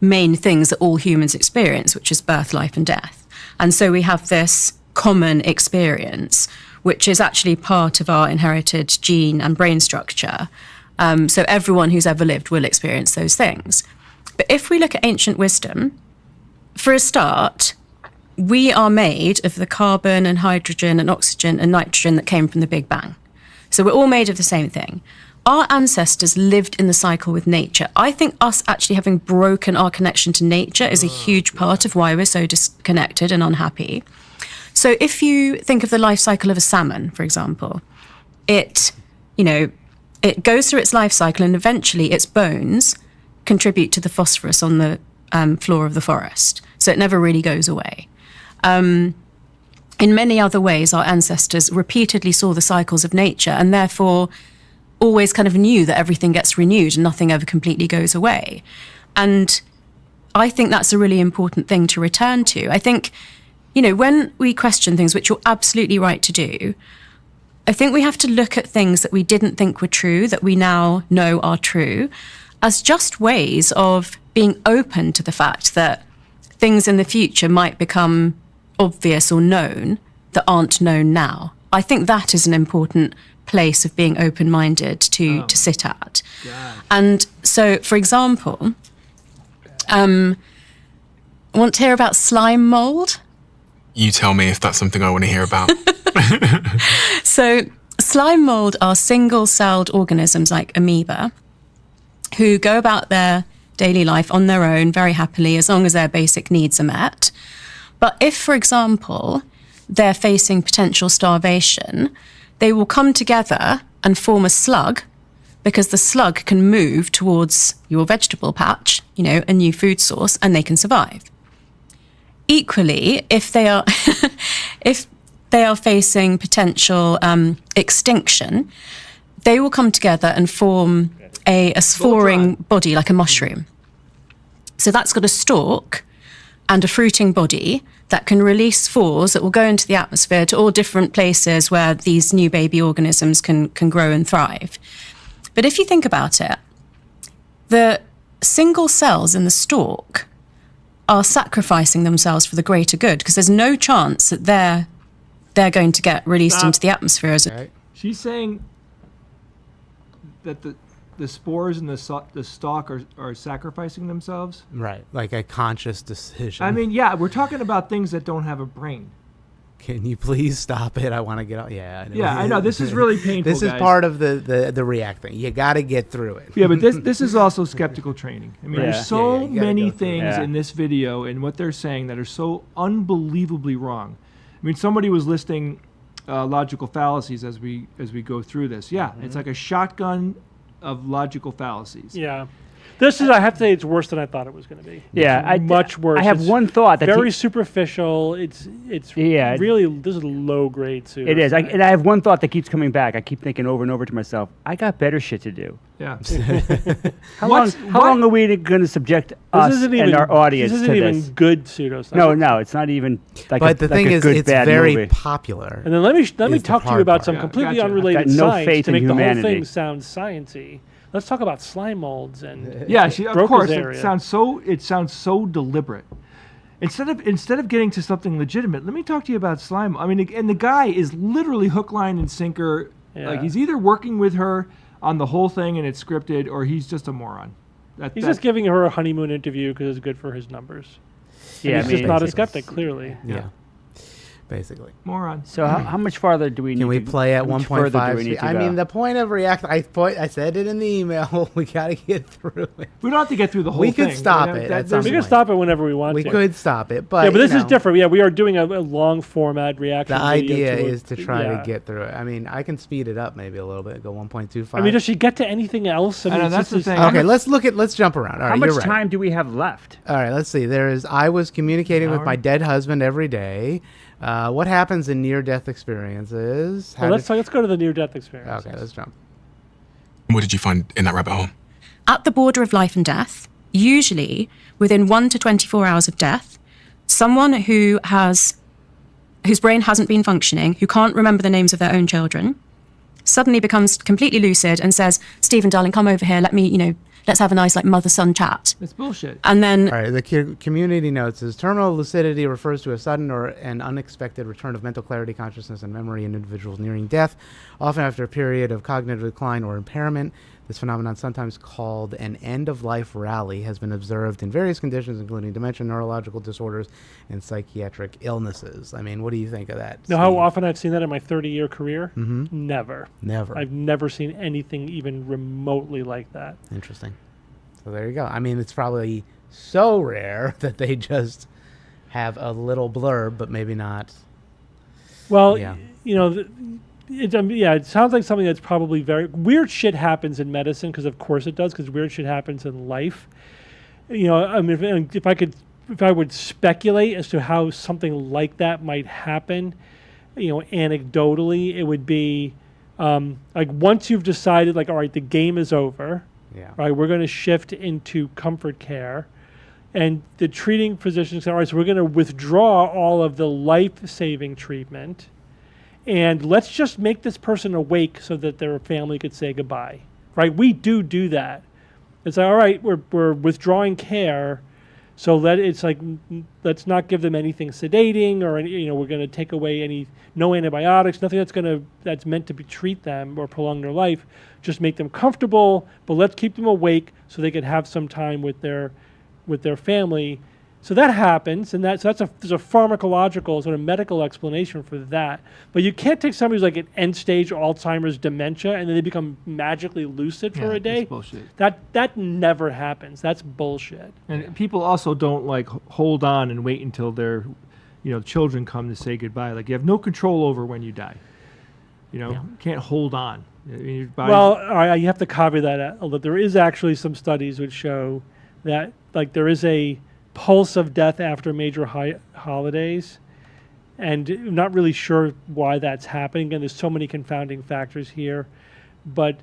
main things that all humans experience, which is birth, life, and death. And so we have this common experience, which is actually part of our inherited gene and brain structure. So everyone who's ever lived will experience those things. But if we look at ancient wisdom, for a start, we are made of the carbon and hydrogen and oxygen and nitrogen that came from the Big Bang. So we're all made of the same thing. Our ancestors lived in the cycle with nature. I think us actually having broken our connection to nature is a huge part of why we're so disconnected and unhappy. So if you think of the life cycle of a salmon, for example, it goes through its life cycle, and eventually its bones contribute to the phosphorus on the floor of the forest. So it never really goes away. In many other ways, our ancestors repeatedly saw the cycles of nature and therefore always kind of knew that everything gets renewed and nothing ever completely goes away. And I think that's a really important thing to return to. I think, when we question things, which you're absolutely right to do, I think we have to look at things that we didn't think were true, that we now know are true, as just ways of being open to the fact that things in the future might become obvious or known that aren't known now. I think that is an important place of being open-minded to sit at. And so, for example, want to hear about slime mold? You tell me if that's something I want to hear about. So slime mold are single-celled organisms like amoeba who go about their daily life on their own very happily as long as their basic needs are met. But if, for example, they're facing potential starvation, they will come together and form a slug because the slug can move towards your vegetable patch, a new food source, and they can survive. Equally, if they are facing potential extinction, they will come together and form a sphoring body like a mushroom. So that's got a stalk, and a fruiting body that can release spores that will go into the atmosphere to all different places where these new baby organisms can grow and thrive. But if you think about it, the single cells in the stalk are sacrificing themselves for the greater good, because there's no chance that they're going to get released into the atmosphere as a... She's saying that the spores in the stalk are sacrificing themselves? Right, like a conscious decision. I mean, yeah, we're talking about things that don't have a brain. Can you please stop it? I want to get out. Yeah, I know. Yeah, I know. This is really painful, This is guys. part of the react thing. You got to get through it. Yeah, but this is also skeptical training. I mean, there's so you gotta many go through it. things in this video and what they're saying that are so unbelievably wrong. I mean, somebody was listing logical fallacies as we go through this. Yeah, it's like a shotgun of logical fallacies. Yeah. This is, I have to say, it's worse than I thought it was going to be. Yeah, much worse. I have It's one thought that very superficial. It's really, this is low grade pseudo. It is. And I have one thought that keeps coming back. I keep thinking over and over to myself, I got better shit to do. Yeah. How long are we going to subject us and our audience to this? This isn't even good pseudoscience. No, it's not even like but the thing is, it's very movie. popular. And then let me talk to you about some completely unrelated no science faith to make in the whole humanity. thing sound sciencey. Let's talk about slime molds and Yeah, of course. area. It sounds so deliberate. Instead of getting to something legitimate, let me talk to you about slime. I mean, and the guy is literally hook, line, and sinker. Yeah. Like he's either working with her on the whole thing and it's scripted, or he's just a moron. He's just giving her a honeymoon interview because it's good for his numbers. Yeah, and he's just not a skeptic, clearly. Yeah. Basically. Moron. So how much farther do we need Can we to play at how much further do we need 1.5? to I go? mean, the point of react, I said it in the email. We got to get through it. We don't have to get through the whole We thing. could stop it. We can stop it whenever we want We to. could stop it, but yeah, but this you is know, different. Yeah, we are doing a long format reaction. The video idea to is to try yeah. to get through it. I mean, I can speed it up maybe a little bit. Go 1.25. I mean, does she get to anything else? I know, it's that's just the this- thing. Okay, let's jump around. All right, how you're much right. time do we have left? All right, let's see. I was communicating with my dead husband every day. What happens in near-death experiences? Well, let's go to the near-death experience. Okay, let's jump. What did you find in that rabbit hole? At the border of life and death, usually within 1 to 24 hours of death, someone whose brain hasn't been functioning, who can't remember the names of their own children, suddenly becomes completely lucid and says, "Stephen, darling, come over here. Let's have a nice mother-son chat." It's bullshit. And then All right, the community notes is terminal lucidity refers to a sudden or an unexpected return of mental clarity, consciousness, and memory in individuals nearing death, often after a period of cognitive decline or impairment. This phenomenon, sometimes called an end-of-life rally, has been observed in various conditions, including dementia, neurological disorders, and psychiatric illnesses. I mean, what do you think of that? Know how Steve? often I've seen that in my 30-year career? Mhm. Never. Never. I've never seen anything even remotely like that. Interesting. So there you go. I mean, it's probably so rare that they just have a little blurb, but maybe not. Well, Yeah. you know, it sounds like something that's probably very weird. Shit happens in medicine because, of course, it does. Because weird shit happens in life. You know, I mean, if I would speculate as to how something like that might happen, you know, anecdotally, it would be like once you've decided, like, all right, the game is over. Yeah. Right, we're going to shift into comfort care, and the treating physicians say, all right, so we're going to withdraw all of the life-saving treatment, and let's just make this person awake so that their family could say goodbye. Right? We do that. It's like, all right, we're withdrawing care, so let's not give them anything sedating or we're going to take away no antibiotics, nothing that's meant to treat them or prolong their life. Just make them comfortable, but let's keep them awake so they can have some time with their family. So that happens, and there's a pharmacological sort of medical explanation for that. But you can't take somebody who's like at end stage Alzheimer's dementia and then they become magically lucid for a day. That's bullshit. That never happens. That's bullshit. And people also don't hold on and wait until their, children come to say goodbye. Like you have no control over when you die. You can't hold on. Your body's- Well, all right, you have to caveat that. Although there is actually some studies which show that there is a pulse of death after major holidays, and I'm not really sure why that's happening. Again, there's so many confounding factors here, but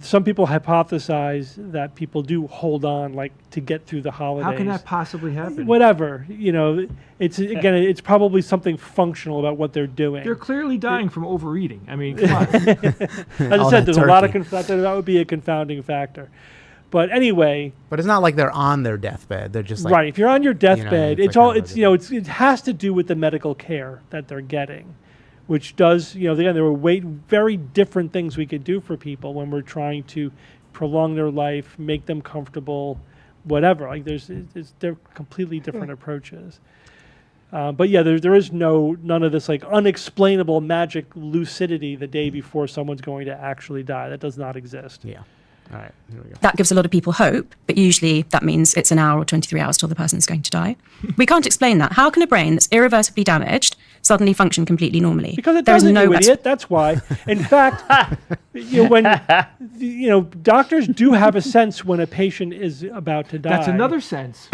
some people hypothesize that people do hold on, like, to get through the holidays. How can that possibly happen? Whatever, it's again, it's probably something functional about what they're doing. They're clearly dying from overeating. I mean, come on. As I said, there's a lot of that would be a confounding factor. But anyway, but it's not like they're on their deathbed. They're just like, right. If you're on your deathbed, it's all it has to do with the medical care that they're getting, which does, again, there were very different things we could do for people when we're trying to prolong their life, make them comfortable, whatever. Like they're completely different approaches. But yeah, there is none of this like unexplainable magic lucidity the day before someone's going to actually die. That does not exist. Yeah. All right, here we go. That gives a lot of people hope, but usually that means it's an hour or 23 hours till the person's going to die. We can't explain that. How can a brain that's irreversibly damaged suddenly function completely normally? Because it doesn't, you idiot. That's why. In fact, when doctors do have a sense when a patient is about to die. That's another sense.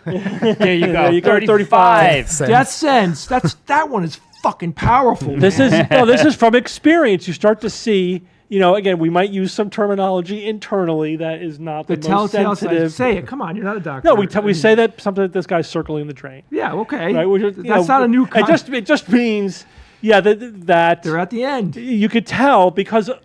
There you go. There you go. 35. That sense. That one is fucking powerful. This is from experience. You start to see. Again, we might use some terminology internally that is not the most sensitive. Say it. Come on, you're not a doctor. No, we say that something that this guy's circling the drain. Yeah, okay. Right? That's not a new concept. It just means, that they're at the end. You could tell because of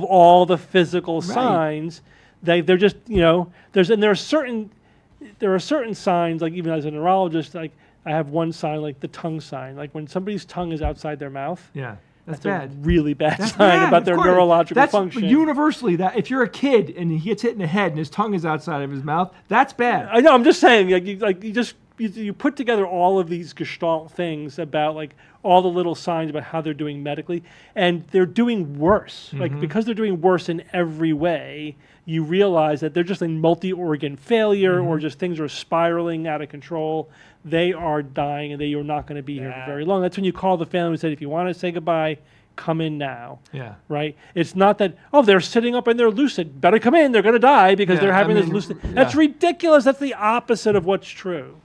all the physical signs. They're just, there are certain signs, like even as a neurologist, like I have one sign, like the tongue sign. Like when somebody's tongue is outside their mouth. Yeah. That's bad. A really bad sign about their neurological function. Universally, that if you're a kid and he gets hit in the head and his tongue is outside of his mouth, that's bad. I know. I'm just saying, you put together all of these gestalt things about like all the little signs about how they're doing medically, and they're doing worse. Mm-hmm. Like because they're doing worse in every way, you realize that they're just in multi-organ failure or just things are spiraling out of control. They are dying and they are not going to be here for very long. That's when you call the family and say, if you want to say goodbye, come in now. Yeah. Right? It's not that, they're sitting up and they're lucid. Better come in. They're going to die because they're having this lucid. Yeah. That's ridiculous. That's the opposite of what's true.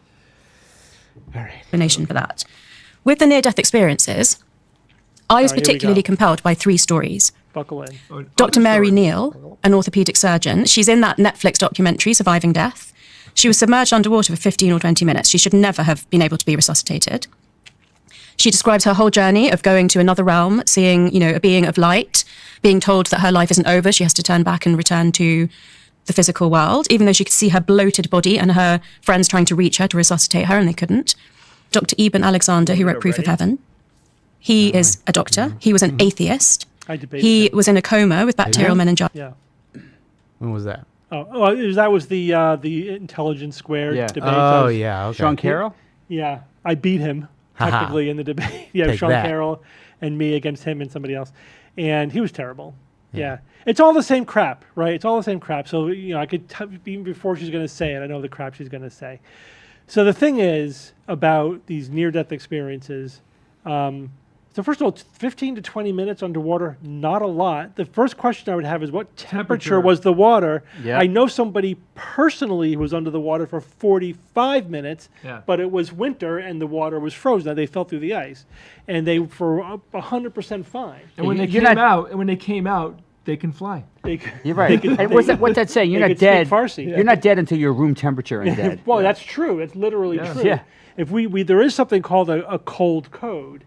All right. Explanation for that. With the near-death experiences, I was particularly compelled by 3 stories. Buckle in. Dr. Mary Neal, an orthopedic surgeon, she's in that Netflix documentary, Surviving Death. She was submerged underwater for 15 or 20 minutes. She should never have been able to be resuscitated. She describes her whole journey of going to another realm, seeing, a being of light, being told that her life isn't over. She has to turn back and return to the physical world, even though she could see her bloated body and her friends trying to reach her to resuscitate her, and they couldn't. Dr. Eben Alexander, who wrote Proof of Heaven, he is a doctor. He was an atheist. He was in a coma with bacterial meningitis. Yeah. When was that? That was the Intelligence Squared debate. Oh, yeah. Okay. Sean Carroll? Yeah. I beat him technically in the debate. Yeah, Sean Carroll and me against him and somebody else. And he was terrible. Yeah. It's all the same crap, right? It's all the same crap. So, I could, even before she's going to say it, I know the crap she's going to say. So the thing is about these near-death experiences, so first of all, 15 to 20 minutes underwater, not a lot. The first question I would have is what temperature was the water? Yep. I know somebody personally who was under the water for 45 minutes, but it was winter and the water was frozen. Now, they fell through the ice, and they were 100% fine. And when they came out, they can fly. You're right. What's that saying? You're not dead. You're not dead until you're room temperature and dead. Well, that's true. It's literally true. Yeah. If there is something called a cold code,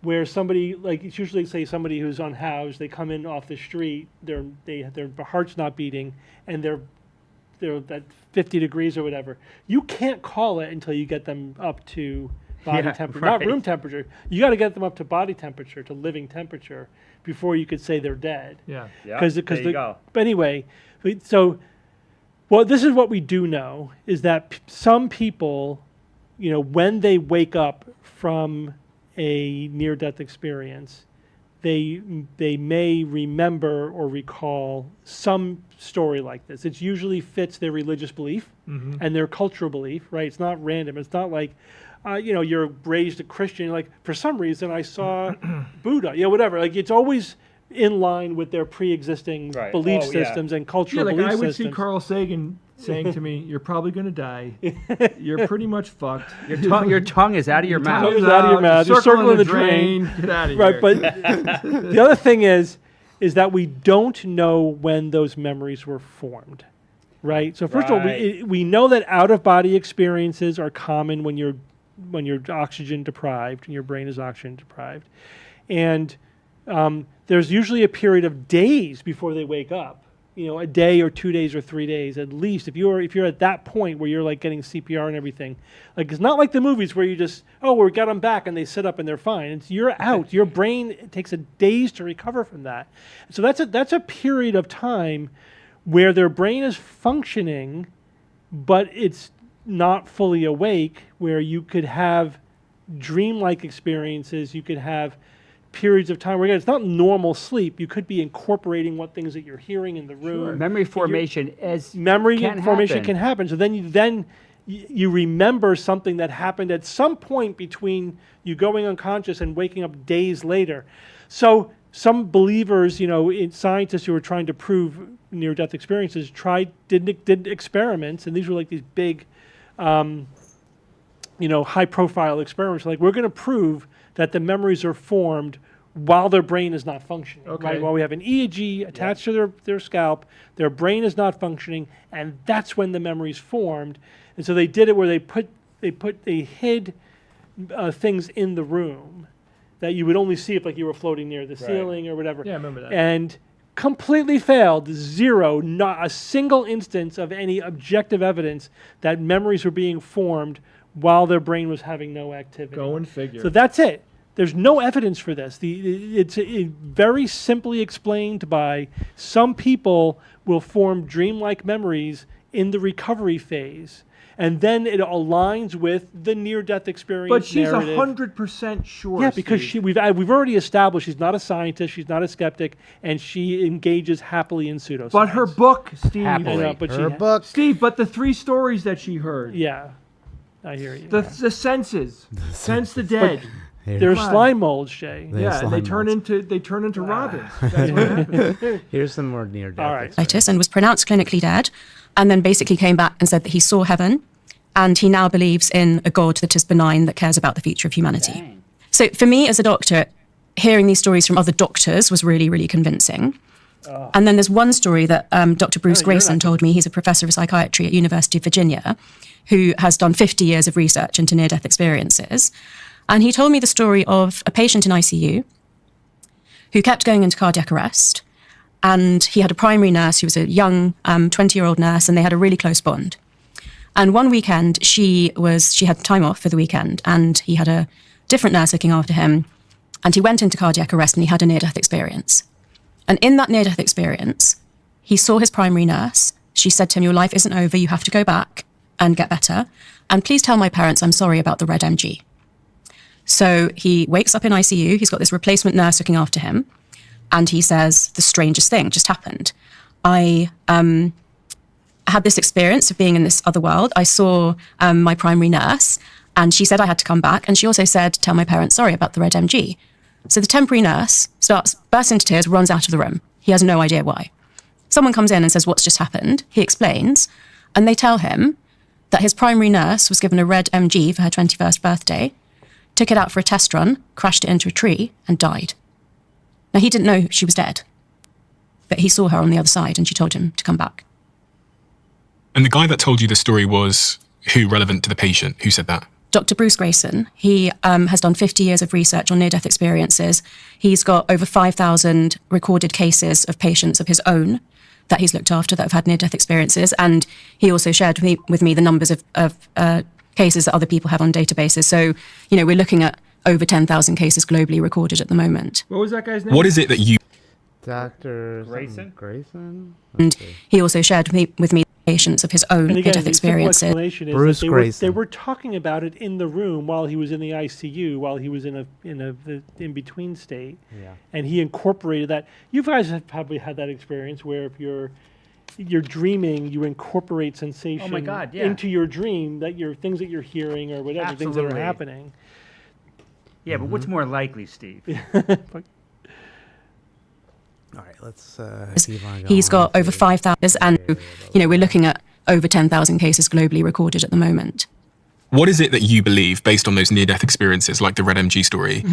where somebody, like it's usually say somebody who's unhoused, they come in off the street, their heart's not beating, and they're at 50 degrees or whatever. You can't call it until you get them up to body temperature, not room temperature. You got to get them up to body temperature, to living temperature, before you could say they're dead. Yeah. Because there you go. But anyway, so this is what we do know is that some people, when they wake up from a near-death experience, they may remember or recall some story like this. It usually fits their religious belief and their cultural belief, right? It's not random. It's not like, you're raised a Christian, like, for some reason I saw Buddha, whatever. Like, it's always in line with their pre-existing belief systems and cultural belief systems. I would see Carl Sagan saying to me, "You're probably going to die. You're pretty much fucked. Your tongue is out of your mouth. Tongue is out of your mouth. You're circling the drain. Get out of here." Right, but the other thing is is that we don't know when those memories were formed, right? So first of all, we know that out-of-body experiences are common when you're oxygen deprived and your brain is oxygen deprived, and there's usually a period of days before they wake up. A day or 2 days or 3 days at least. If you're at that point where you're like getting CPR and everything, like it's not like the movies where you just we got them back and they sit up and they're fine. You're out. Your brain takes days to recover from that. So that's a period of time where their brain is functioning, but it's not fully awake. Where you could have dreamlike experiences. You could have periods of time where again, it's not normal sleep. You could be incorporating what things that you're hearing in the room. Sure. Memory formation can happen. So then you remember something that happened at some point between you going unconscious and waking up days later. So some believers, scientists who are trying to prove near-death experiences did experiments, and these were like these big, high-profile experiments. Like, we're going to prove that the memories are formed while their brain is not functioning. Okay. Right? While we have an EEG attached to their scalp, their brain is not functioning, and that's when the memories formed. And so they did it where they hid things in the room that you would only see if you were floating near the ceiling or whatever. Yeah, I remember that. And completely failed. Zero, not a single instance of any objective evidence that memories were being formed while their brain was having no activity. Go and figure. So that's it. There's no evidence for this. It's very simply explained by some people will form dreamlike memories in the recovery phase, and then it aligns with the near-death experience. But she's narrative. 100% sure. Yeah, because we've already established she's not a scientist, she's not a skeptic, and she engages happily in pseudoscience. But her book, Steve. Steve, but the 3 stories that she heard. Yeah, I hear you. The senses. Sense the dead. They're slime molds, Shay. They turn into robins. That's what happens. Here's some more near-death. And was pronounced clinically dead, and then basically came back and said that he saw heaven, and he now believes in a God that is benign, that cares about the future of humanity. Dang. So for me as a doctor, hearing these stories from other doctors was really, really convincing. And then there's one story that Dr. Bruce Grayson told me. He's a professor of psychiatry at University of Virginia, who has done 50 years of research into near-death experiences. And he told me the story of a patient in ICU who kept going into cardiac arrest. And he had a primary nurse who was a young 20-year-old nurse, and they had a really close bond. And one weekend, she had time off for the weekend, and he had a different nurse looking after him. And he went into cardiac arrest, and he had a near-death experience. And in that near-death experience, he saw his primary nurse. She said to him, "Your life isn't over. You have to go back and get better. And please tell my parents I'm sorry about the red MG." So he wakes up in ICU. He's got this replacement nurse looking after him. And he says, the strangest thing just happened. I had this experience of being in this other world. I saw my primary nurse, and she said I had to come back. And she also said, tell my parents sorry about the red MG. So the temporary nurse bursts into tears, runs out of the room. He has no idea why. Someone comes in and says, what's just happened? He explains, and they tell him that his primary nurse was given a red MG for her 21st birthday, took it out for a test run, crashed it into a tree, and died. Now, he didn't know she was dead, but he saw her on the other side, and she told him to come back. And the guy that told you the story was who, relevant to the patient? Who said that? Dr. Bruce Grayson. He has done 50 years of research on near-death experiences. He's got over 5,000 recorded cases of patients of his own that he's looked after that have had near-death experiences, and he also shared with me the numbers of cases that other people have on databases. So, we're looking at over 10,000 cases globally recorded at the moment. What was that guy's name? What is it that you... Dr. Grayson? And he also shared with me patients of his own near-death experiences. Bruce Grayson. They were talking about it in the room while he was in the ICU, while he was in a in-between state. Yeah. And he incorporated that. You guys have probably had that experience where if you're dreaming, you incorporate sensation into your dream, that things that you're hearing or whatever, Absolutely. things that are happening. Yeah, but what's more likely, Steve? All right, let's keep on going. He's got over 5,000, and we're looking at over 10,000 cases globally recorded at the moment. What is it that you believe, based on those near-death experiences, like the Red MG story,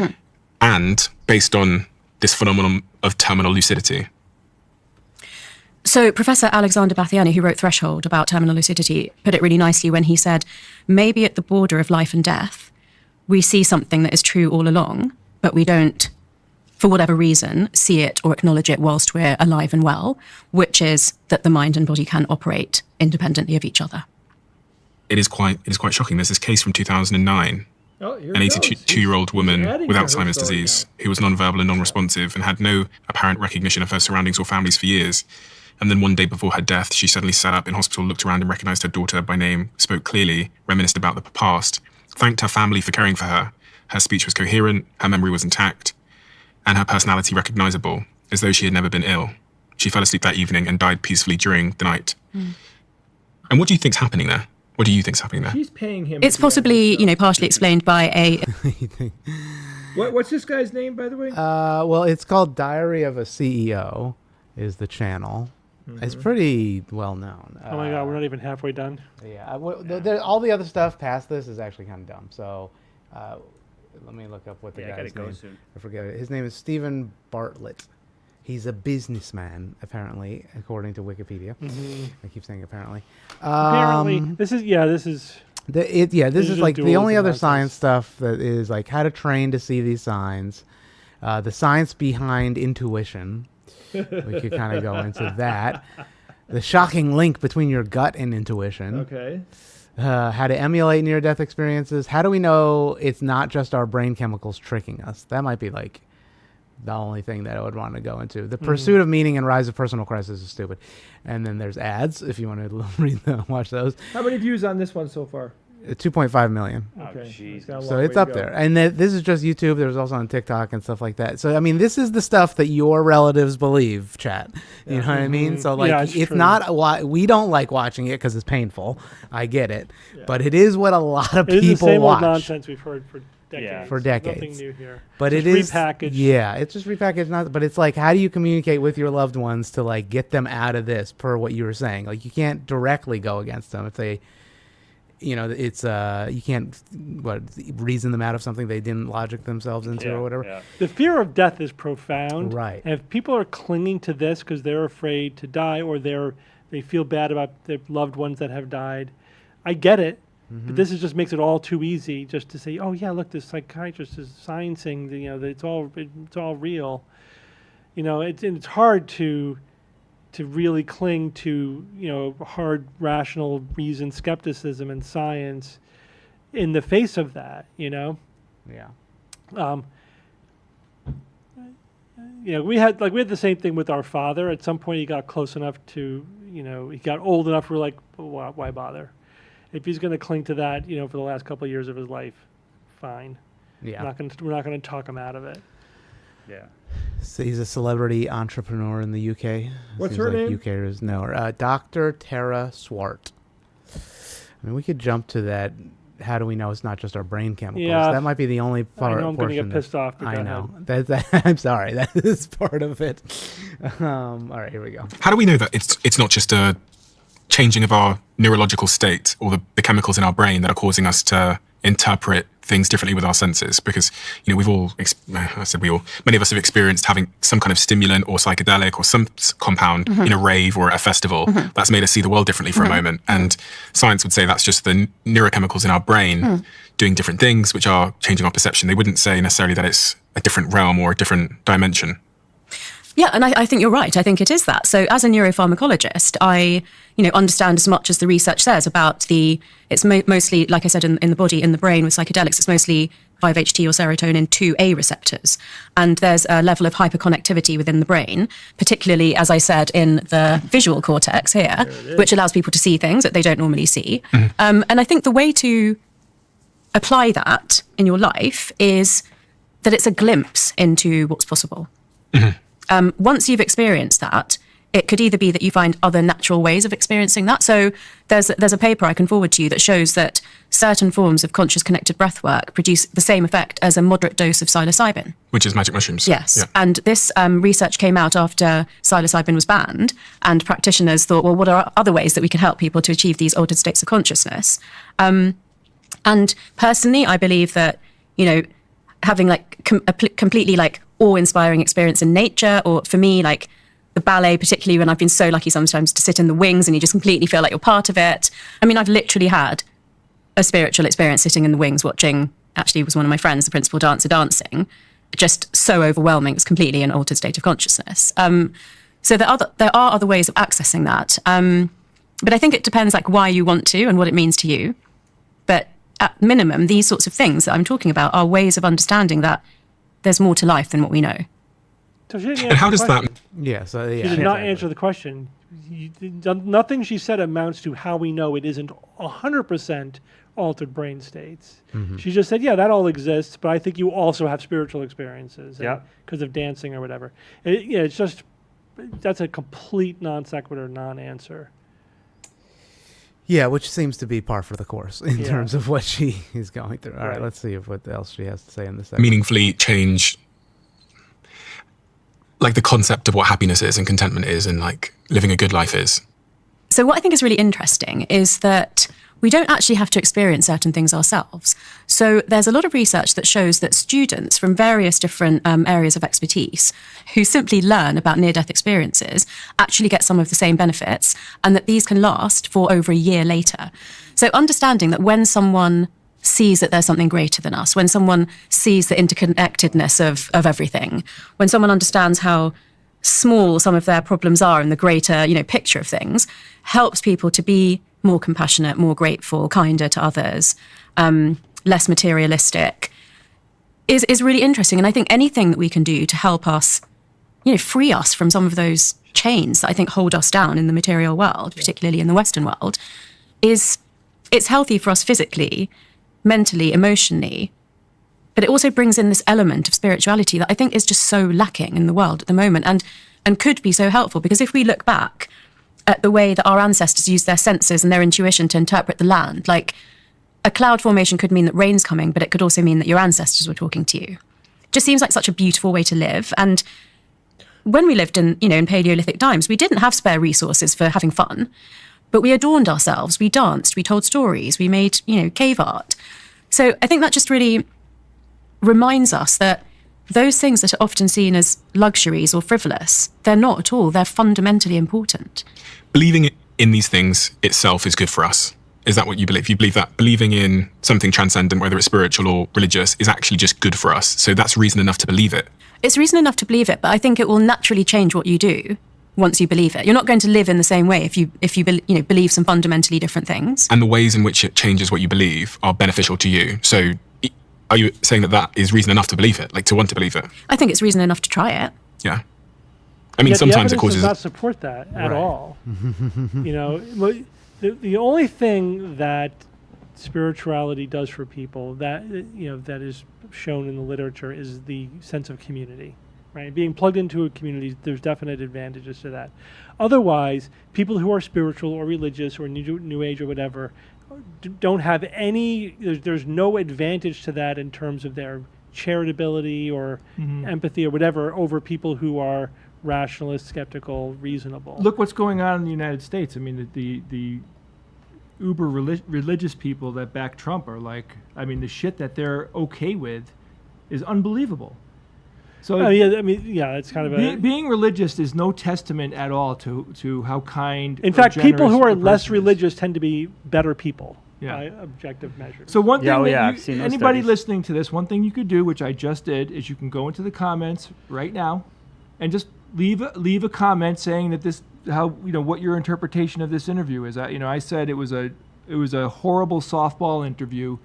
and based on this phenomenon of terminal lucidity? So Professor Alexander Bathiani, who wrote Threshold about terminal lucidity, put it really nicely when he said, maybe at the border of life and death, we see something that is true all along, but we don't, for whatever reason, see it or acknowledge it whilst we're alive and well, which is that the mind and body can operate independently of each other. It is quite shocking. There's this case from 2009. An 82-year-old woman with Alzheimer's disease who was nonverbal and non-responsive and had no apparent recognition of her surroundings or families for years. And then one day before her death, she suddenly sat up in hospital, looked around and recognized her daughter by name, spoke clearly, reminisced about the past, thanked her family for caring for her. Her speech was coherent, her memory was intact, and her personality recognizable, as though she had never been ill. She fell asleep that evening and died peacefully during the night. And what do you think's happening there? What do you think's happening there? She's paying him. It's possibly, partially explained by a... What's this guy's name, by the way? Well, it's called Diary of a CEO is the channel. It's pretty well known. Oh my God, we're not even halfway done. Yeah, all the other stuff past this is actually kind of dumb. So let me look up what the guy's name. Soon. I forget it. His name is Stephen Bartlett. He's a businessman, apparently, according to Wikipedia. I keep saying apparently. Apparently, this is like the only other nonsense. science stuff that is like how to train to see these signs, the science behind intuition. We could kind of go into that. The shocking link between your gut and intuition. Okay. How to emulate near-death experiences. How do we know it's not just our brain chemicals tricking us? That might be like the only thing that I would want to go into. The Pursuit of Meaning and Rise of Personal Crisis is stupid. And then there's ads, if you want to read them, watch those. How many views on this one so far? 2.5 million. Okay. So it's up there. And this is just YouTube. There's also on TikTok and stuff like that. So, I mean, this is the stuff that your relatives believe, chat. You know what I mean? So, like, it's not why we don't like watching it because it's painful. I get it. Yeah. But it is what a lot of people watch. It's the same old nonsense we've heard for decades. Yeah. For decades. Nothing new here. But just it is repackaged. Yeah, it's just repackaged. But it's like, how do you communicate with your loved ones to, like, get them out of this, per what you were saying? Like, you can't directly go against them if they... it's you can't reason them out of something they didn't logic themselves into or whatever. Yeah. The fear of death is profound. Right. And if people are clinging to this because they're afraid to die or they feel bad about their loved ones that have died, I get it. But this just makes it all too easy just to say, oh yeah, look, this psychiatrist is saying that it's all real. It's hard to really cling to, hard, rational reason, skepticism, and science in the face of that, Yeah. We had the same thing with our father. At some point, he got close enough to, he got old enough. We're like, why bother? If he's going to cling to that, for the last couple of years of his life, fine. Yeah. We're not going to talk him out of it. Yeah. So he's a celebrity entrepreneur in the UK. What's Seems her like name? UKers know her. Dr. Tara Swart. I mean, we could jump to that. How do we know it's not just our brain chemicals? Yeah. That might be the only part. I know I'm going to get pissed off. But I know. I'm sorry. That is part of it. All right, here we go. How do we know that it's not just a changing of our neurological state or the chemicals in our brain that are causing us to interpret things differently with our senses? Because we've all, many of us have experienced having some kind of stimulant or psychedelic or some compound in a rave or a festival that's made us see the world differently for a moment. And science would say that's just the neurochemicals in our brain doing different things which are changing our perception. They wouldn't say necessarily that it's a different realm or a different dimension. Yeah, and I think you're right. I think it is that. So as a neuropharmacologist, I understand as much as the research says about it's mostly, like I said, in the body, in the brain with psychedelics, it's mostly 5-HT or serotonin 2A receptors. And there's a level of hyperconnectivity within the brain, particularly, as I said, in the visual cortex here, which allows people to see things that they don't normally see. And I think the way to apply that in your life is that it's a glimpse into what's possible. Once you've experienced that, it could either be that you find other natural ways of experiencing that. So there's a paper I can forward to you that shows that certain forms of conscious connected breathwork produce the same effect as a moderate dose of psilocybin. Which is magic mushrooms. Yes. Yeah. And this research came out after psilocybin was banned, and practitioners thought, well, what are other ways that we can help people to achieve these altered states of consciousness? And personally, I believe that, having completely awe-inspiring experience in nature, or for me, like the ballet, particularly when I've been so lucky sometimes to sit in the wings and you just completely feel like you're part of it. I mean, I've literally had a spiritual experience sitting in the wings watching, actually it was one of my friends, the principal dancer, dancing. Just so overwhelming. It's completely an altered state of consciousness. So there are other ways of accessing that. But I think it depends like why you want to and what it means to you. But at minimum, these sorts of things that I'm talking about are ways of understanding that there's more to life than what we know. So she didn't And how answer does the that? question. Yeah, so She yeah. did not answer the question. Nothing she said amounts to how we know it isn't 100% altered brain states. Mhm. She just said, yeah, that all exists, but I think you also have spiritual experiences Yeah. because of dancing or whatever. It's just, that's a complete non sequitur, non-answer. Yeah, which seems to be par for the course in Yeah. terms of what she is going through. All right, Right. let's see what else she has to say in this segment. Meaningfully change like the concept of what happiness is and contentment is and like living a good life is. So what I think is really interesting is that we don't actually have to experience certain things ourselves. So there's a lot of research that shows that students from various different areas of expertise who simply learn about near-death experiences actually get some of the same benefits, and that these can last for over a year later. So understanding that when someone sees that there's something greater than us, when someone sees the interconnectedness of everything, when someone understands how small some of their problems are in the greater, picture of things, helps people to be more compassionate, more grateful, kinder to others, less materialistic, is really interesting. And I think anything that we can do to help us, free us from some of those chains that I think hold us down in the material world, particularly in the Western world, it's healthy for us physically, mentally, emotionally, but it also brings in this element of spirituality that I think is just so lacking in the world at the moment, and could be so helpful, because if we look back at the way that our ancestors used their senses and their intuition to interpret the land, like a cloud formation could mean that rain's coming, but it could also mean that your ancestors were talking to you. Just seems like such a beautiful way to live. And when we lived in Paleolithic times, we didn't have spare resources for having fun, but we adorned ourselves, we danced, we told stories, we made, cave art. So I think that just really reminds us that those things that are often seen as luxuries or frivolous, they're not at all. They're fundamentally important. Believing in these things itself is good for us. Is that what you believe? You believe that believing in something transcendent, whether it's spiritual or religious, is actually just good for us. So that's reason enough to believe it. It's reason enough to believe it, but I think it will naturally change what you do once you believe it. You're not going to live in the same way if you believe some fundamentally different things. And the ways in which it changes what you believe are beneficial to you. So are you saying that is reason enough to believe it, like to want to believe it? I think it's reason enough to try it. Yeah. I mean, Yet sometimes the it evidence causes... does not support that at Right. all. The only thing that spirituality does for people that that is shown in the literature is the sense of community, right? Being plugged into a community, there's definite advantages to that. Otherwise, people who are spiritual or religious or new age or whatever don't have any. There's no advantage to that in terms of their charitability or empathy or whatever over people who are rationalist, skeptical, reasonable. Look what's going on in the United States. I mean, the uber religious people that back Trump are like, I mean, the shit that they're okay with is unbelievable. So it's kind of being religious is no testament at all to how kind. In or fact, people who generous are a less person is. religious tend to be better people Yeah. by objective measures. So one thing I've that seen those anybody studies. listening to this, one thing you could do, which I just did, is you can go into the comments right now and just leave a comment saying that this, how, what your interpretation of this interview is. I said it was a horrible softball interview.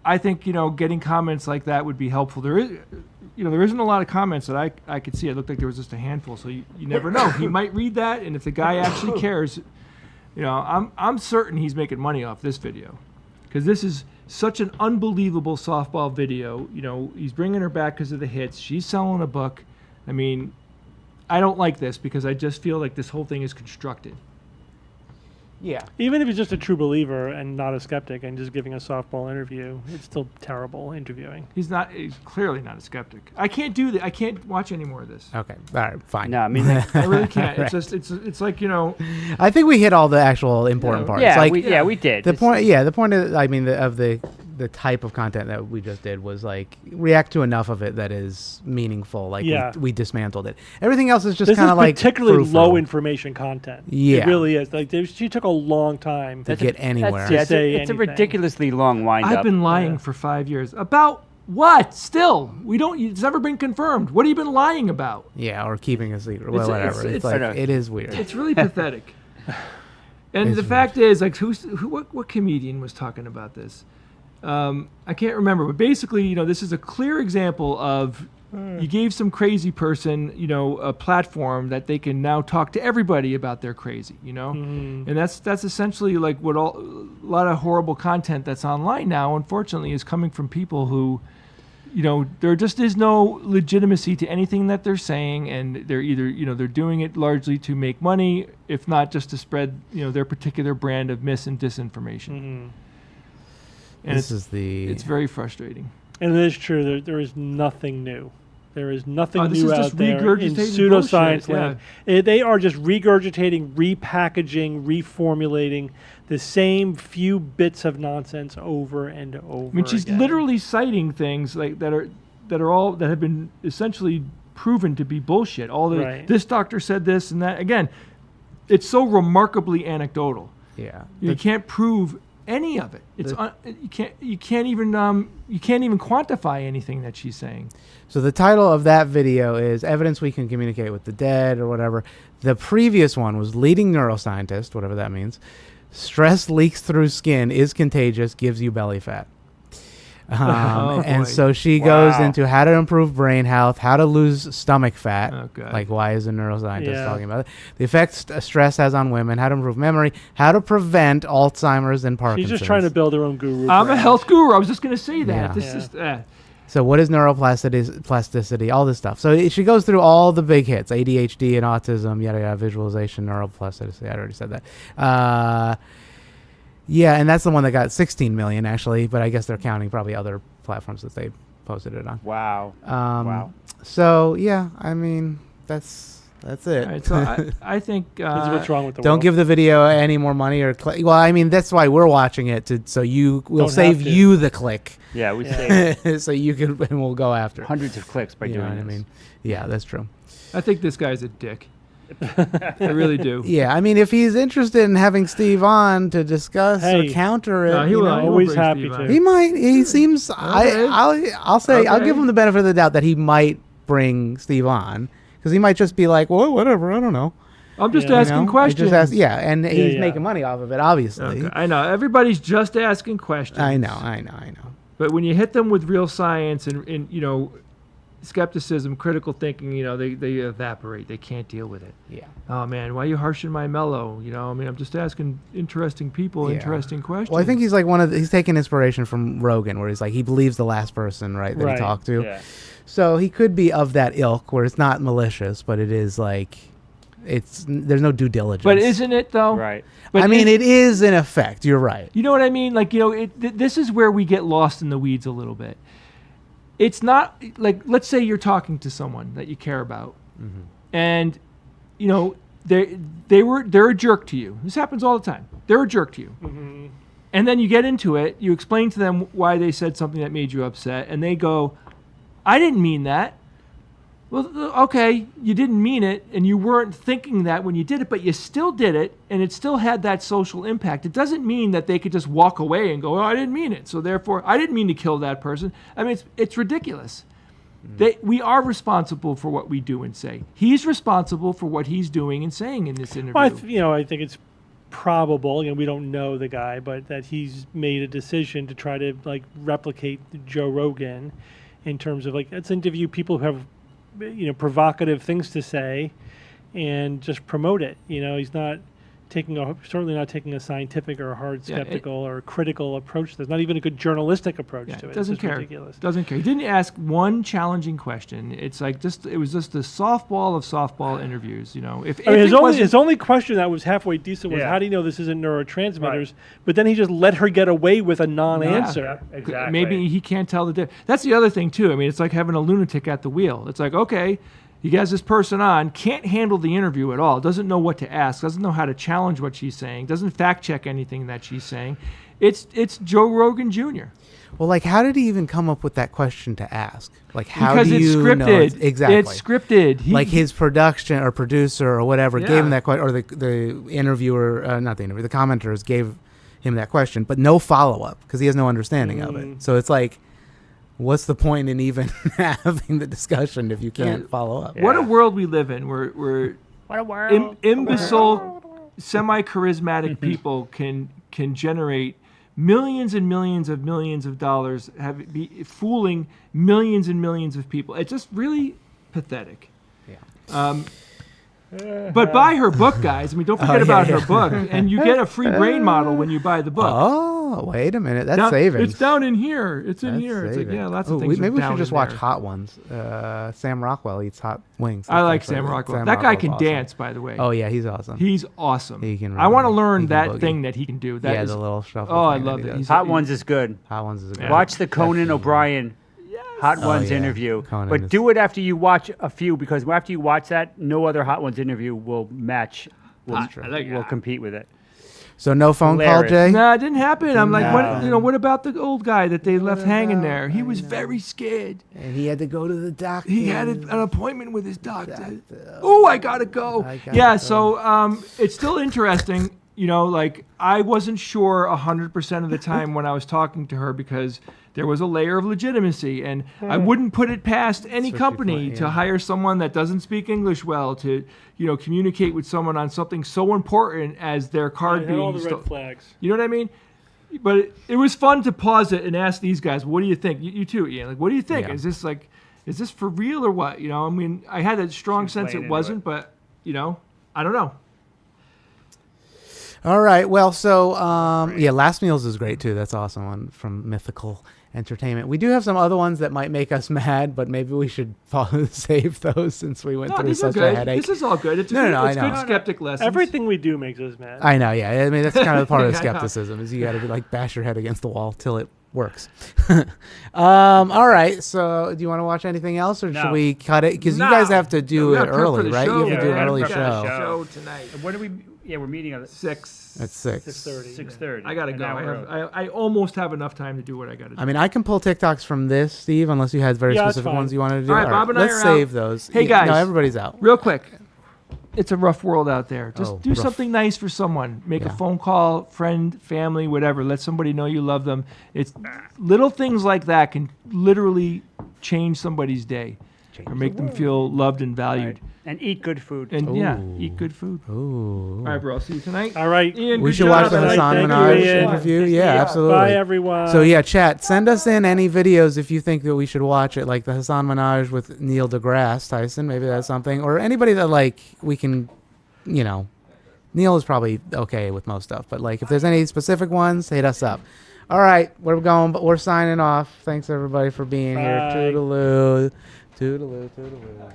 I think, getting comments like that would be helpful. There isn't a lot of comments that I could see. It looked like there was just a handful. So you never know. He might read that, and if the guy actually cares, I'm certain he's making money off this video, because this is such an unbelievable softball video. He's bringing her back because of the hits. She's selling a book. I mean, I don't like this because I just feel like this whole thing is constructed. Yeah. Even if he's just a true believer and not a skeptic and just giving a softball interview, it's still terrible interviewing. He's clearly not a skeptic. I can't do that. I can't watch any more of this. Okay. All right. Fine. No, I mean, I really can't. Right. It's just, it's like, I think we hit all the actual important parts. Yeah, like, we did. The point of the the type of content that we just did was like react to enough of it that is meaningful. Like we dismantled it. Everything else is just kind of like particularly frou-frou. low information content. Yeah, it really is. Like she took a long time to get anywhere. It's a ridiculously long wind up. I've been lying for 5 years about what? Still, it's never been confirmed. What have you been lying about? Yeah, or keeping a secret, whatever. It's like it is weird. It's really pathetic. And the fact is, like, what comedian was talking about this? I can't remember, but basically, this is a clear example of you gave some crazy person, a platform that they can now talk to everybody about their crazy, and that's essentially like what a lot of horrible content that's online now, unfortunately, is coming from people who, there just is no legitimacy to anything that they're saying, and they're either, they're doing it largely to make money, if not just to spread, their particular brand of mis and disinformation. And it's very frustrating. And it is true. There is nothing new. There is nothing this new is out just there in pseudoscience land. They are just regurgitating, repackaging, reformulating the same few bits of nonsense over and over. I mean, she's literally citing things like that have been essentially proven to be bullshit. This doctor said this and that. Again, it's so remarkably anecdotal. Yeah, you can't prove any of it. You can't even quantify anything that she's saying. So the title of that video is "Evidence We Can Communicate with the Dead" or whatever. The previous one was "Leading Neuroscientist," whatever that means. Stress leaks through skin, is contagious, gives you belly fat. And so she goes into how to improve brain health, how to lose stomach fat. Like, why is a neuroscientist talking about it? The effects stress has on women, how to improve memory, how to prevent Alzheimer's and Parkinson's. She's just trying to build her own guru. I'm a health guru. I was just going to say that. Yeah. So what is neuroplasticity, all this stuff. So she goes through all the big hits, ADHD and autism, yada, yada, visualization, neuroplasticity. I already said that. Yeah, and that's the one that got 16 million, actually, but I guess they're counting probably other platforms that they posted it on. Wow. Wow. So, yeah, I mean, that's it. Right, so I think... this is what's wrong with the Don't world. give the video any more money or click. Well, I mean, that's why we're watching it, so we'll save you the click. Yeah, we save so you can, and we'll go after it. Hundreds of clicks by doing what this. I mean? Yeah, that's true. I think this guy's a dick. I really do. Yeah, I mean, if he's interested in having Steve on to discuss or counter it, he will always happy to. He might. He seems. I'll say. I'll give him the benefit of the doubt that he might bring Steve on because he might just be like, well, whatever. I don't know. I'm just asking questions. And he's making money off of it, obviously. Okay. I know. Everybody's just asking questions. I know. But when you hit them with real science and skepticism, critical thinking, they evaporate. They can't deal with it. Yeah. Oh man, why are you harshing my mellow? I mean, I'm just asking interesting people interesting questions. Well, I think he's like he's taking inspiration from Rogan, where he's like, he believes the last person, that he talked to. Yeah. So he could be of that ilk, where it's not malicious, but it is like, there's no due diligence. But isn't it though? Right. But I mean, it is in effect. You're right. You know what I mean? Like, this is where we get lost in the weeds a little bit. It's not like, let's say you're talking to someone that you care about, and they're a jerk to you. This happens all the time. They're a jerk to you, and then you get into it. You explain to them why they said something that made you upset, and they go, "I didn't mean that." Well, okay, you didn't mean it, and you weren't thinking that when you did it, but you still did it, and it still had that social impact. It doesn't mean that they could just walk away and go, "Oh, I didn't mean it, so therefore I didn't mean to kill that person." I mean, it's ridiculous. We are responsible for what we do and say. He's responsible for what he's doing and saying in this interview. Well, I think it's probable, we don't know the guy, but that he's made a decision to try to replicate Joe Rogan in terms of let's interview people who have provocative things to say and just promote it. He's not certainly not taking a scientific or a hard skeptical or critical approach. There's not even a good journalistic approach to it. Doesn't care. Ridiculous. Doesn't care. He didn't ask one challenging question. It's like it was just the softball of softball interviews. His only question that was halfway decent was, how do you know this isn't neurotransmitters? Right. But then he just let her get away with a non-answer. Yeah, exactly. Maybe he can't tell the difference. That's the other thing too. I mean, it's like having a lunatic at the wheel. It's like, okay, he has this person on, can't handle the interview at all, doesn't know what to ask, doesn't know how to challenge what she's saying, doesn't fact check anything that she's saying, It's Joe Rogan Jr. Well, like, how did he even come up with that question to ask? Like, how Because do it's you know scripted. exactly? It's scripted. Like his production or producer or whatever Yeah. gave him that question, or the interviewer, not the interviewer, the commenters gave him that question, but no follow up because he has no understanding of it. So it's like, what's the point in even having the discussion if you can't follow up? What a world we live in, where what a world. Imbecile, semi-charismatic people can generate millions and millions of dollars, fooling millions and millions of people. It's just really pathetic. Yeah. But buy her book, guys. I mean, don't forget about her book, and you get a free brain model when you buy the book. Oh, wait a minute, that's savings. It's down in here. It's in That's here. It's like, savings. yeah, lots of Ooh, things. maybe we down should just in watch there. Hot Ones. Sam Rockwell eats hot wings. I like That's Sam right. Rockwell. Sam That guy Rockwell's can awesome. dance, by the way. Oh yeah, he's awesome. He's awesome. He can. I want to really- learn he can that boogie. thing that he can do. That Yeah, is- the little shuffle. Oh, I thing that love he it. does. He's- Hot Ones is good. Hot Ones is a good. Watch the Conan Definitely. O'Brien Hot Oh, Ones yeah. interview. Conan But is- do it after you watch a few, because after you watch that, no other Hot Ones interview will match, will compete with it. So no phone call, Hilarious. Jay? No, it didn't happen. I'm like, what? No. What about the old guy that they left hanging there? He was very scared. And he had to go to the doctor. He had an appointment with his doctor. Oh, I gotta go. So it's still interesting. Like I wasn't sure 100% of the time when I was talking to her because there was a layer of legitimacy, and I wouldn't put it past any company to hire someone that doesn't speak English well to, communicate with someone on something so important as their card It had being all the red sto- flags. You know what I mean? But it was fun to pause it and ask these guys, "What do you think?" You too, Ian. Like, what do you think? Yeah. Is this for real or what? I mean, I had a strong sense playing it into wasn't, but I don't know. All right. Well, so Last Meals is great too. That's awesome one from Mythical Entertainment. We do have some other ones that might make us mad, but maybe we should save those since we went No, through these are such a good. headache. This is all good. It's No, I it's know. good skeptic lessons. Everything we do makes us mad. I know, yeah. I mean, that's kind of part of the I know. skepticism is you got to be like bash your head against the wall till it works. All right. So, do you want to watch anything else, or should we cut it? Because you guys have to do we it gotta prep for early, the right? show. You have to do an Yeah, early we gotta show. show tonight. What do we? Yeah, we're meeting at 6. At 6. 6:30. I gotta go. I almost have enough time to do what I gotta do. I mean, I can pull TikToks from this, Steve, unless you had very Yeah, that's specific fine. ones you wanted to do. All right, Bob and I let's are save out. those. Hey, guys. No, everybody's out. Real quick. It's a rough world out there. Just do rough. something nice for someone. Make a Yeah. phone call, friend, family, whatever. Let somebody know you love them. It's little things like that can literally change somebody's day or make them feel loved and valued. And eat good food. And eat good food. Ooh. All right, bro. I'll see you tonight. All right. Ian, We good should job watch the tonight. Hassan Thank you, Minaj Ian. interview. Yeah, absolutely. Bye, everyone. So yeah, chat. Send us in any videos if you think that we should watch it, like the Hassan Minaj with Neil deGrasse Tyson. Maybe that's something, or anybody that like we can, Neil is probably okay with most stuff, but like if there's any specific ones, hit us up. All right, we're going, but we're signing off. Thanks everybody for being here. Bye. Toodaloo, toodaloo, toodaloo.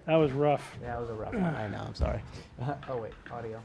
That was rough. That was a rough one. I know. I'm sorry. Oh wait, audio.